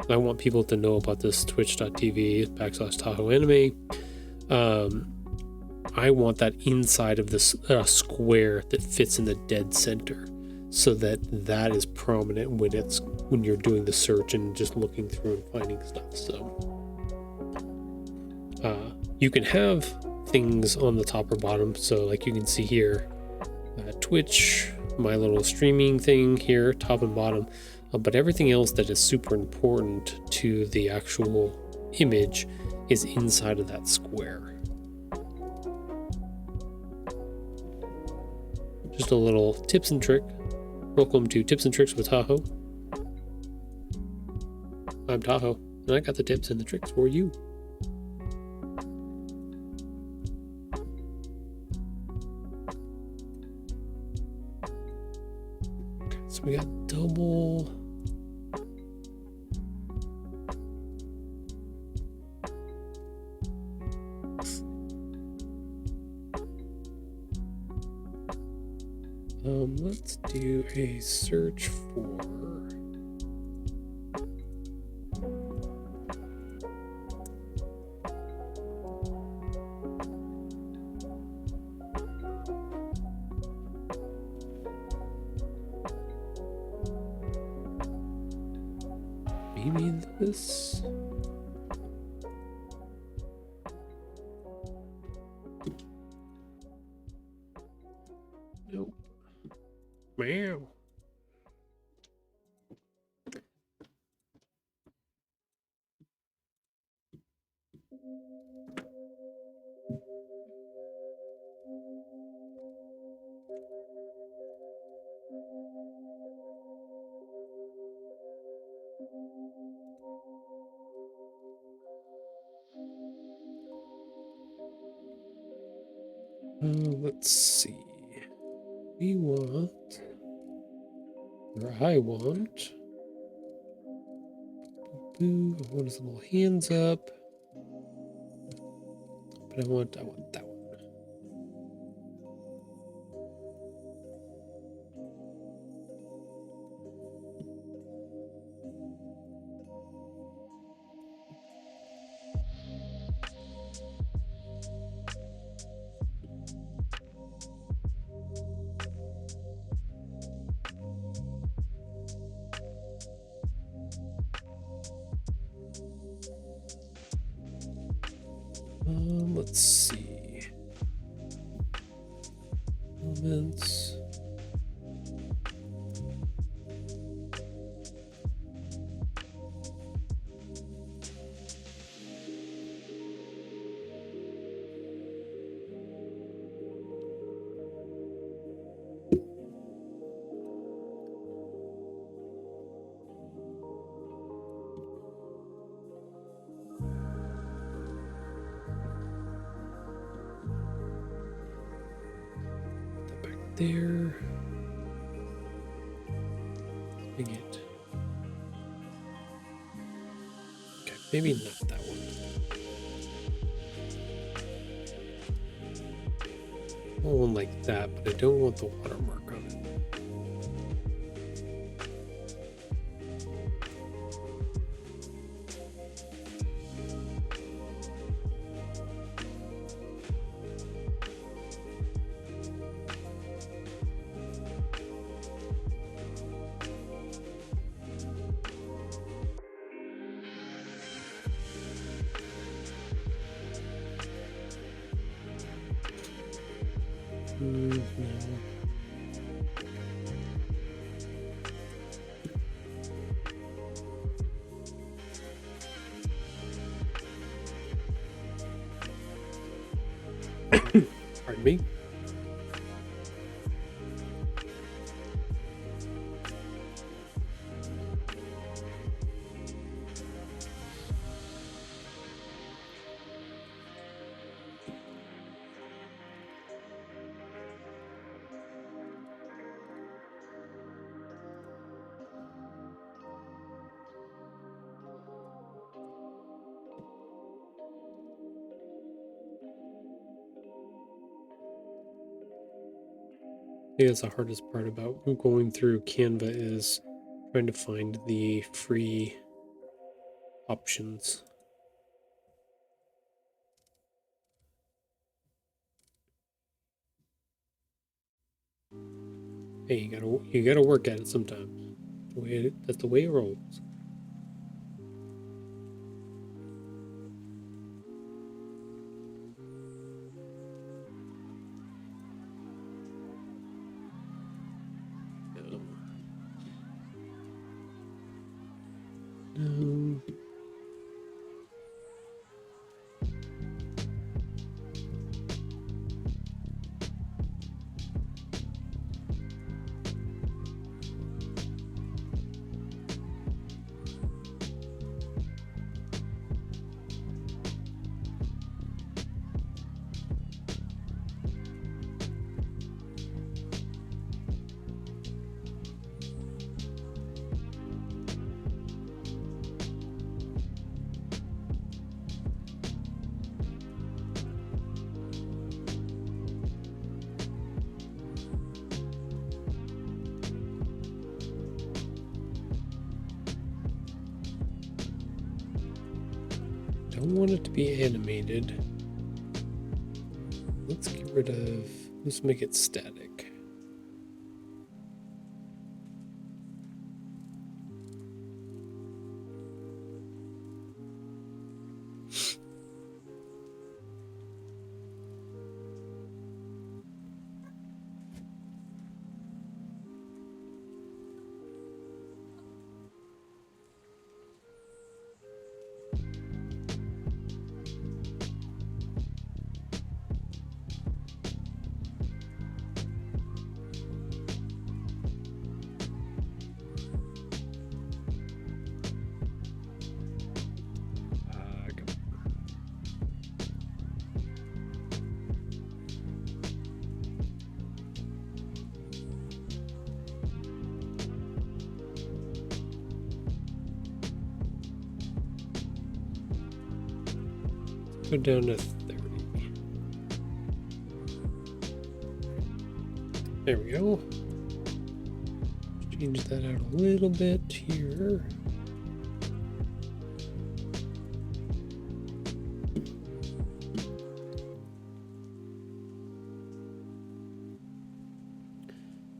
I want people to know about this twitch.tv/Tahoe anime. I want that inside of this square that fits in the dead center, so that is prominent when you're doing the search and just looking through and finding stuff. So you can have things on the top or bottom. So like you can see here, Twitch, my little streaming thing here, top and bottom. But everything else that is super important to the actual image is inside of that square. Just a little tips and trick. Welcome to Tips and Tricks with Tahoe. I'm Tahoe, and I got the tips and the tricks for you. So we got double. Let's do a search for maybe this. Nope. Meow. Let's see. We want, or I want, I want his little hands up, but I want that one. Let's see. Moments. There. Dang it. Okay. Maybe not that one. I want one like that, but I don't want the watermark on it. No. Pardon me. I think that's the hardest part about going through Canva is trying to find the free options. Hey, you gotta work at it sometimes. That's the way it rolls. No. Don't want it to be animated. Let's make it static. Go down to 30. There we go. Change that out a little bit here.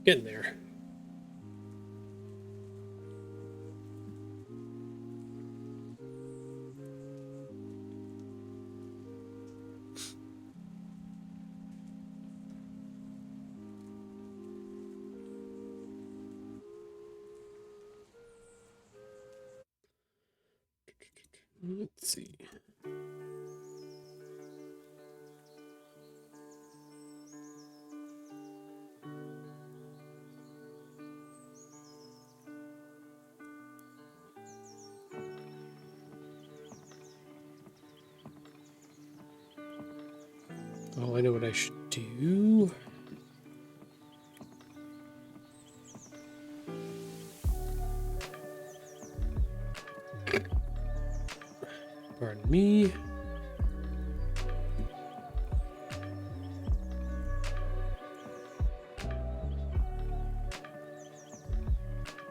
Getting there. Let's see. Oh, I know what I should do.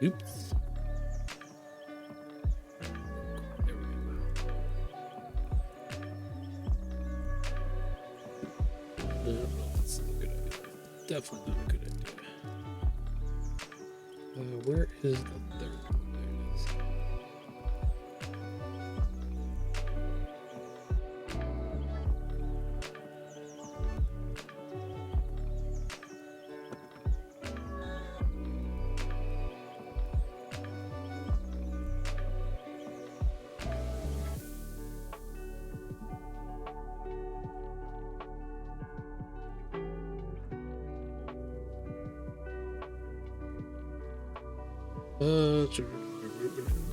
Oops. There we go. No, that's not a good idea. Definitely not a good idea. Where is the third one?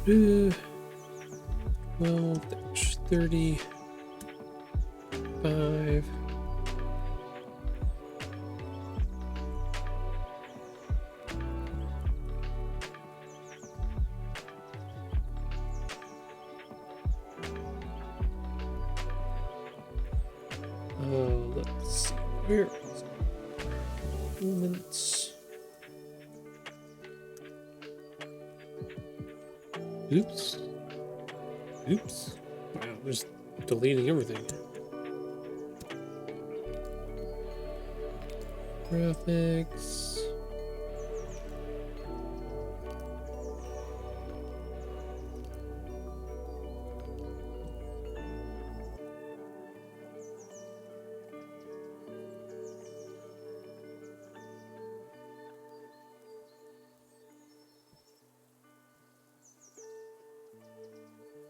There it is. Well, there's 35. Let's see, where is it? Movements. Oops. Oops. Wow, just deleting everything. Graphics.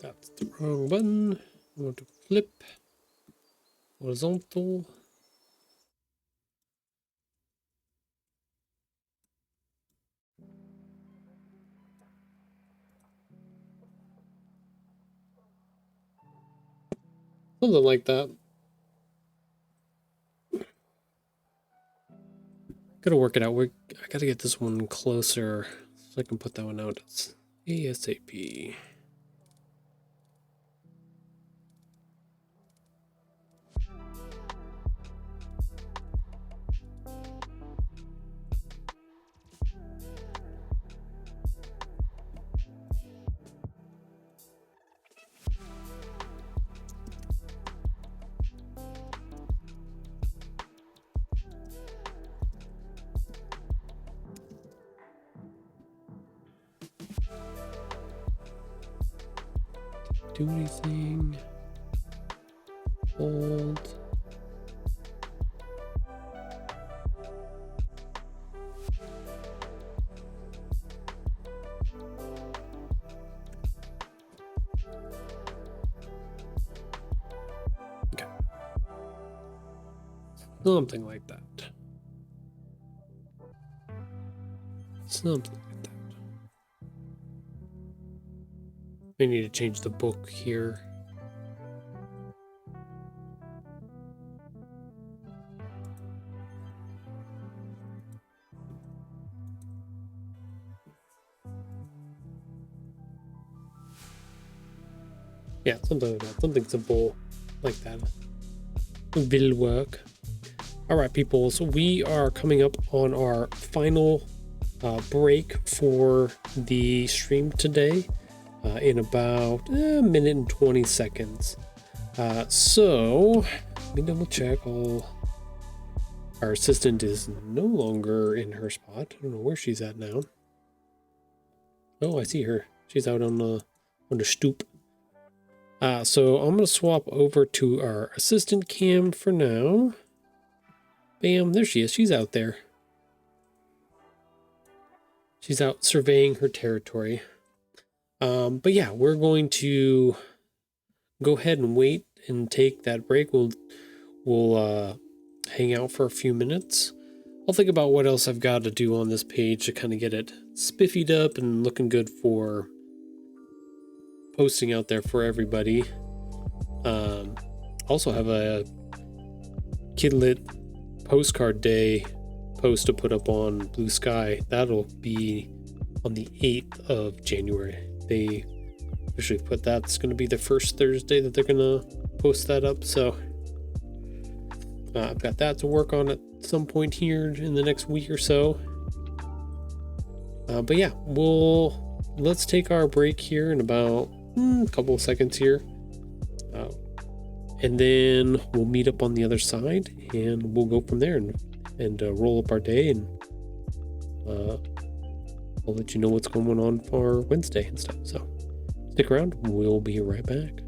That's the wrong button. I want to flip. Horizontal. Something like that. Gotta work it out. I gotta get this one closer so I can put that one out ASAP. Do anything. Hold. Okay. Something like that. Something like that. I need to change the book here. Yeah, something like that. Something simple like that will work. All right, people. So we are coming up on our final break for the stream today in about a minute and 20 seconds. So let me double check. Our assistant is no longer in her spot. I don't know where she's at now. Oh, I see her. She's out on the stoop. So I'm gonna swap over to our assistant cam for now. Bam, there she is. She's out there. She's out surveying her territory. But yeah, we're going to go ahead and wait and take that break. We'll hang out for a few minutes. I'll think about what else I've got to do on this page to kind of get it spiffied up and looking good for posting out there for everybody. Also have a Kidlit postcard day post to put up on Blue Sky. That'll be on the 8th of January. They officially put that's going to be the first Thursday that they're going to post that up. So I've got that to work on at some point here in the next week or so. But yeah, let's take our break here in about a couple of seconds here. And then we'll meet up on the other side and we'll go from there and roll up our day, and I'll let you know what's going on for Wednesday and stuff. So stick around. We'll be right back.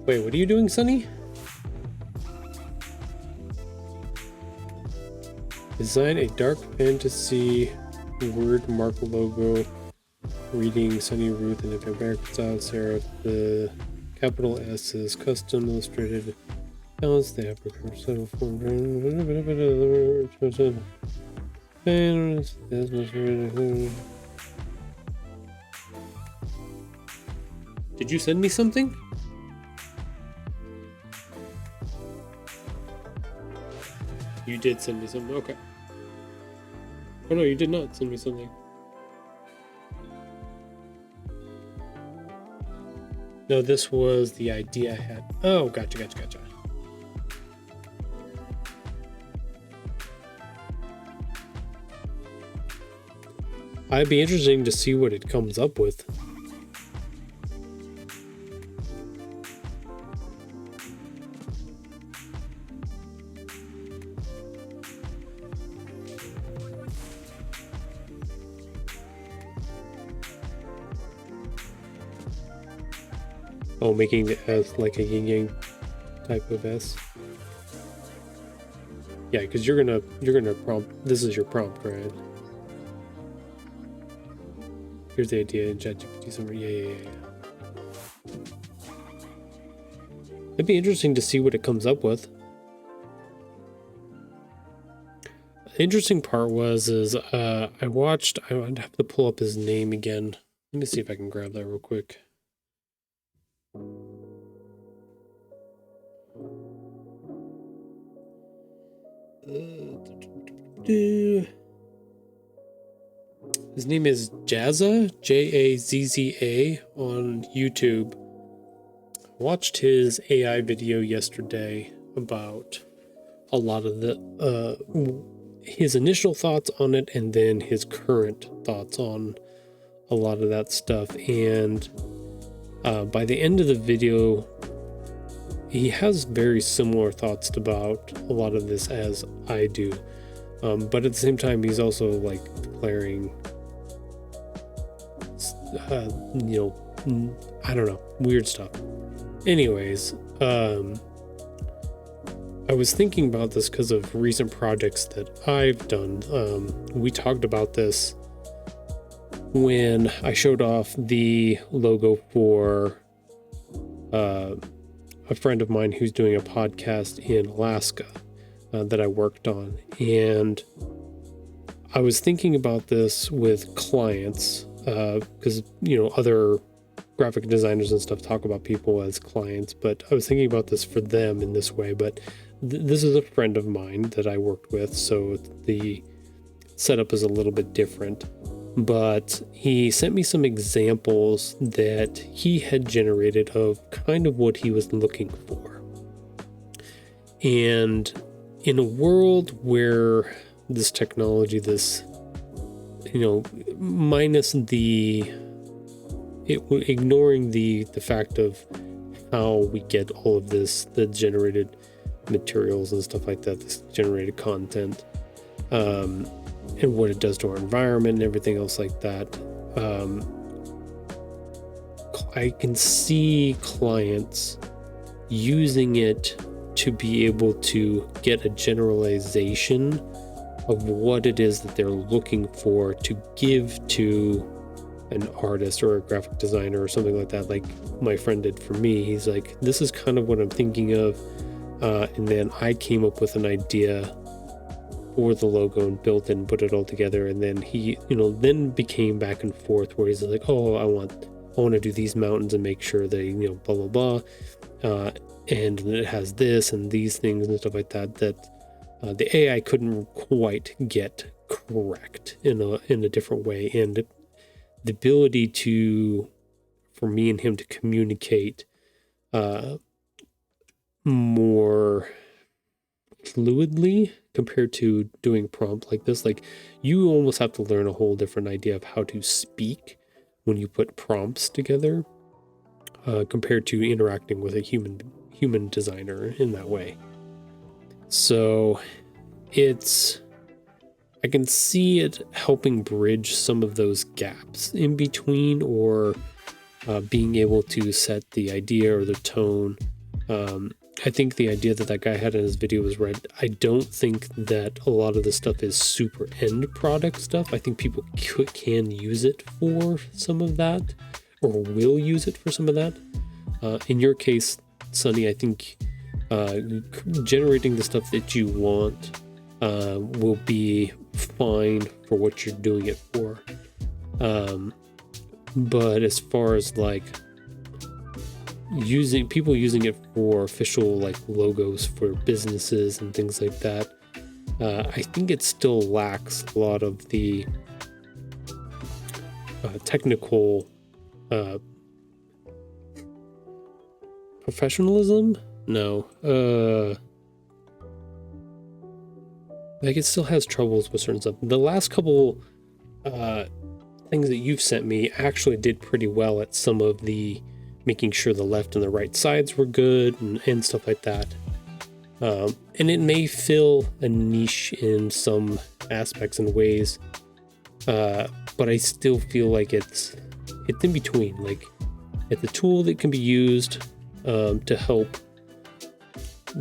Wait, what are you doing, Sunny? Design a dark fantasy word mark logo reading Sunny Ruth, and if American style Sarah, the capital S is custom illustrated. Balance the aperture subtle form. Did you send me something? You did send me something, okay. Oh no, you did not send me something. No, this was the idea I had. Oh, gotcha. I'd be interesting to see what it comes up with. Oh, making the S like a yin yang type of S. Yeah, because you're gonna prompt. This is your prompt, right? Here's the idea in ChatGPT summary. Yeah. It'd be interesting to see what it comes up with. The interesting part was I would have to pull up his name again. Let me see if I can grab that real quick. His name is Jazza, Jazza, on YouTube. I watched his AI video yesterday about a lot of the his initial thoughts on it, and then his current thoughts on a lot of that stuff. And by the end of the video, he has very similar thoughts about a lot of this as I do. But at the same time, he's also like declaring, I don't know, weird stuff. Anyways, I was thinking about this because of recent projects that I've done. We talked about this when I showed off the logo for a friend of mine who's doing a podcast in Alaska that I worked on. And I was thinking about this with clients because, other graphic designers and stuff talk about people as clients, but I was thinking about this for them in this way. But this is a friend of mine that I worked with, so the setup is a little bit different. But he sent me some examples that he had generated of kind of what he was looking for. And in a world where this technology, minus ignoring the fact of how we get all of this, the generated materials and stuff like that, this generated content, and what it does to our environment and everything else like that. I can see clients using it to be able to get a generalization of what it is that they're looking for to give to an artist or a graphic designer or something like that, like my friend did for me. He's like, this is kind of what I'm thinking of, and then I came up with an idea for the logo and built it and put it all together. And then he then became back and forth where he's like, oh, I want to do these mountains and make sure they blah blah blah, and it has this and these things and stuff like that the AI couldn't quite get correct in a different way. And the ability for me and him to communicate more fluidly compared to doing prompt like this, like you almost have to learn a whole different idea of how to speak when you put prompts together, compared to interacting with a human designer in that way. So I can see it helping bridge some of those gaps in between, or being able to set the idea or the tone. I think the idea that guy had in his video was right. I don't think that a lot of the stuff is super end product stuff. I think people can use it for some of that, or will use it for some of that. In your case, Sonny, I think generating the stuff that you want will be fine for what you're doing it for. But as far as like people using it for official like logos for businesses and things like that, I think it still lacks a lot of the technical professionalism. No, like it still has troubles with certain stuff. The last couple things that you've sent me actually did pretty well at some of the making sure the left and the right sides were good and stuff like that. And it may fill a niche in some aspects and ways, but I still feel like it's in between. Like it's a tool that can be used to help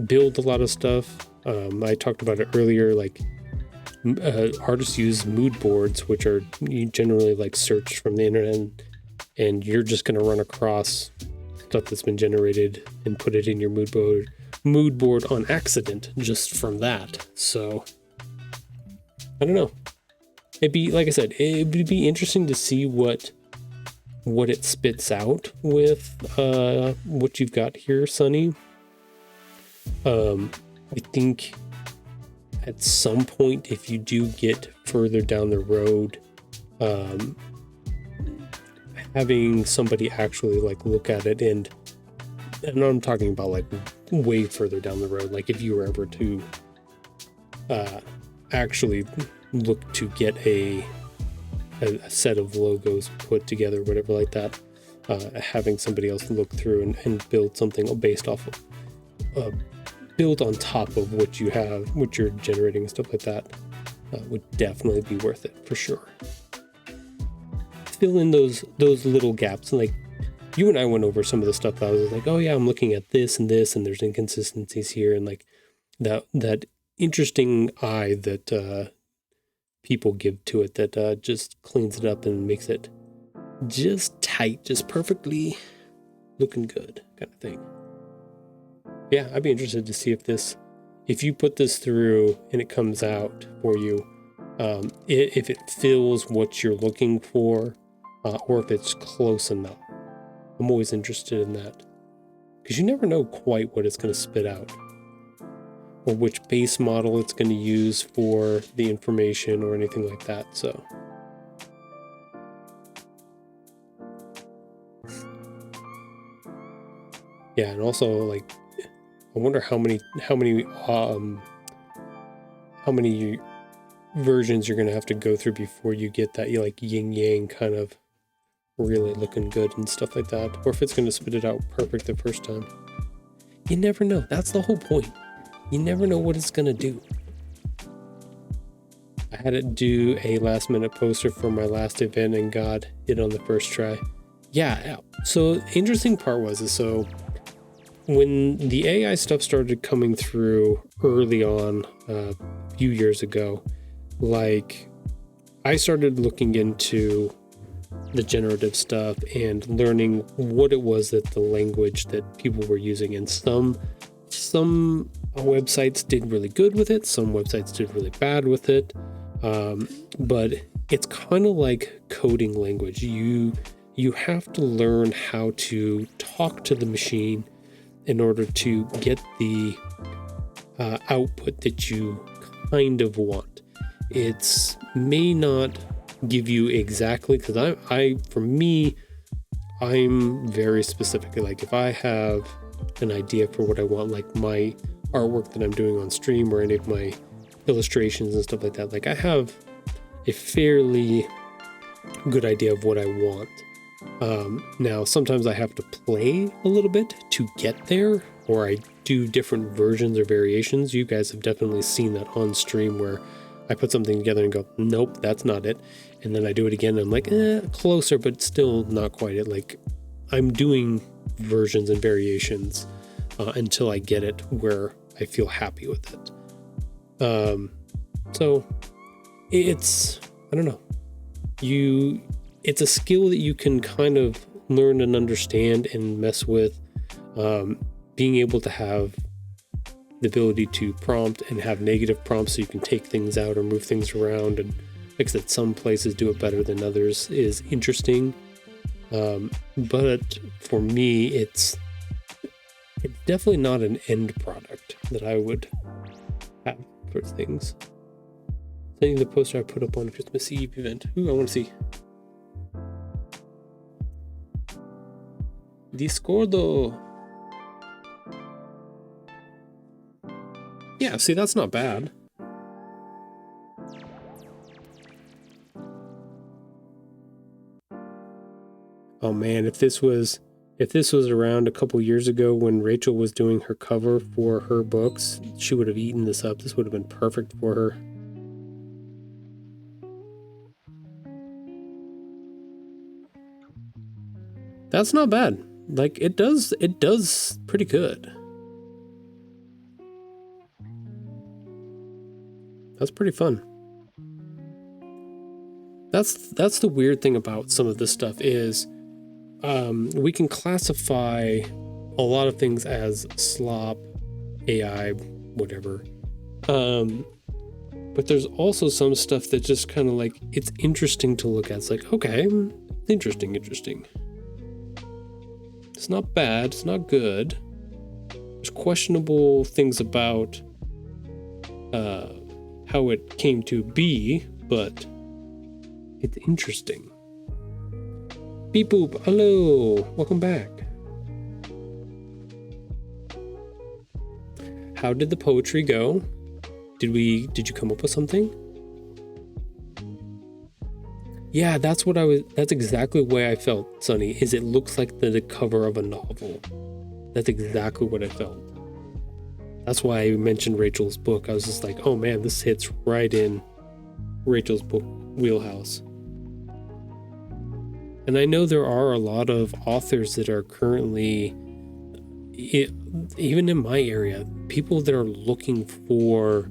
build a lot of stuff. I talked about it earlier, like artists use mood boards, which are generally like searched from the internet, and you're just going to run across stuff that's been generated and put it in your mood board on accident just from that. So I don't know. It'd be, like I said, it would be interesting to see what it spits out with what you've got here, Sonny. I think at some point, if you do get further down the road, having somebody actually like look at it, and I'm talking about like way further down the road, like if you were ever to actually look to get a set of logos put together, whatever like that, having somebody else look through and build something based off of build on top of what you have, what you're generating and stuff like that, would definitely be worth it for sure. Fill in those little gaps. Like you and I went over some of the stuff that I was like, oh yeah, I'm looking at this and this, and there's inconsistencies here, and like that interesting eye that people give to it that just cleans it up and makes it just tight, just perfectly looking good kind of thing. Yeah, I'd be interested to see if you put this through and it comes out for you, if it fills what you're looking for, or if it's close enough. I'm always interested in that, because you never know quite what it's going to spit out, or which base model it's going to use for the information or anything like that. So yeah, and also like I wonder how many versions you're going to have to go through before you get that like yin yang kind of really looking good and stuff like that, or if it's going to spit it out perfect the first time. You never know. That's the whole point. You never know what it's going to do. I had it do a last minute poster for my last event and got it on the first try. Yeah. So the interesting part was, so when the AI stuff started coming through early on, a few years ago, like I started looking into the generative stuff and learning what it was that the language that people were using. And some websites did really good with it. Some websites did really bad with it. But it's kind of like coding language. You have to learn how to talk to the machine in order to get the output that you kind of want. It's may not give you exactly, because I'm very specific. Like if I have an idea for what I want, like my artwork that I'm doing on stream or any of my illustrations and stuff like that, like I have a fairly good idea of what I want. Now sometimes I have to play a little bit to get there, or I do different versions or variations. You guys have definitely seen that on stream where I put something together and go, nope, that's not it. And then I do it again and I'm like, closer, but still not quite it. Like I'm doing versions and variations until I get it where I feel happy with it. So it's, I don't know, it's a skill that you can kind of learn and understand and mess with. Being able to have the ability to prompt and have negative prompts so you can take things out or move things around, and like I said, some places do it better than others, is interesting. But for me, it's definitely not an end product that I would have for things. I think the poster I put up on Christmas Eve event. Ooh, I want to see. Discordo. Yeah, see, that's not bad. Oh man, if this was around a couple years ago when Rachel was doing her cover for her books, she would have eaten this up. This would have been perfect for her. That's not bad. Like it does pretty good. That's pretty fun. That's the weird thing about some of this stuff is we can classify a lot of things as slop, AI, whatever. But there's also some stuff that just kind of like, it's interesting to look at. It's like, okay, interesting. It's not bad, it's not good. There's questionable things about how it came to be, but it's interesting. Beep boop, hello, welcome back. How did the poetry go? Did you come up with something? Yeah, that's exactly the way I felt, Sonny, is it looks like the cover of a novel. That's exactly what I felt. That's why I mentioned Rachel's book. I was just like, oh man, this hits right in Rachel's book wheelhouse. And I know there are a lot of authors that are currently, even in my area, people that are looking for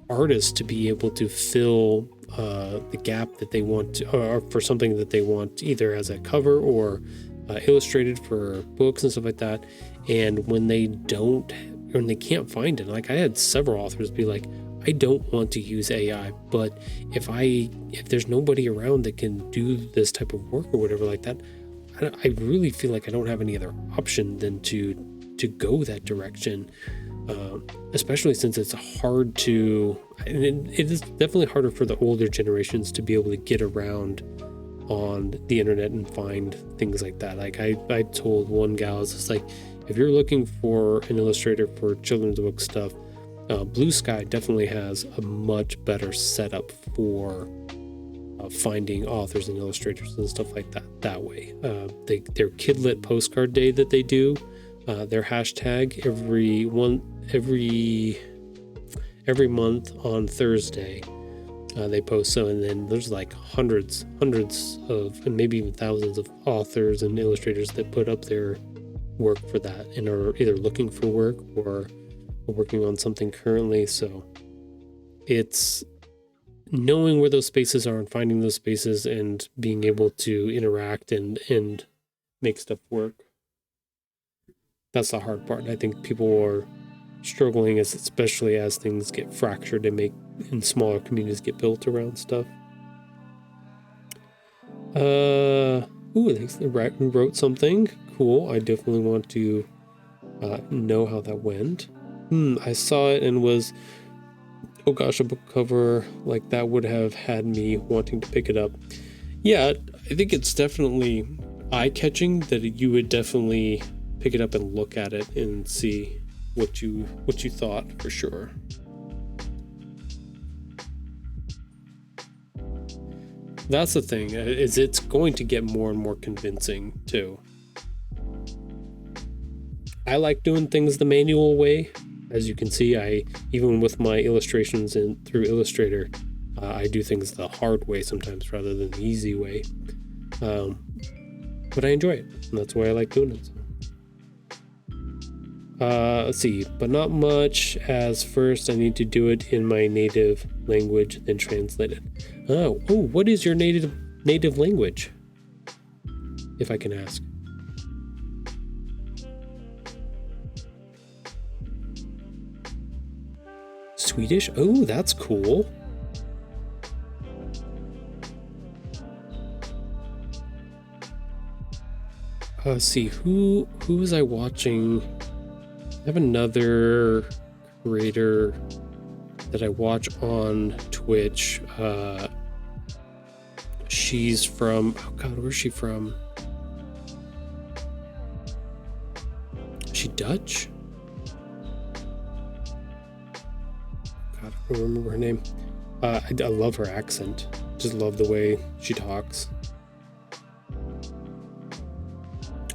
artists to be able to fill the gap that they want to, or for something that they want, either as a cover or illustrated for books and stuff like that. And when they can't find it, like I had several authors be like, I don't want to use AI, but if there's nobody around that can do this type of work or whatever like that, I really feel like I don't have any other option than to go that direction. Especially since it's hard to, and it is definitely harder for the older generations to be able to get around on the internet and find things like that. Like I told one gal, it's just like, if you're looking for an illustrator for children's book stuff, Blue Sky definitely has a much better setup for finding authors and illustrators and stuff like that way. Their Kidlit postcard day that they do, their hashtag every month on Thursday, they post. So, and then there's like hundreds of, and maybe even thousands of authors and illustrators that put up their work for that and are either looking for work or working on something currently. So it's knowing where those spaces are and finding those spaces and being able to interact and make stuff work. That's the hard part. I think people are struggling, especially as things get fractured and smaller communities get built around stuff. They wrote something cool. I definitely want to know how that went. I saw it and was, oh gosh, a book cover like that would have had me wanting to pick it up. Yeah, I think it's definitely eye-catching that you would definitely pick it up and look at it and see what you thought, for sure. That's the thing, is it's going to get more and more convincing too. I like doing things the manual way. As you can see, even with my illustrations through Illustrator, I do things the hard way sometimes rather than the easy way. But I enjoy it, and that's why I like doing it. Let's see, but not much, as first I need to do it in my native language, then translate it. Oh, what is your native language? If I can ask. Swedish? Oh, that's cool. Let's see, who was I watching? I have another creator that I watch on Twitch. She's from, oh god, where's she from? Is she Dutch? God, I don't remember her name. I love her accent. Just love the way she talks.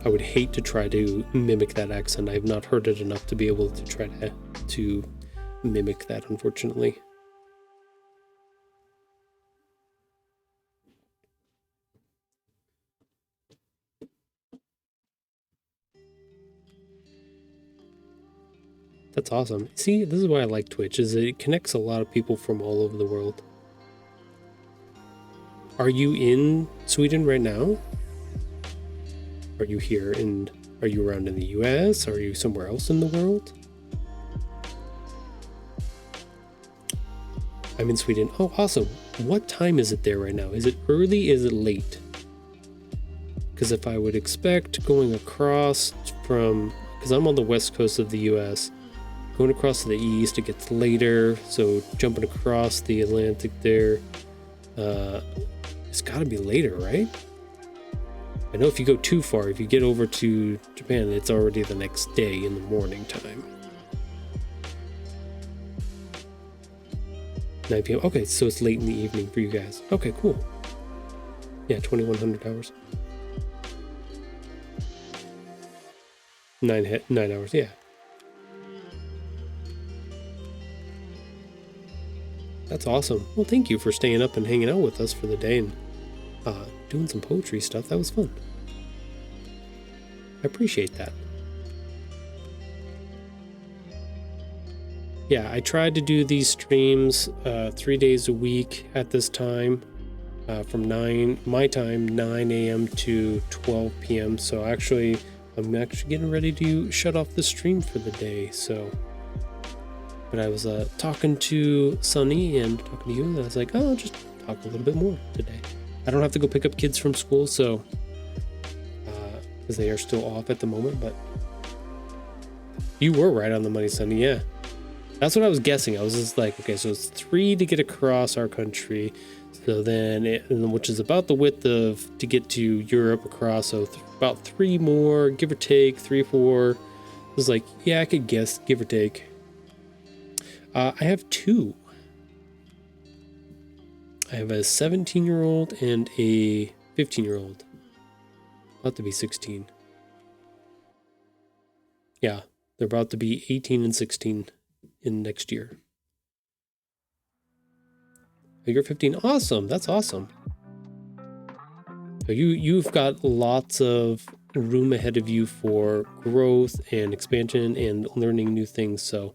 I would hate to try to mimic that accent. I have not heard it enough to be able to try to mimic that, unfortunately. That's awesome. See, this is why I like Twitch, is it connects a lot of people from all over the world. Are you in Sweden right now? Are you here, and are you around in the US? Are you somewhere else in the world? I'm in Sweden. Oh, awesome. What time is it there right now? Is it early? Is it late? Because if I would expect going across from, because I'm on the west coast of the US, going across to the east, it gets later. So jumping across the Atlantic there, it's got to be later, right? I know if you go too far, if you get over to Japan, it's already the next day in the morning time. 9 p.m. Okay, so it's late in the evening for you guys. Okay, cool. Yeah, 2100 hours. 9 hours, yeah. That's awesome. Well, thank you for staying up and hanging out with us for the day and doing some poetry stuff. That was fun. I appreciate that. Yeah, I tried to do these streams 3 days a week at this time, from 9 a.m. to 12 p.m. So I'm actually getting ready to shut off the stream for the day. So, but I was talking to Sunny and talking to you, and I was like, oh, I'll just talk a little bit more today. I don't have to go pick up kids from school, so because they are still off at the moment. But you were right on the money, Sunny. Yeah. That's what I was guessing. I was just like, okay, so it's 3 to get across our country. So then, which is about the width of to get to Europe across. So about 3 more, give or take, 3 or 4. I was like, yeah, I could guess, give or take. I have 2. I have a 17-year-old and a 15-year-old. About to be 16. Yeah, they're about to be 18 and 16. In next year. Oh, you're 15. Awesome. That's awesome. So you've got lots of room ahead of you for growth and expansion and learning new things. So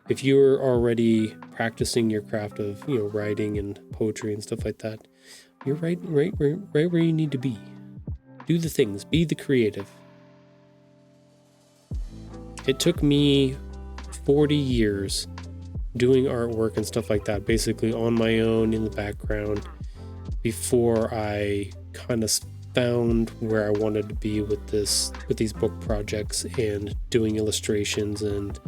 if you're already practicing your craft of, writing and poetry and stuff like that, you're right where you need to be. Do the things. Be the creative. It took me 40 years doing artwork and stuff like that, basically on my own in the background, before I kind of found where I wanted to be with these book projects and doing illustrations. And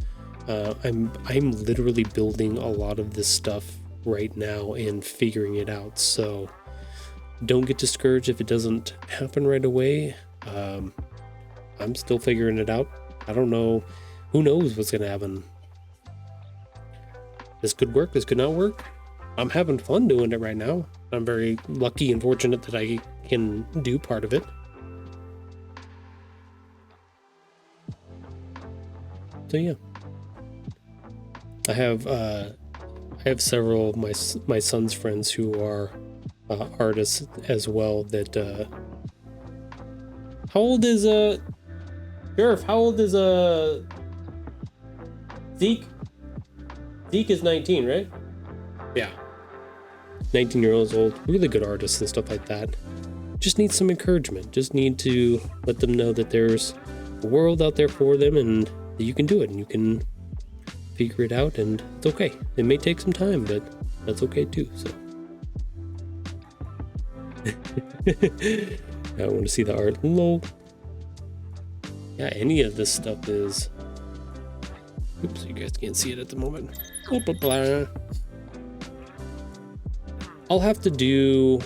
I'm literally building a lot of this stuff right now and figuring it out. So don't get discouraged if it doesn't happen right away. I'm still figuring it out. I don't know. Who knows what's going to happen? This could work. This could not work. I'm having fun doing it right now. I'm very lucky and fortunate that I can do part of it. So yeah, I have several of my son's friends who are artists as well. That how old is Sheriff? How old is Zeke? Zeke is 19, right? Yeah. 19-year-olds old, really good artists and stuff like that. Just need some encouragement. Just need to let them know that there's a world out there for them and that you can do it and you can figure it out, and it's okay. It may take some time, but that's okay too. So I want to see the art. Lol. Yeah, any of this stuff is... Oops, you guys can't see it at the moment. Blah, blah, blah. I'll have to do...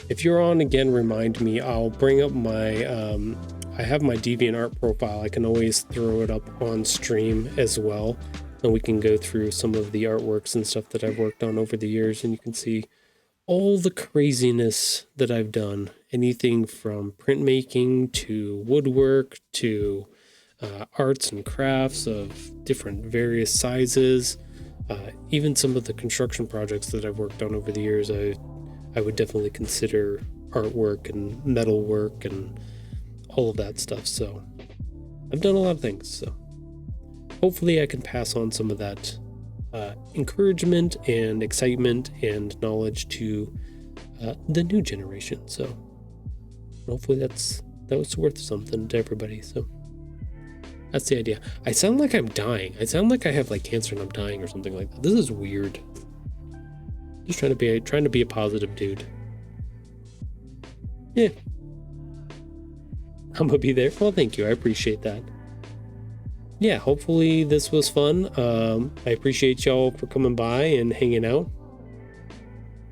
If you're on again, remind me. I'll bring up my... I have my DeviantArt profile. I can always throw it up on stream as well. And we can go through some of the artworks and stuff that I've worked on over the years. And you can see all the craziness that I've done. Anything from printmaking to woodwork to... arts and crafts of different various sizes, even some of the construction projects that I've worked on over the years, I would definitely consider artwork and metal work and all of that stuff. So I've done a lot of things, so hopefully I can pass on some of that encouragement and excitement and knowledge to the new generation. So hopefully that was worth something to everybody. So that's the idea. I sound like I'm dying. I sound like I have like cancer and I'm dying or something like that. This is weird. Just trying to be a positive dude. Yeah. I'm gonna be there. Well, thank you. I appreciate that. Yeah, hopefully this was fun. I appreciate y'all for coming by and hanging out.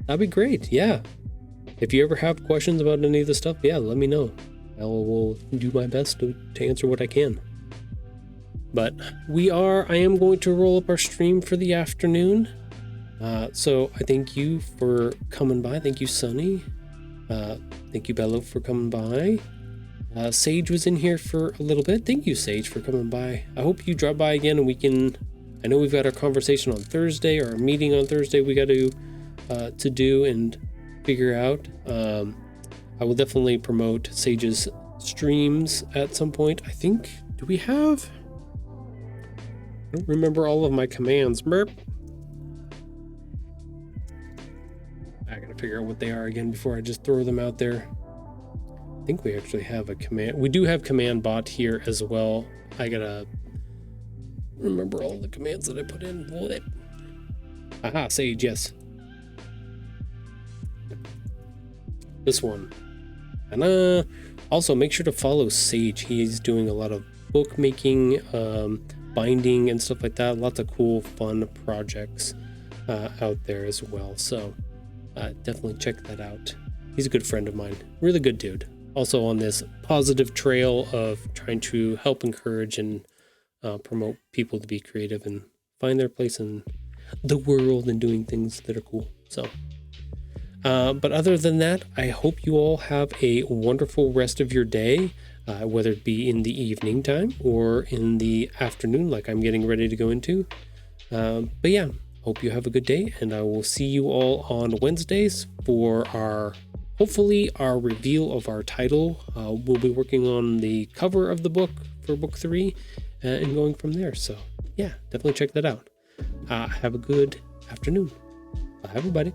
That'd be great. Yeah. If you ever have questions about any of this stuff, yeah, let me know. I will do my best to answer what I can. But I am going to roll up our stream for the afternoon. So I thank you for coming by. Thank you, Sunny. Thank you, Bello, for coming by. Sage was in here for a little bit. Thank you, Sage, for coming by. I hope you drop by again and we can I know we've got our conversation on Thursday, or our meeting on Thursday we got to do and figure out. I will definitely promote Sage's streams at some point. I think, do we have? I don't remember all of my commands. Merp. I gotta figure out what they are again before I just throw them out there. I think we actually have a command. We do have command bot here as well. I gotta remember all the commands that I put in. What? Aha, Sage, yes. This one. And also make sure to follow Sage. He's doing a lot of bookmaking, binding and stuff like that. Lots of cool, fun projects out there as well. So definitely check that out. He's a good friend of mine. Really good dude. Also on this positive trail of trying to help encourage and promote people to be creative and find their place in the world and doing things that are cool. So, but other than that, I hope you all have a wonderful rest of your day, whether it be in the evening time or in the afternoon, like I'm getting ready to go into. But yeah, hope you have a good day, and I will see you all on Wednesdays for hopefully our reveal of our title. We'll be working on the cover of the book for book 3 and going from there. So yeah, definitely check that out. Have a good afternoon. Bye, everybody.